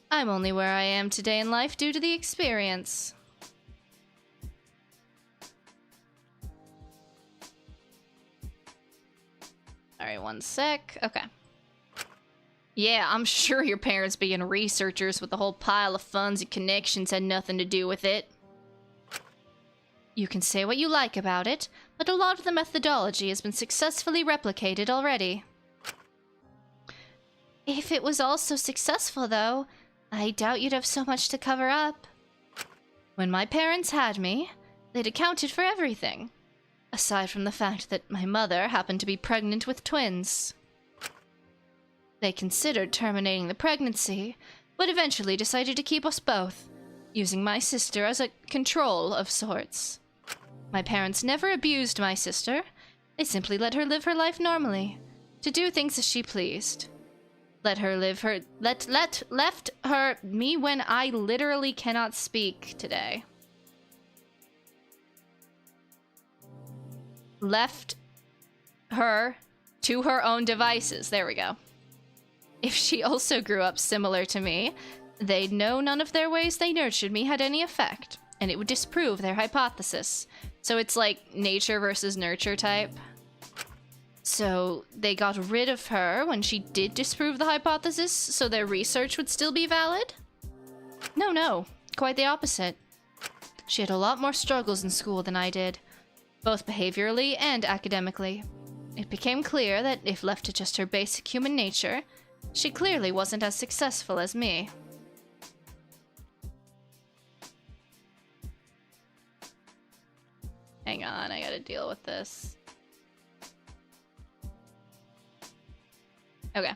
I'm only where I am today in life due to the experience. Alright, one sec. Okay. Yeah, I'm sure your parents being researchers with a whole pile of funds and connections had nothing to do with it. You can say what you like about it, but a lot of the methodology has been successfully replicated already. If it was all so successful, though, I doubt you'd have so much to cover up. When my parents had me, they'd accounted for everything. Aside from the fact that my mother happened to be pregnant with twins. They considered terminating the pregnancy, but eventually decided to keep us both, using my sister as a control of sorts. My parents never abused my sister. They simply let her live her life normally, to do things as she pleased. Left me when I literally cannot speak today. Left her to her own devices. There we go. If she also grew up similar to me, they'd know none of their ways they nurtured me had any effect, and it would disprove their hypothesis. So it's like nature versus nurture type. So they got rid of her when she did disprove the hypothesis, so their research would still be valid? No, quite the opposite. She had a lot more struggles in school than I did, both behaviorally and academically. It became clear that if left to just her basic human nature, she clearly wasn't as successful as me. Hang on, I gotta deal with this. Okay.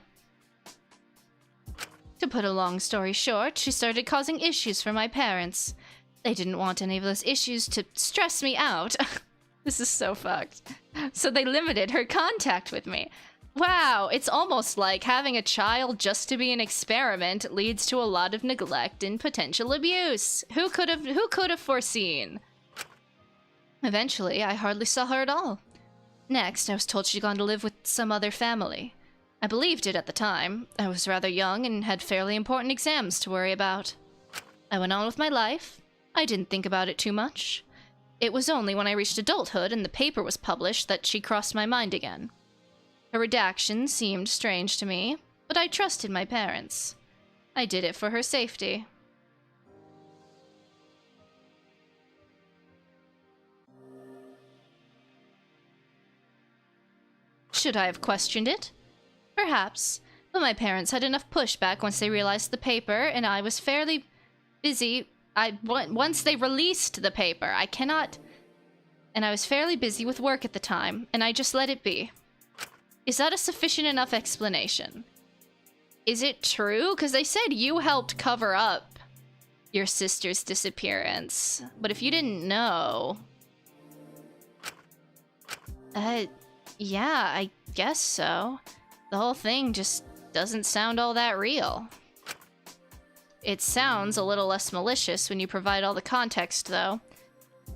To put a long story short, she started causing issues for my parents. They didn't want any of those issues to stress me out. This is so fucked. So they limited her contact with me. Wow, it's almost like having a child just to be an experiment leads to a lot of neglect and potential abuse. Who could have foreseen? Eventually, I hardly saw her at all. Next, I was told she'd gone to live with some other family. I believed it at the time. I was rather young and had fairly important exams to worry about. I went on with my life. I didn't think about it too much. It was only when I reached adulthood and the paper was published that she crossed my mind again. Her redaction seemed strange to me, but I trusted my parents. I did it for her safety. Should I have questioned it? Perhaps, but my parents had enough pushback once they realized the paper, and I was fairly busy. Once they released the paper, I was fairly busy with work at the time, and I just let it be. Is that a sufficient enough explanation? Is it true? Because they said you helped cover up your sister's disappearance, but if you didn't know... yeah, I guess so. The whole thing just doesn't sound all that real. It sounds a little less malicious when you provide all the context, though.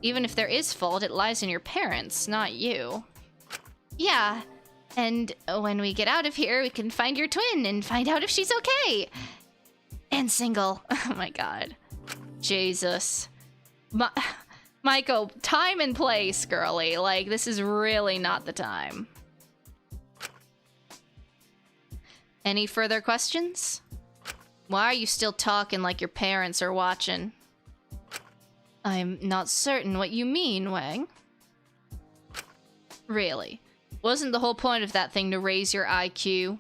Even if there is fault, it lies in your parents, not you. Yeah, and when we get out of here, we can find your twin and find out if she's okay. And single. Oh my god. Jesus. Michael, time and place, girly. Like, this is really not the time. Any further questions? Why are you still talking like your parents are watching? I'm not certain what you mean, Wang. Really? Wasn't the whole point of that thing to raise your IQ?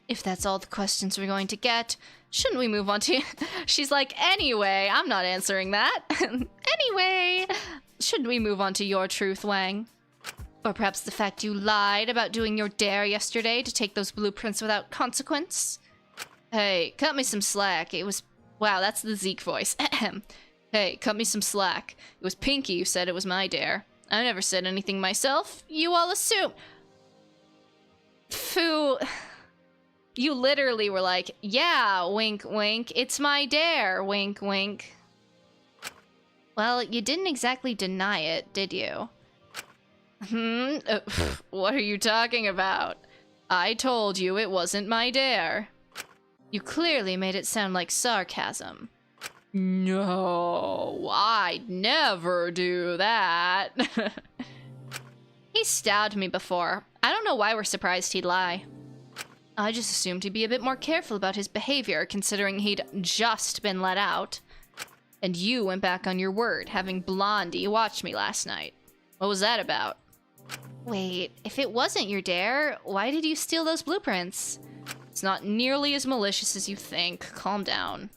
If that's all the questions we're going to get, shouldn't we move on to... She's like, anyway, I'm not answering that. Anyway, shouldn't we move on to your truth, Wang? Or perhaps the fact you lied about doing your dare yesterday to take those blueprints without consequence? Hey, cut me some slack. It was... Wow, that's the Zeke voice. Hey, cut me some slack. It was Pinky who said it was my dare. I never said anything myself. You all assume... Phew... You literally were like, yeah, wink, wink, it's my dare, wink, wink. Well, you didn't exactly deny it, did you? What are you talking about? I told you it wasn't my dare. You clearly made it sound like sarcasm. No, I'd never do that. He stabbed me before. I don't know why we're surprised he'd lie. I just assumed he'd be a bit more careful about his behavior, considering he'd just been let out. And you went back on your word, having Blondie watch me last night. What was that about? Wait, if it wasn't your dare, why did you steal those blueprints? It's not nearly as malicious as you think. Calm down.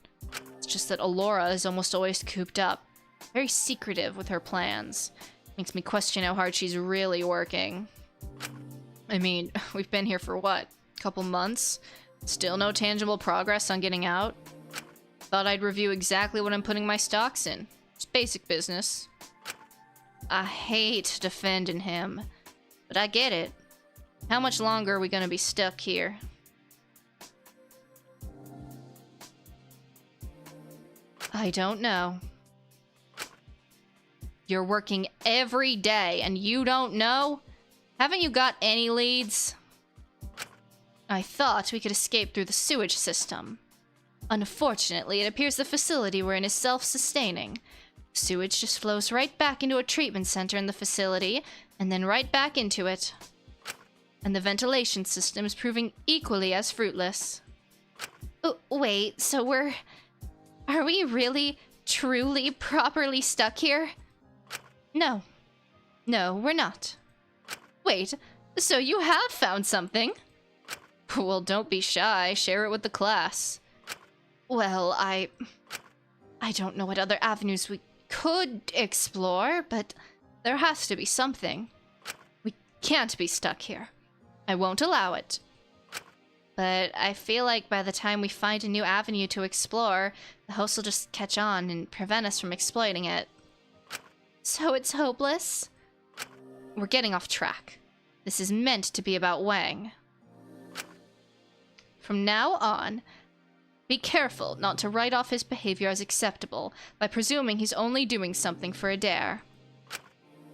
It's just that Alora is almost always cooped up. Very secretive with her plans. Makes me question how hard she's really working. I mean, we've been here for what? Couple months? Still no tangible progress on getting out? Thought I'd review exactly what I'm putting my stocks in. It's basic business. I hate defending him, but I get it. How much longer are we gonna be stuck here? I don't know. You're working every day and you don't know? Haven't you got any leads? I thought we could escape through the sewage system. Unfortunately, it appears the facility we're in is self-sustaining. Sewage just flows right back into a treatment center in the facility, and then right back into it. And the ventilation system is proving equally as fruitless. Wait, so are we really, truly, properly stuck here? No. No, we're not. Wait, so you have found something? Well, don't be shy. Share it with the class. Well, I don't know what other avenues we could explore, but there has to be something. We can't be stuck here. I won't allow it. But I feel like by the time we find a new avenue to explore, the host will just catch on and prevent us from exploiting it. So it's hopeless? We're getting off track. This is meant to be about Wang. From now on, be careful not to write off his behavior as acceptable by presuming he's only doing something for a dare.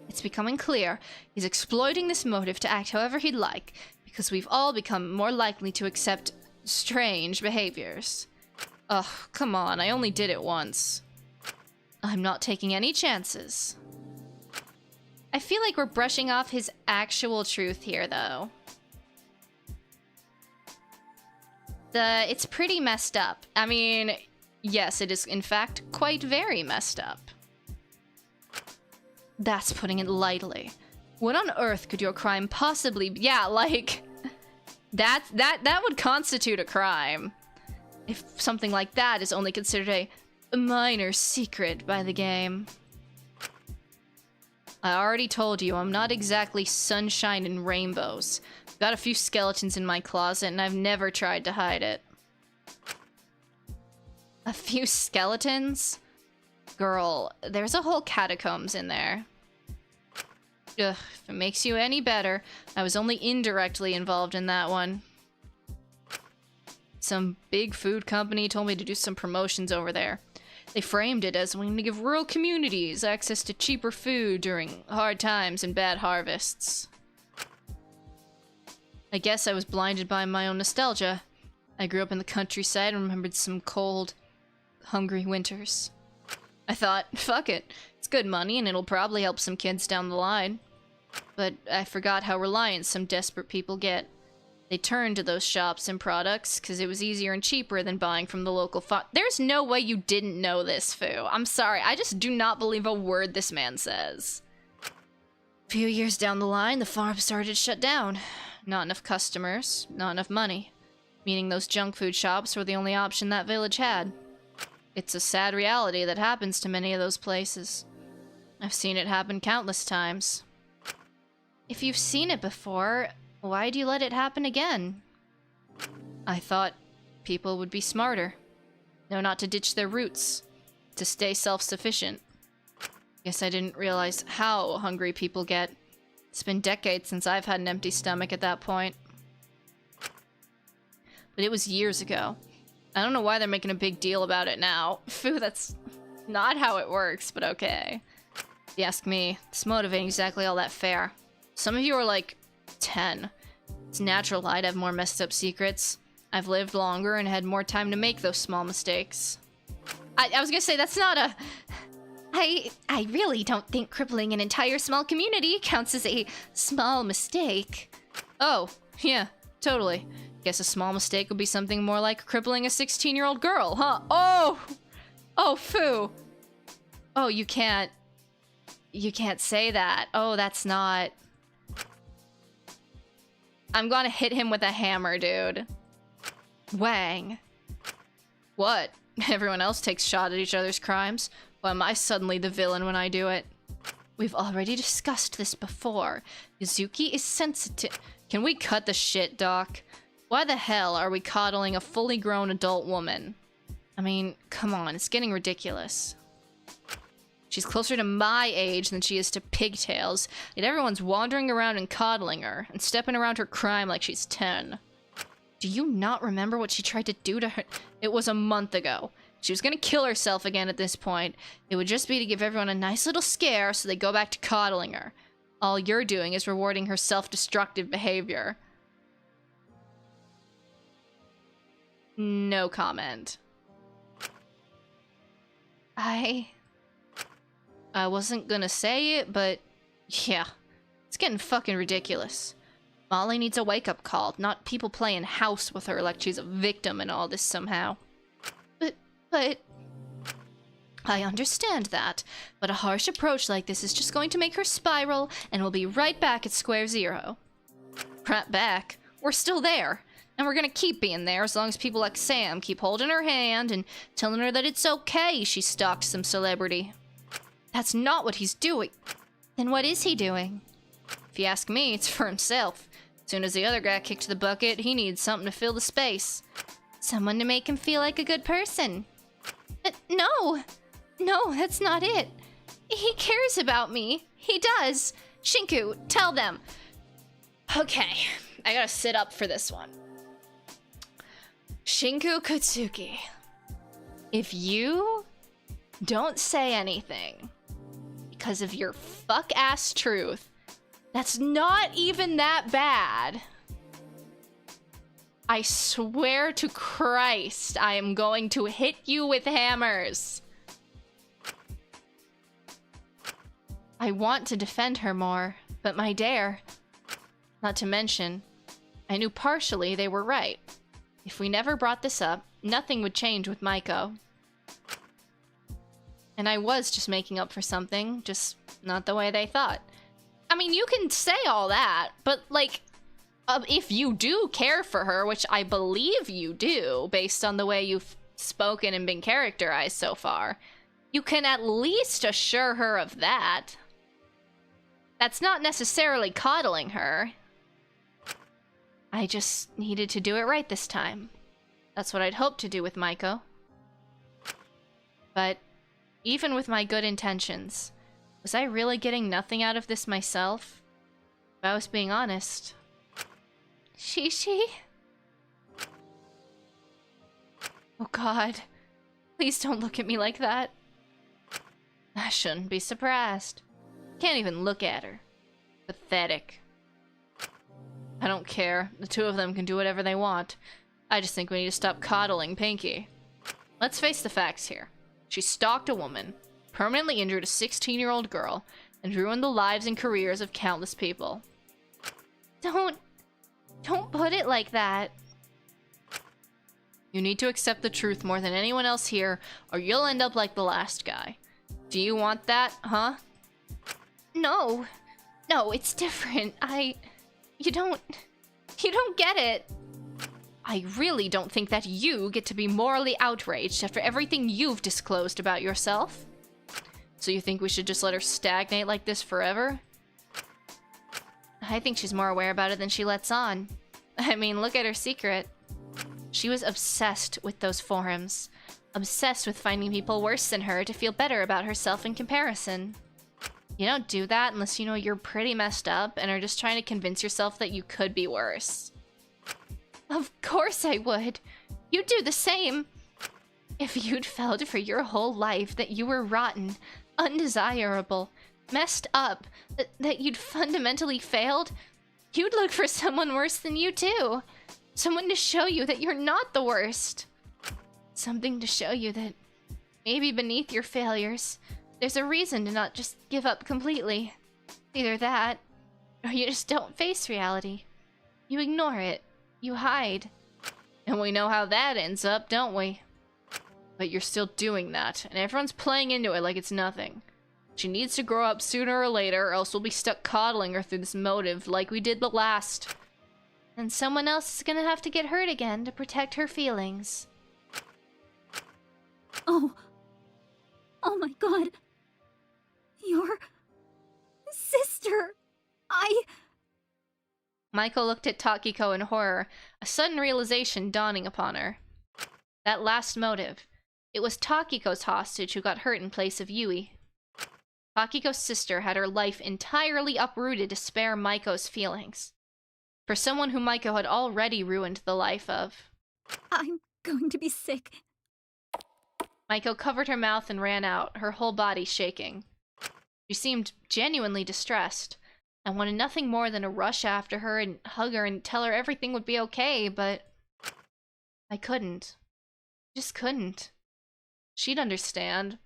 It's becoming clear he's exploiting this motive to act however he'd like, because we've all become more likely to accept strange behaviors. Ugh, come on, I only did it once. I'm not taking any chances. I feel like we're brushing off his actual truth here, though. It's pretty messed up. I mean, yes, it is in fact quite very messed up. That's putting it lightly. What on earth could your crime possibly be? Yeah, like, that would constitute a crime. If something like that is only considered a minor secret by the game. I already told you, I'm not exactly sunshine and rainbows. Got a few skeletons in my closet, and I've never tried to hide it. A few skeletons? Girl, there's a whole catacombs in there. Ugh, if it makes you any better, I was only indirectly involved in that one. Some big food company told me to do some promotions over there. They framed it as wanting to give rural communities access to cheaper food during hard times and bad harvests. I guess I was blinded by my own nostalgia. I grew up in the countryside and remembered some cold, hungry winters. I thought, fuck it, it's good money and it'll probably help some kids down the line. But I forgot how reliant some desperate people get. They turned to those shops and products because it was easier and cheaper than buying from the local farm. There's no way you didn't know this, Fu. I'm sorry, I just do not believe a word this man says. A few years down the line, the farm started to shut down. Not enough customers, not enough money. Meaning those junk food shops were the only option that village had. It's a sad reality that happens to many of those places. I've seen it happen countless times. If you've seen it before, why do you let it happen again? I thought people would be smarter. Know not to ditch their roots. To stay self-sufficient. Guess I didn't realize how hungry people get. It's been decades since I've had an empty stomach at that point. But it was years ago. I don't know why they're making a big deal about it now. Phew, that's not how it works, but okay. If you ask me, it's motivating exactly all that fair. Some of you are like 10. It's natural I'd have more messed up secrets. I've lived longer and had more time to make those small mistakes. I was gonna say, that's not a... I really don't think crippling an entire small community counts as a small mistake. Oh, yeah, totally. Guess a small mistake would be something more like crippling a 16-year-old girl, huh? Oh! Oh, Fu! Oh, you can't say that. Oh, that's not... I'm gonna hit him with a hammer, dude. Wang. What? Everyone else takes shot at each other's crimes. Why am I suddenly the villain when I do it? We've already discussed this before. Yuzuki is sensitive. Can we cut the shit, Doc? Why the hell are we coddling a fully grown adult woman? I mean, come on, it's getting ridiculous. She's closer to my age than she is to pigtails, yet everyone's wandering around and coddling her, and stepping around her crime like she's 10. Do you not remember what she tried to do to her? It was a month ago. She was gonna kill herself again at this point. It would just be to give everyone a nice little scare so they go back to coddling her. All you're doing is rewarding her self-destructive behavior. No comment. I wasn't gonna say it, but yeah, it's getting fucking ridiculous. Molly needs a wake-up call, not people playing house with her like she's a victim in all this somehow. But... I understand that, but a harsh approach like this is just going to make her spiral, and we'll be right back at square zero. Right back? We're still there, and we're gonna keep being there as long as people like Sam keep holding her hand and telling her that it's okay she stalked some celebrity. That's not what he's doing. Then what is he doing? If you ask me, it's for himself. As soon as the other guy kicked the bucket, he needs something to fill the space. Someone to make him feel like a good person. No, that's not it. He cares about me. He does. Shinku, tell them. Okay, I gotta sit up for this one. Shinku Kutsuki, if you don't say anything because of your fuck-ass truth, that's not even that bad. I swear to Christ, I am going to hit you with hammers. I want to defend her more, but my dare. Not to mention, I knew partially they were right. If we never brought this up, nothing would change with Maiko. And I was just making up for something, just not the way they thought. I mean, you can say all that, but like, if you do care for her, which I believe you do, based on the way you've spoken and been characterized so far, you can at least assure her of that. That's not necessarily coddling her. I just needed to do it right this time. That's what I'd hoped to do with Maiko. But even with my good intentions, was I really getting nothing out of this myself? If I was being honest. Shishi? Oh god. Please don't look at me like that. I shouldn't be surprised. Can't even look at her. Pathetic. I don't care. The two of them can do whatever they want. I just think we need to stop coddling Pinky. Let's face the facts here. She stalked a woman, permanently injured a 16-year-old girl, and ruined the lives and careers of countless people. Don't put it like that. You need to accept the truth more than anyone else here, or you'll end up like the last guy. Do you want that, huh? No, it's different. You don't get it. I really don't think that you get to be morally outraged after everything you've disclosed about yourself. So you think we should just let her stagnate like this forever? I think she's more aware about it than she lets on. I mean, look at her secret. She was obsessed with those forums. Obsessed with finding people worse than her to feel better about herself in comparison. You don't do that unless you know you're pretty messed up and are just trying to convince yourself that you could be worse. Of course I would. You'd do the same. If you'd felt for your whole life that you were rotten, undesirable, messed up, that you'd fundamentally failed, you'd look for someone worse than you too. Someone to show you that you're not the worst. Something to show you that maybe beneath your failures, there's a reason to not just give up completely. Either that, or you just don't face reality. You ignore it. You hide. And we know how that ends up, don't we? But you're still doing that, and everyone's playing into it like it's nothing. She needs to grow up sooner or later, or else we'll be stuck coddling her through this motive like we did the last. And someone else is gonna have to get hurt again to protect her feelings. Oh my god. Your sister. Maiko looked at Takiko in horror, a sudden realization dawning upon her. That last motive. It was Takiko's hostage who got hurt in place of Yui. Takiko's sister had her life entirely uprooted to spare Maiko's feelings. For someone who Maiko had already ruined the life of. I'm going to be sick. Maiko covered her mouth and ran out, her whole body shaking. She seemed genuinely distressed. I wanted nothing more than to rush after her and hug her and tell her everything would be okay, but I couldn't. Just couldn't. She'd understand.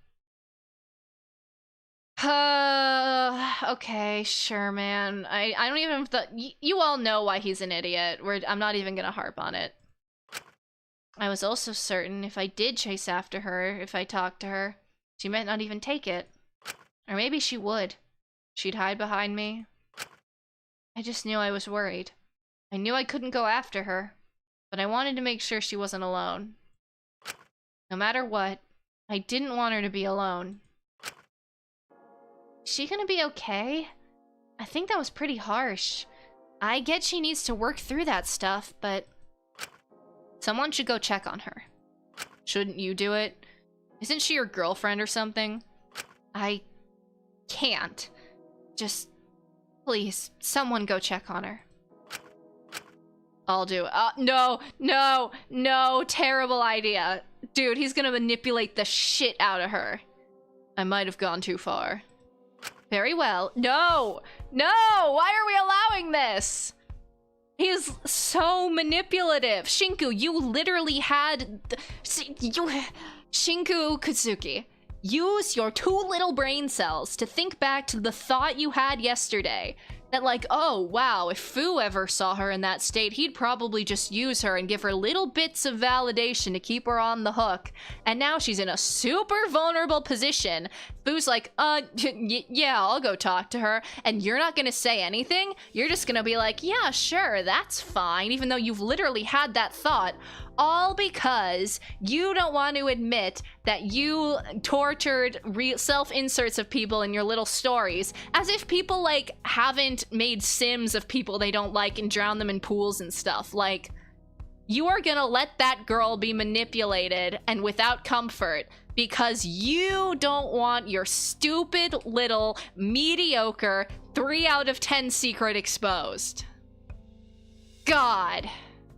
Okay, sure, man. I don't even... You all know why he's an idiot. I'm not even gonna harp on it. I was also certain if I did chase after her, if I talked to her, she might not even take it. Or maybe she would. She'd hide behind me. I just knew I was worried. I knew I couldn't go after her, but I wanted to make sure she wasn't alone. No matter what, I didn't want her to be alone. Is she gonna be okay? I think that was pretty harsh. I get she needs to work through that stuff, but someone should go check on her. Shouldn't you do it? Isn't she your girlfriend or something? I can't. Just, please, someone go check on her. I'll do it. No, terrible idea. Dude, he's gonna manipulate the shit out of her. I might have gone too far. Very well. No! Why are we allowing this? He's so manipulative. Shinku, you literally had... Shinku Katsuki, use your 2 little brain cells to think back to the thought you had yesterday. That like, oh wow, if Fu ever saw her in that state, he'd probably just use her and give her little bits of validation to keep her on the hook. And now she's in a super vulnerable position. Fu's like, yeah, I'll go talk to her. And you're not gonna say anything? You're just gonna be like, yeah, sure, that's fine, even though you've literally had that thought. All because you don't want to admit that you tortured self-inserts of people in your little stories, as if people, like, haven't made sims of people they don't like and drown them in pools and stuff. Like, you are gonna let that girl be manipulated and without comfort because you don't want your stupid little mediocre 3 out of 10 secret exposed. God.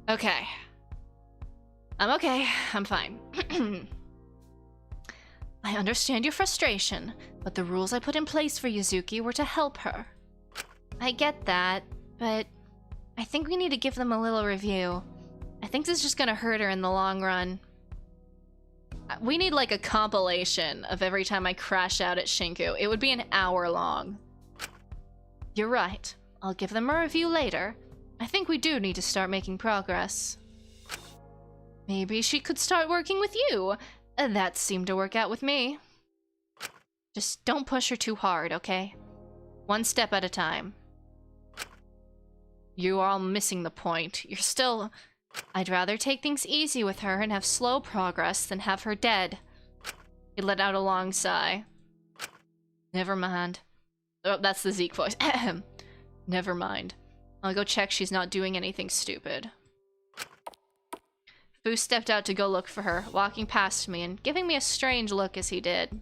Okay. I'm okay. I'm fine. I understand your frustration, but the rules I put in place for Yuzuki were to help her. I get that, but I think we need to give them a little review. I think this is just gonna hurt her in the long run. We need like a compilation of every time I crash out at Shinku. It would be an hour long. You're right. I'll give them a review later. I think we do need to start making progress. Maybe she could start working with you. That seemed to work out with me. Just don't push her too hard, okay? 1 step at a time. You are all missing the point. You're still... I'd rather take things easy with her and have slow progress than have her dead. He let out a long sigh. Never mind. Oh, that's the Zeke voice. Never mind. I'll go check she's not doing anything stupid. Fu stepped out to go look for her, walking past me and giving me a strange look as he did.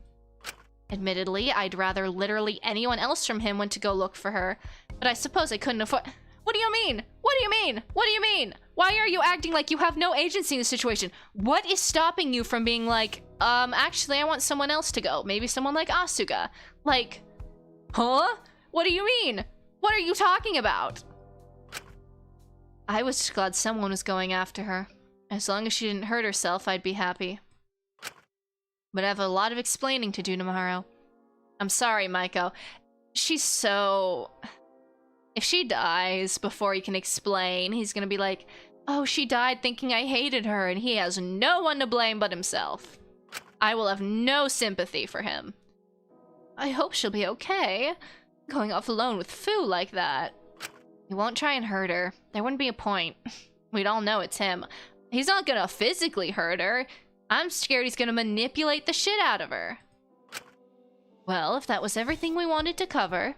Admittedly, I'd rather literally anyone else from him went to go look for her, but I suppose I couldn't afford— What do you mean? What do you mean? What do you mean? Why are you acting like you have no agency in the situation? What is stopping you from being like, actually I want someone else to go. Maybe someone like Asuka. Like, huh? What do you mean? What are you talking about? I was just glad someone was going after her. As long as she didn't hurt herself, I'd be happy. But I have a lot of explaining to do tomorrow. I'm sorry, Maiko. She's so... If she dies before he can explain, he's gonna be like, oh, she died thinking I hated her, and he has no one to blame but himself. I will have no sympathy for him. I hope she'll be okay. Going off alone with Fu like that. He won't try and hurt her. There wouldn't be a point. We'd all know it's him. He's not gonna physically hurt her. I'm scared he's gonna manipulate the shit out of her. Well, if that was everything we wanted to cover...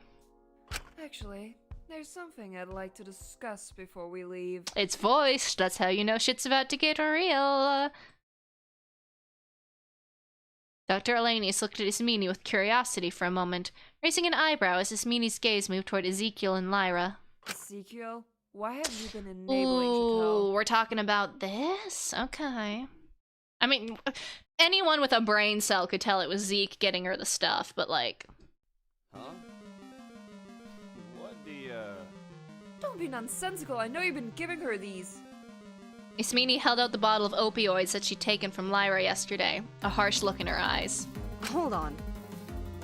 Actually, there's something I'd like to discuss before we leave. It's voiced. That's how you know shit's about to get real. Dr. Elenius looked at Ismini with curiosity for a moment, raising an eyebrow as Ismini's gaze moved toward Ezekiel and Lyra. Ezekiel? Why have you been enabling Ooh, Chateau? we're talking about this? Okay. I mean, anyone with a brain cell could tell it was Zeke getting her the stuff, but like... Huh? What the, Don't be nonsensical, I know you've been giving her these. Ismini held out the bottle of opioids that she'd taken from Lyra yesterday, a harsh look in her eyes. Hold on.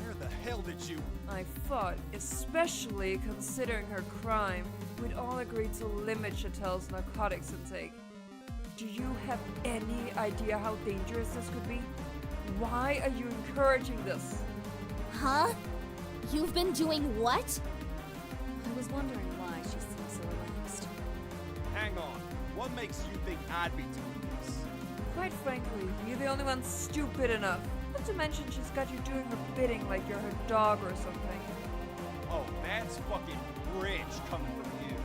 Where the hell did you... I thought, especially considering her crime, we'd all agreed to limit Chatel's narcotics intake. Do you have any idea how dangerous this could be? Why are you encouraging this? Huh? You've been doing what? I was wondering why she seems so relaxed. Hang on. What makes you think I'd be doing this? Quite frankly, you're the only one stupid enough. Not to mention she's got you doing her bidding like you're her dog or something. Oh, that's fucking rich coming from you.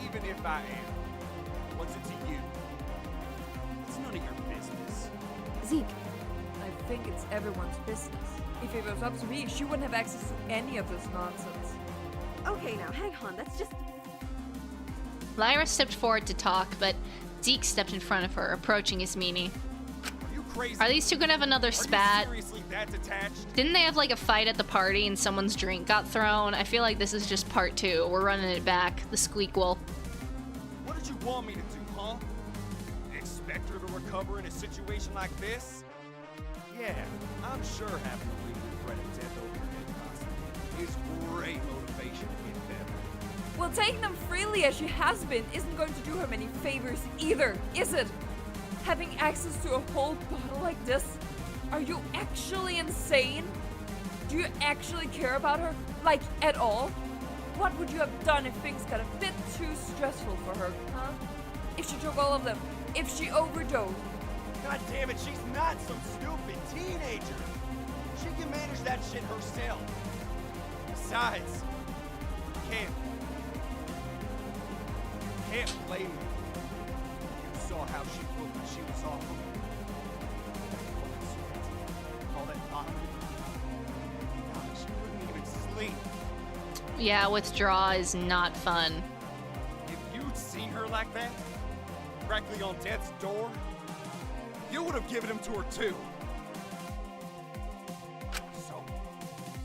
Even if I am. What's it to you? It's none of your business. Zeke, I think it's everyone's business. If it was up to me, she wouldn't have access to any of this nonsense. okay now, hang on, that's just... Lyra stepped forward to talk, but Zeke stepped in front of her, approaching Ismini. Are you crazy? Are these two gonna have another Are spat? you seriously that detached? Didn't they have like a fight at the party and someone's drink got thrown? I feel like this is just part 2. We're running it back. The squeakquel. What did you want me to do, huh? Expect her to recover in a situation like this? Yeah, I'm sure having to leave the threat of death over your head constantly is great motivation to get better. Well, taking them freely as she has been isn't going to do her many favors either, is it? Having access to a whole bottle like this? Are you actually insane? Do you actually care about her? Like, at all? What would you have done if things got a bit too stressful for her, huh? If she took all of them? If she overdosed? God damn it, she's not some stupid teenager. She can manage that shit herself. Besides, can't blame her. You saw how she looked when she was off. All that vomiting. God, she couldn't even sleep. Yeah, withdrawal is not fun. If you'd seen her like that, directly on death's door, you would have given him to her too.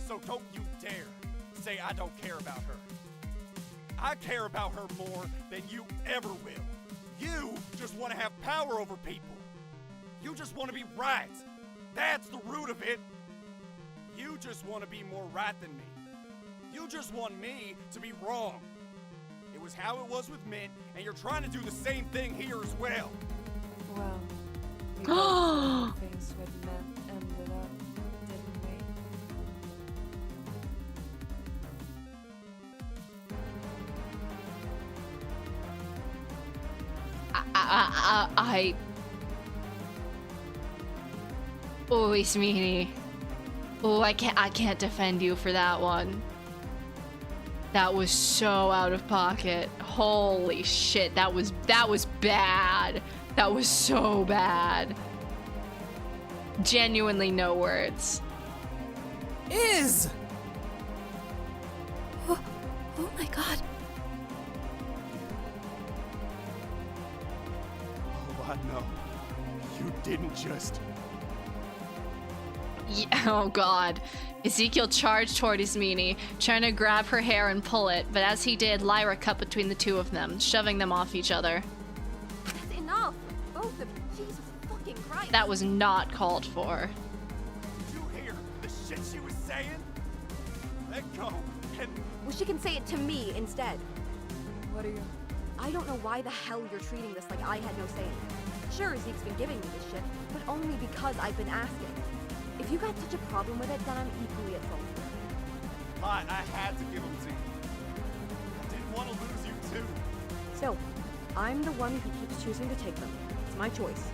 So don't you dare say I don't care about her. I care about her more than you ever will. You just want to have power over people. You just want to be right. That's the root of it. You just want to be more right than me. You just want me to be wrong. It was how it was with Mint, and you're trying to do the same thing here as well. Well, we both said things with men ended up, didn't we? Oh, Ismini. Oh, I can't defend you for that one. That was so out of pocket. Holy shit, that was bad. That was so bad. Genuinely no words. Is! Oh my god. Oh, I know. You didn't just... Yeah, oh god. Ezekiel charged toward Ismini, trying to grab her hair and pull it, but as he did, Lyra cut between the two of them, shoving them off each other. That's enough! Both of you. Jesus fucking Christ! That was not called for. Did you hear the shit she was saying? Let go, and... Well, she can say it to me instead. What are you... I don't know why the hell you're treating this like I had no say in it. Sure, Zeke's been giving me this shit, but only because I've been asking. If you got such a problem with it, then I'm equally at fault. But I had to give them to you. I didn't want to lose you too. Still, I'm the one who keeps choosing to take them. It's my choice.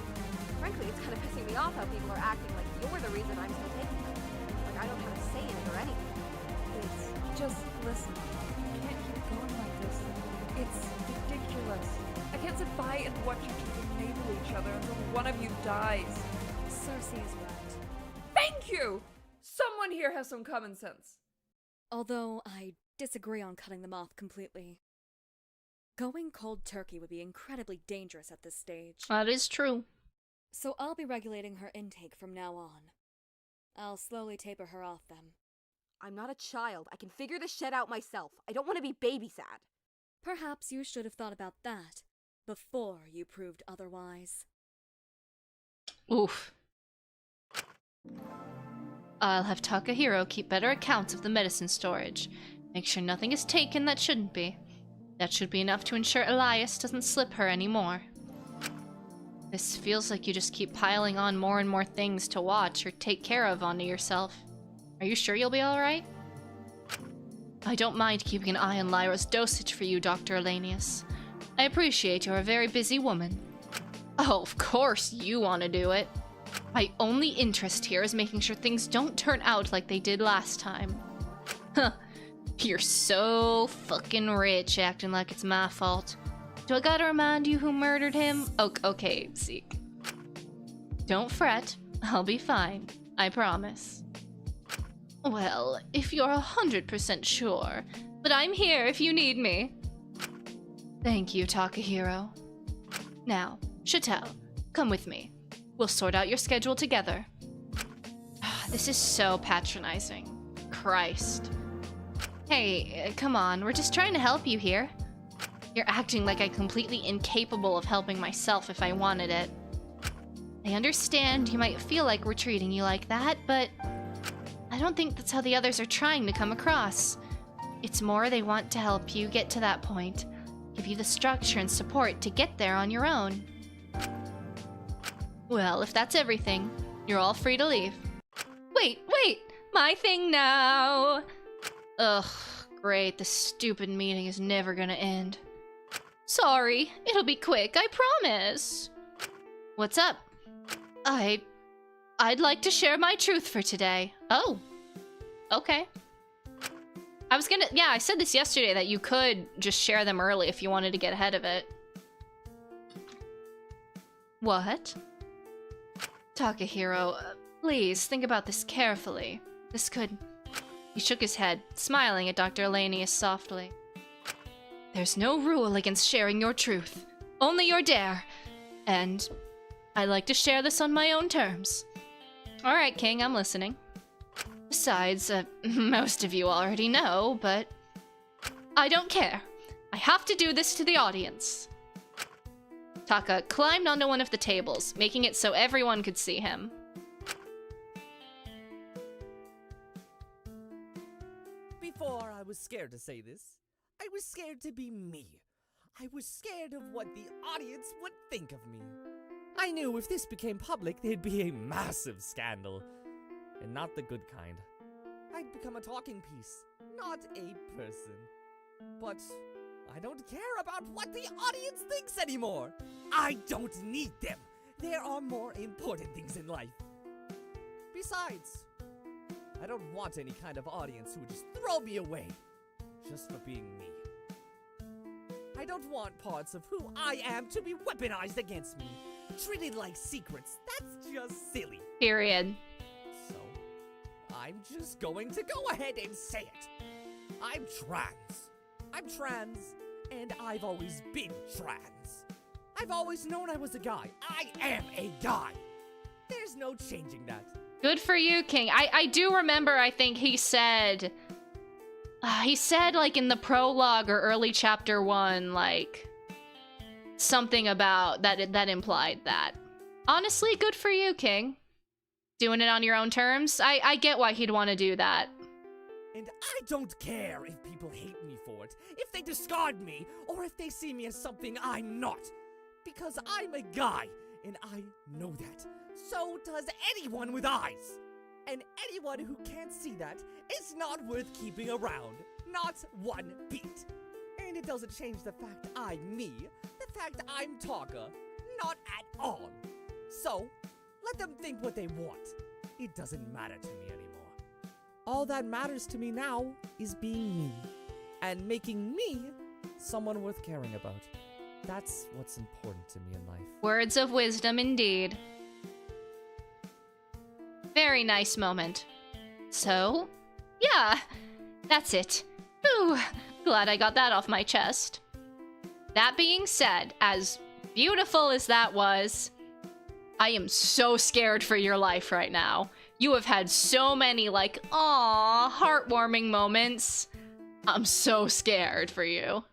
Frankly, it's kind of pissing me off how people are acting like you're the reason I'm still taking them. Like I don't have a say in it or anything. Please, just listen. You can't keep going like this. It's ridiculous. I can't sit by and watch you two enable each other until one of you dies. Cersei is right. Thank you! Someone here has some common sense. Although I disagree on cutting them off completely. Going cold turkey would be incredibly dangerous at this stage. That is true. So I'll be regulating her intake from now on. I'll slowly taper her off then. I'm not a child. I can figure this shit out myself. I don't want to be babysat. Perhaps you should have thought about that before you proved otherwise. Oof. I'll have Takahiro keep better accounts of the medicine storage. Make sure nothing is taken that shouldn't be. That should be enough to ensure Elias doesn't slip her anymore. This feels like you just keep piling on more and more things to watch or take care of onto yourself. Are you sure you'll be alright? I don't mind keeping an eye on Lyra's dosage for you, Dr. Elenius. I appreciate you're a very busy woman. Oh, of course you want to do it. My only interest here is making sure things don't turn out like they did last time. Huh. You're so fucking rich, acting like it's my fault. Do I gotta remind you who murdered him? Okay, Zeke. Don't fret. I'll be fine. I promise. Well, if you're 100% sure. But I'm here if you need me. Thank you, Takahiro. Now, Chatel, come with me. We'll sort out your schedule together. This is so patronizing. Christ. Hey, come on, we're just trying to help you here. You're acting like I'm completely incapable of helping myself if I wanted it. I understand you might feel like we're treating you like that, but I don't think that's how the others are trying to come across. It's more they want to help you get to that point, give you the structure and support to get there on your own. Well, if that's everything, you're all free to leave. Wait, my thing now. Ugh, great, this stupid meeting is never gonna end. Sorry, it'll be quick, I promise. What's up? I'd like to share my truth for today. Oh, okay. I said this yesterday that you could just share them early if you wanted to get ahead of it. What? Takahiro, please think about this carefully. This could... He shook his head, smiling at Dr. Elenius softly. There's no rule against sharing your truth. Only your dare. And I'd like to share this on my own terms. Alright, King, I'm listening. Besides, most of you already know, but I don't care. I have to do this to the audience. Taka climbed onto one of the tables, making it so everyone could see him. Before I was scared to say this, I was scared to be me. I was scared of what the audience would think of me. I knew if this became public, there'd be a massive scandal. And not the good kind. I'd become a talking piece, not a person. But I don't care about what the audience thinks anymore. I don't need them. There are more important things in life. Besides, I don't want any kind of audience who would just throw me away just for being me. I don't want parts of who I am to be weaponized against me, treated like secrets. That's just silly. Period. So, I'm just going to go ahead and say it. I'm trans. I'm trans, and I've always been trans. I've always known I was a guy. I am a guy. There's no changing that. Good for you, King. I do remember, I think he said, like, in the prologue or early chapter 1, like, something about that implied that. Honestly, good for you, King. Doing it on your own terms. I get why he'd want to do that. And I don't care if people hate me for it, if they discard me, or if they see me as something I'm not. Because I'm a guy, and I know that. So does anyone with eyes. And anyone who can't see that is not worth keeping around. Not one bit. And it doesn't change the fact I'm me, the fact I'm Taka. Not at all. So, let them think what they want. It doesn't matter to me anymore. All that matters to me now is being me. And making me someone worth caring about. That's what's important to me in life. Words of wisdom indeed. Very nice moment. So, yeah, that's it. Ooh, glad I got that off my chest. That being said, as beautiful as that was, I am so scared for your life right now. You have had so many, like, aww, heartwarming moments. I'm so scared for you.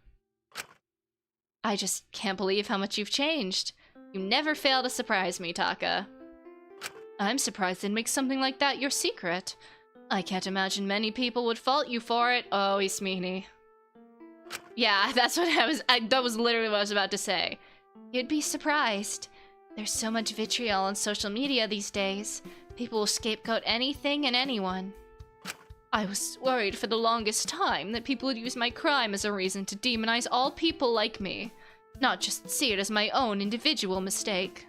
I just can't believe how much you've changed. You never fail to surprise me, Taka. I'm surprised they'd make something like that your secret. I can't imagine many people would fault you for it. Oh, Ismini. Yeah, that's what that was literally what I was about to say. You'd be surprised. There's so much vitriol on social media these days. People will scapegoat anything and anyone. I was worried for the longest time that people would use my crime as a reason to demonize all people like me, not just see it as my own individual mistake.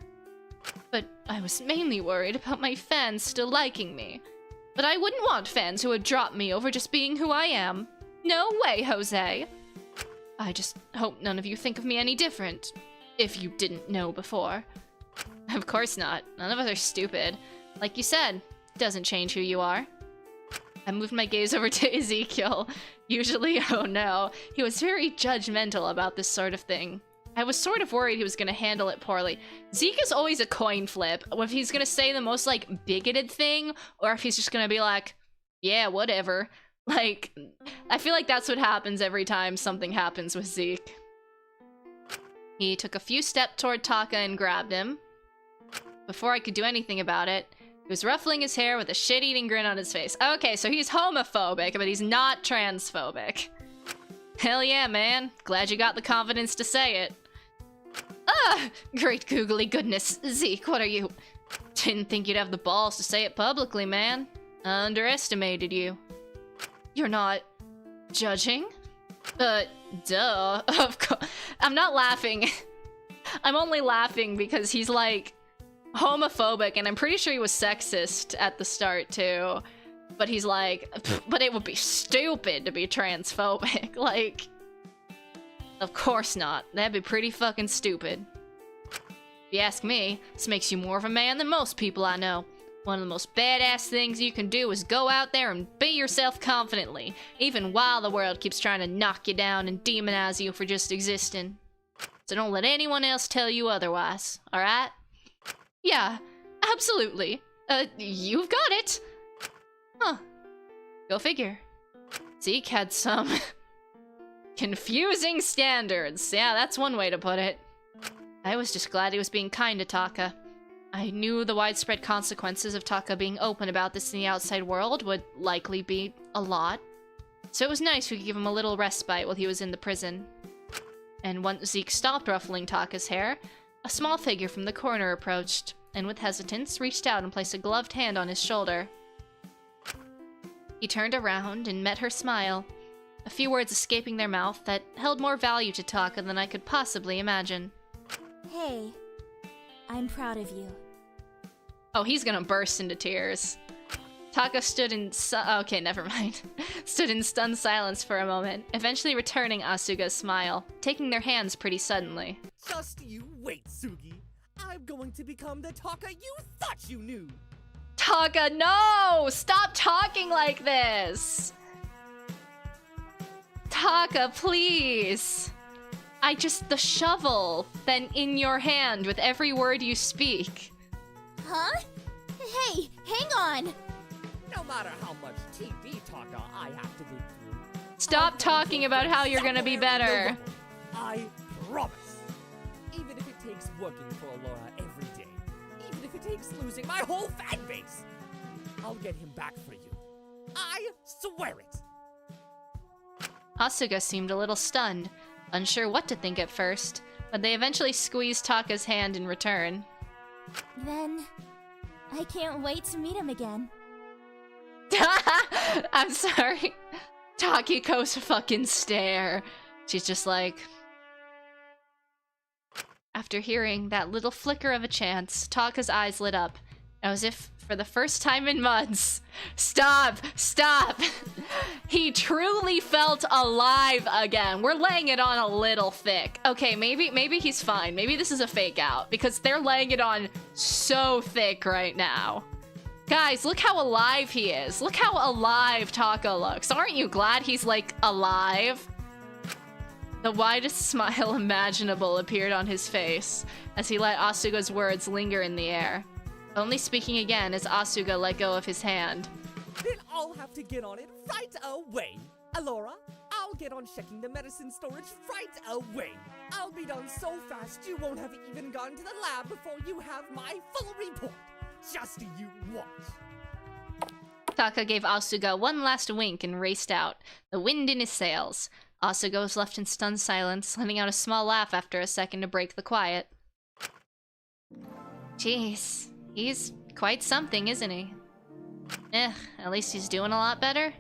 But I was mainly worried about my fans still liking me. But I wouldn't want fans who would drop me over just being who I am. No way, Jose. I just hope none of you think of me any different, if you didn't know before. Of course not. None of us are stupid. Like you said, doesn't change who you are. I moved my gaze over to Ezekiel. Usually, oh no, he was very judgmental about this sort of thing. I was sort of worried he was gonna handle it poorly. Zeke is always a coin flip. If he's gonna say the most, like, bigoted thing, or if he's just gonna be like, yeah, whatever. Like, I feel like that's what happens every time something happens with Zeke. He took a few steps toward Taka and grabbed him. Before I could do anything about it, he was ruffling his hair with a shit-eating grin on his face. Okay, so he's homophobic, but he's not transphobic. Hell yeah, man. Glad you got the confidence to say it. Ah! Great googly goodness. Zeke, what are you? Didn't think you'd have the balls to say it publicly, man. I underestimated you. You're not judging? Duh. Of course. I'm not laughing. I'm only laughing because he's like homophobic, and I'm pretty sure he was sexist at the start too. But he's like, but it would be stupid to be transphobic. Like, of course not. That'd be pretty fucking stupid. If you ask me, this makes you more of a man than most people I know. One of the most badass things you can do is go out there and be yourself confidently, even while the world keeps trying to knock you down and demonize you for just existing. So don't let anyone else tell you otherwise, alright? Yeah, absolutely. You've got it. Huh. Go figure. Zeke had some confusing standards. Yeah, that's one way to put it. I was just glad he was being kind to Taka. I knew the widespread consequences of Taka being open about this in the outside world would likely be a lot. So it was nice we could give him a little respite while he was in the prison. And once Zeke stopped ruffling Taka's hair, a small figure from the corner approached, and with hesitance reached out and placed a gloved hand on his shoulder. He turned around and met her smile, a few words escaping their mouth that held more value to Taka than I could possibly imagine. Hey, I'm proud of you. Oh, he's gonna burst into tears. Taka stood in okay, never mind. Stood in stunned silence for a moment, eventually returning Asuga's smile, taking their hands pretty suddenly. Just you wait, Sugi. I'm going to become the Taka you thought you knew. Taka, no! Stop talking like this! Taka, please! the shovel, then in your hand with every word you speak. Huh? Hey, hang on! No matter how much TV Taka I have to get through. Stop talking about how you're gonna be better. I promise. Even if it takes working for Alora every day. Even if it takes losing my whole fan base. I'll get him back for you. I swear it. Asuga seemed a little stunned, unsure what to think at first, but they eventually squeezed Taka's hand in return. Then, I can't wait to meet him again. I'm sorry. Takiko's fucking stare. She's just like... After hearing that little flicker of a chance, Taka's eyes lit up, as if for the first time in months. Stop! Stop! He truly felt alive again. We're laying it on a little thick. Okay, maybe he's fine. Maybe this is a fake out, because they're laying it on so thick right now. Guys, look how alive he is. Look how alive Taka looks. Aren't you glad he's, like, alive? The widest smile imaginable appeared on his face as he let Asuga's words linger in the air. Only speaking again as Asuga let go of his hand. Then I'll have to get on it right away. Alora, I'll get on checking the medicine storage right away. I'll be done so fast you won't have even gone to the lab before you have my full report. Just you watch. Taka gave Asuga one last wink and raced out, the wind in his sails. Asuga was left in stunned silence, letting out a small laugh after a second to break the quiet. Jeez, he's quite something, isn't he? At least he's doing a lot better.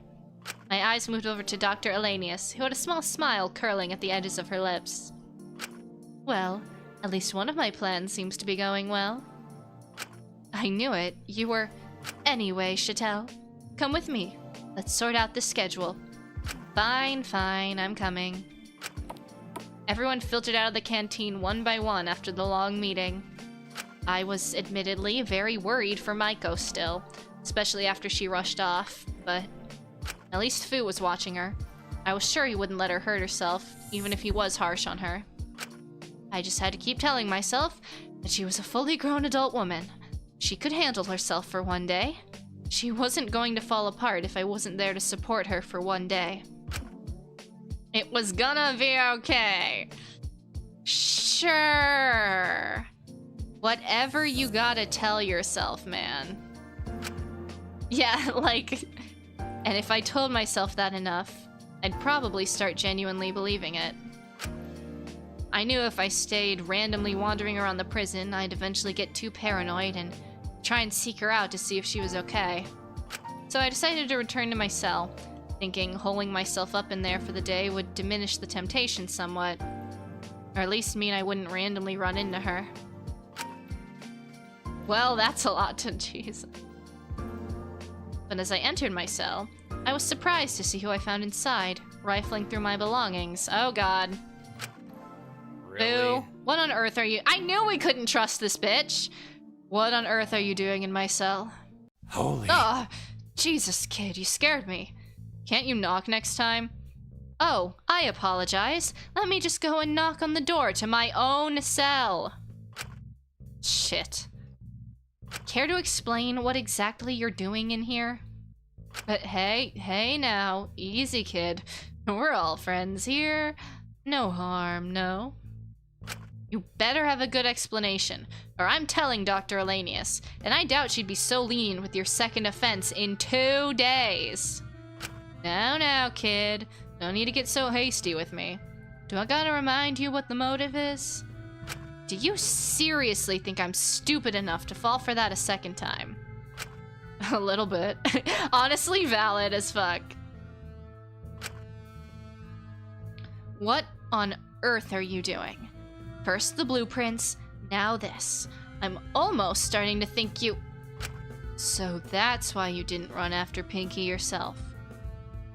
My eyes moved over to Dr. Elenius, who had a small smile curling at the edges of her lips. Well, at least one of my plans seems to be going well. I knew it. You were... Anyway, Chattel, come with me. Let's sort out the schedule. Fine, I'm coming. Everyone filtered out of the canteen one by one after the long meeting. I was admittedly very worried for Maiko still, especially after she rushed off, but at least Fu was watching her. I was sure he wouldn't let her hurt herself, even if he was harsh on her. I just had to keep telling myself that she was a fully grown adult woman. She could handle herself for one day. She wasn't going to fall apart if I wasn't there to support her for one day. It was gonna be okay. Sure. Whatever you gotta tell yourself, man. Yeah, like... And if I told myself that enough, I'd probably start genuinely believing it. I knew if I stayed randomly wandering around the prison, I'd eventually get too paranoid and try and seek her out to see if she was okay. So I decided to return to my cell, thinking holding myself up in there for the day would diminish the temptation somewhat, or at least mean I wouldn't randomly run into her. Well, that's a lot to jeez. But as I entered my cell, I was surprised to see who I found inside, rifling through my belongings. Oh god. Really? Boo. What on earth are you— I knew we couldn't trust this bitch! What on earth are you doing in my cell? Holy. Oh, Jesus, kid, you scared me. Can't you knock next time? Oh, I apologize. Let me just go and knock on the door to my own cell. Shit. Care to explain what exactly you're doing in here? But hey now, easy kid. We're all friends here. No harm, no? You better have a good explanation, or I'm telling Dr. Elanius, and I doubt she'd be so lenient with your second offense in 2 days. Now, kid. No need to get so hasty with me. Do I gotta remind you what the motive is? Do you seriously think I'm stupid enough to fall for that a second time? A little bit. Honestly valid as fuck. What on earth are you doing? First the blueprints, now this. I'm almost starting to think you... So that's why you didn't run after Pinky yourself.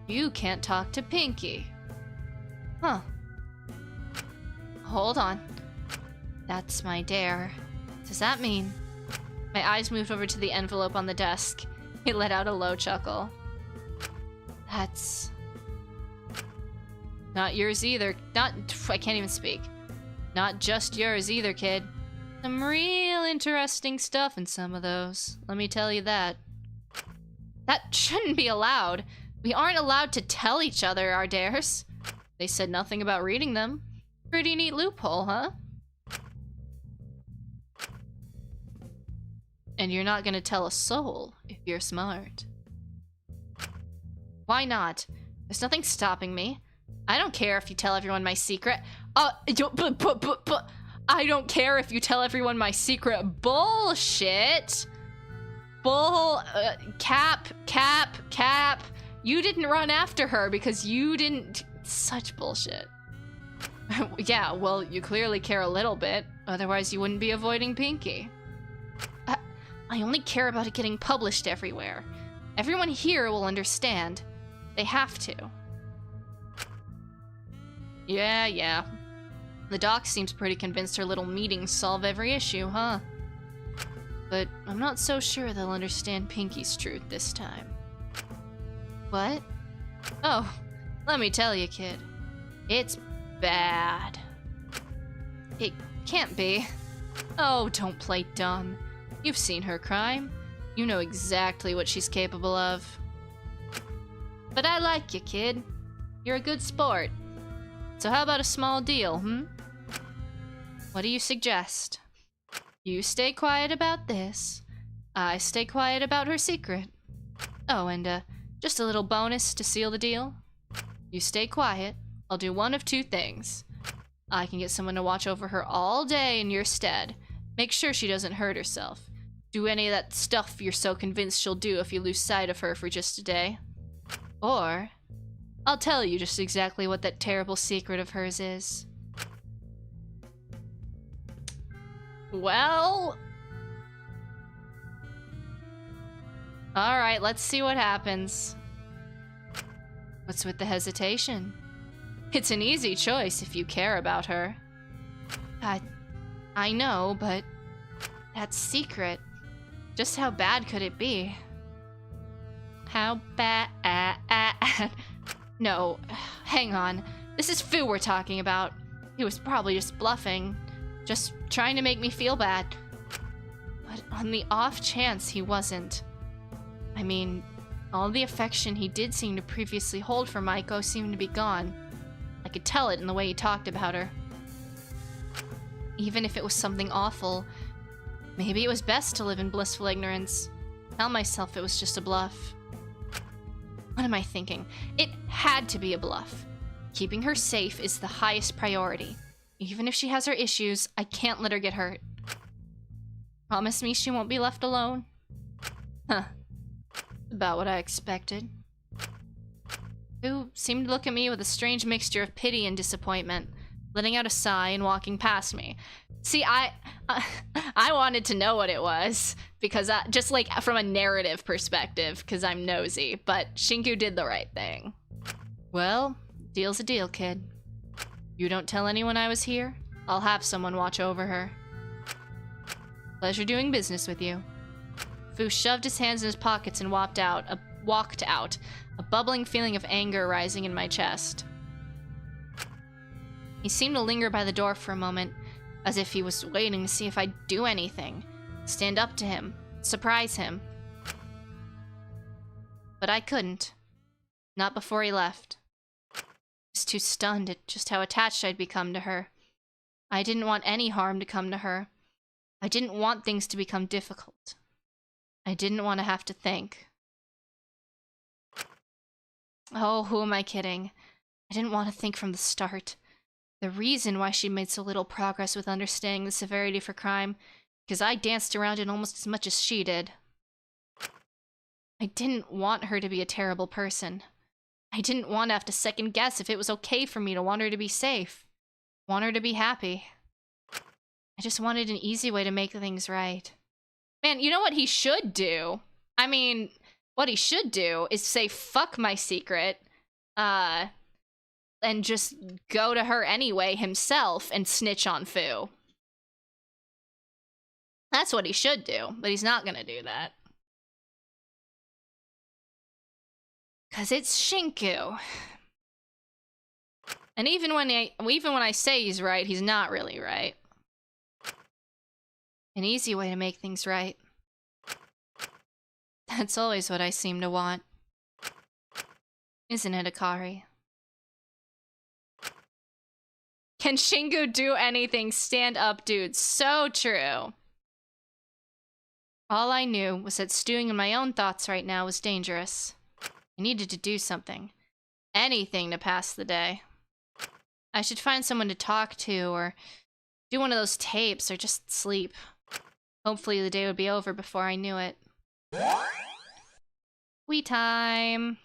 You can't talk to Pinky. Huh. Hold on. That's my dare. Does that mean... My eyes moved over to the envelope on the desk. It let out a low chuckle. That's... Not yours either. I can't even speak. Not just yours either, kid. Some real interesting stuff in some of those. Let me tell you that. That shouldn't be allowed. We aren't allowed to tell each other our dares. They said nothing about reading them. Pretty neat loophole, huh? And you're not gonna tell a soul if you're smart. Why not? There's nothing stopping me. I don't care if you tell everyone my secret. I don't care if you tell everyone my secret. Bullshit. Cap. You didn't run after her because you didn't... Such bullshit. Yeah, well, you clearly care a little bit. Otherwise, you wouldn't be avoiding Pinky. I only care about it getting published everywhere. Everyone here will understand. They have to. Yeah. The doc seems pretty convinced her little meetings solve every issue, huh? But I'm not so sure they'll understand Pinky's truth this time. What? Oh, let me tell you, kid. It's bad. It can't be. Oh, don't play dumb. You've seen her crime. You know exactly what she's capable of. But I like you, kid. You're a good sport. So how about a small deal, What do you suggest? You stay quiet about this. I stay quiet about her secret. Oh, and just a little bonus to seal the deal. You stay quiet. I'll do one of two things. I can get someone to watch over her all day in your stead. Make sure she doesn't hurt herself. Do any of that stuff you're so convinced she'll do if you lose sight of her for just a day. Or, I'll tell you just exactly what that terrible secret of hers is. Well... Alright, let's see what happens. What's with the hesitation? It's an easy choice if you care about her. I know, but... that secret... Just how bad could it be? How bad? No, hang on. This is Fu we're talking about. He was probably just bluffing. Just trying to make me feel bad. But on the off chance he wasn't. I mean, all the affection he did seem to previously hold for Maiko seemed to be gone. I could tell it in the way he talked about her. Even if it was something awful, Maybe it was best to live in blissful ignorance. Tell myself it was just a bluff. What am I thinking? It had to be a bluff. Keeping her safe is the highest priority. Even if she has her issues, I can't let her get hurt. Promise me she won't be left alone? Huh. About what I expected. Who seemed to look at me with a strange mixture of pity and disappointment, letting out a sigh and walking past me. See, I wanted to know what it was, because just like from a narrative perspective, because I'm nosy, but Shinku did the right thing. Well, deal's a deal, kid. You don't tell anyone I was here, I'll have someone watch over her. Pleasure doing business with you. Fu shoved his hands in his pockets and walked out, a bubbling feeling of anger rising in my chest. He seemed to linger by the door for a moment, as if he was waiting to see if I'd do anything, stand up to him, surprise him. But I couldn't. Not before he left. I was too stunned at just how attached I'd become to her. I didn't want any harm to come to her. I didn't want things to become difficult. I didn't want to have to think. Oh, who am I kidding? I didn't want to think from the start. The reason why she made so little progress with understanding the severity of her crime, because I danced around it almost as much as she did. I didn't want her to be a terrible person. I didn't want to have to second guess if it was okay for me to want her to be safe, want her to be happy. I just wanted an easy way to make things right. Man, you know what he should do? I mean, what he should do is say, fuck my secret, and just go to her anyway himself and snitch on Fu. That's what he should do, but he's not gonna do that. Cause it's Shinku. And even when I say he's right, he's not really right. An easy way to make things right. That's always what I seem to want. Isn't it, Akari? Can Shinku do anything? Stand up, dude. So true. All I knew was that stewing in my own thoughts right now was dangerous. I needed to do something. Anything to pass the day. I should find someone to talk to, or do one of those tapes, or just sleep. Hopefully the day would be over before I knew it. We time.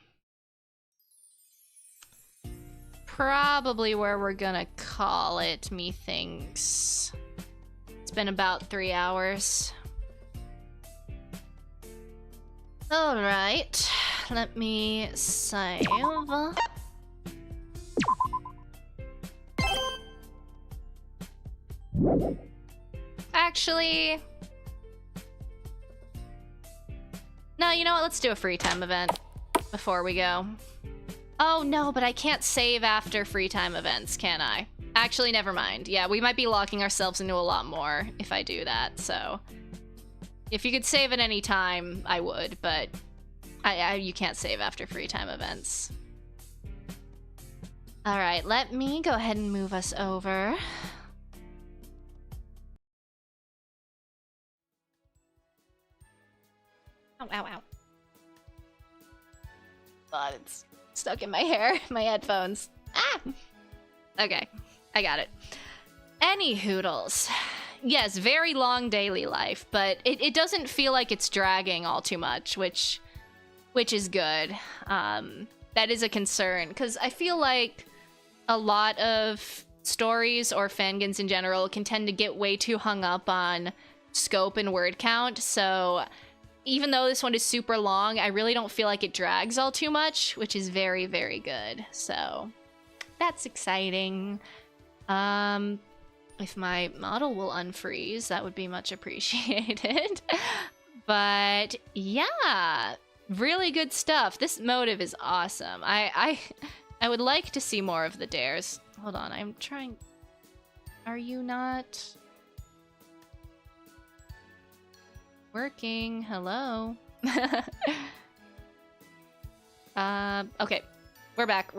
Probably where we're gonna call it, methinks. It's been about 3 hours. Alright, let me save. Actually... No, you know what? Let's do a free time event before we go. Oh, no, but I can't save after free time events, can I? Actually, never mind. Yeah, we might be locking ourselves into a lot more if I do that, so... If you could save at any time, I would, but you can't save after free time events. Alright, let me go ahead and move us over. Ow, ow, ow. God, it's stuck in my hair, my headphones. Ah! Okay, I got it. Any hoodles. Yes, very long daily life, but it doesn't feel like it's dragging all too much, which is good. That is a concern, because I feel like a lot of stories or fangans in general can tend to get way too hung up on scope and word count, so even though this one is super long, I really don't feel like it drags all too much, which is very, very good. So that's exciting. If my model will unfreeze, that would be much appreciated. But yeah, really good stuff. This motive is awesome. I would like to see more of the dares. Hold on, I'm trying. Are you not working? Hello? Okay, we're back.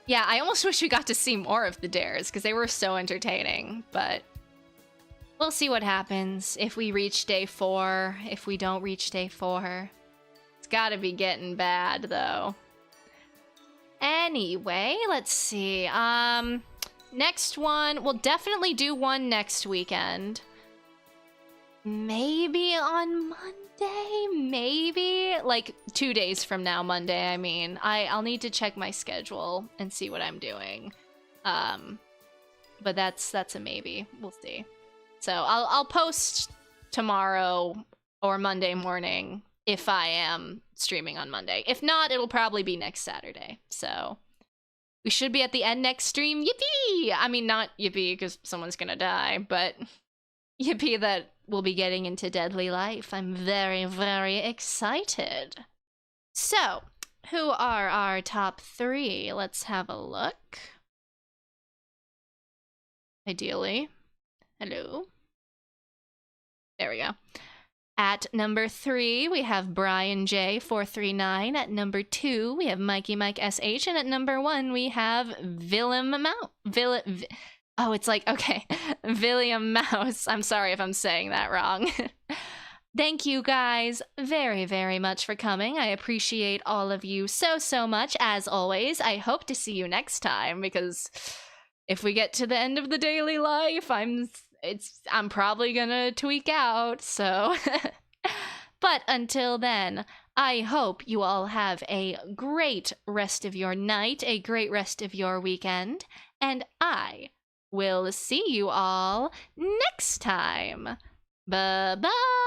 Yeah, I almost wish we got to see more of the dares because they were so entertaining, but we'll see what happens if we reach day 4, if we don't reach day 4. It's gotta be getting bad, though. Anyway, let's see. Next one, we'll definitely do one next weekend. Maybe on Monday, maybe? Like 2 days from now, Monday, I mean. I'll need to check my schedule and see what I'm doing. But that's a maybe. We'll see. So I'll post tomorrow or Monday morning if I am streaming on Monday. If not, it'll probably be next Saturday. So we should be at the end next stream. Yippee! I mean, not yippee because someone's gonna die, but yippee that we'll be getting into Deadly Life. I'm very, very excited. So, who are our top 3? Let's have a look. Ideally. Hello. There we go. At number 3, we have Brian J439. At number 2, we have Mikey Mike SH. And at number 1, we have William Mouse. I'm sorry if I'm saying that wrong. Thank you guys very, very much for coming. I appreciate all of you so much. As always, I hope to see you next time, because if we get to the end of the daily life, I'm probably gonna tweak out, so. But until then, I hope you all have a great rest of your night, a great rest of your weekend, and I will see you all next time. Bye-bye!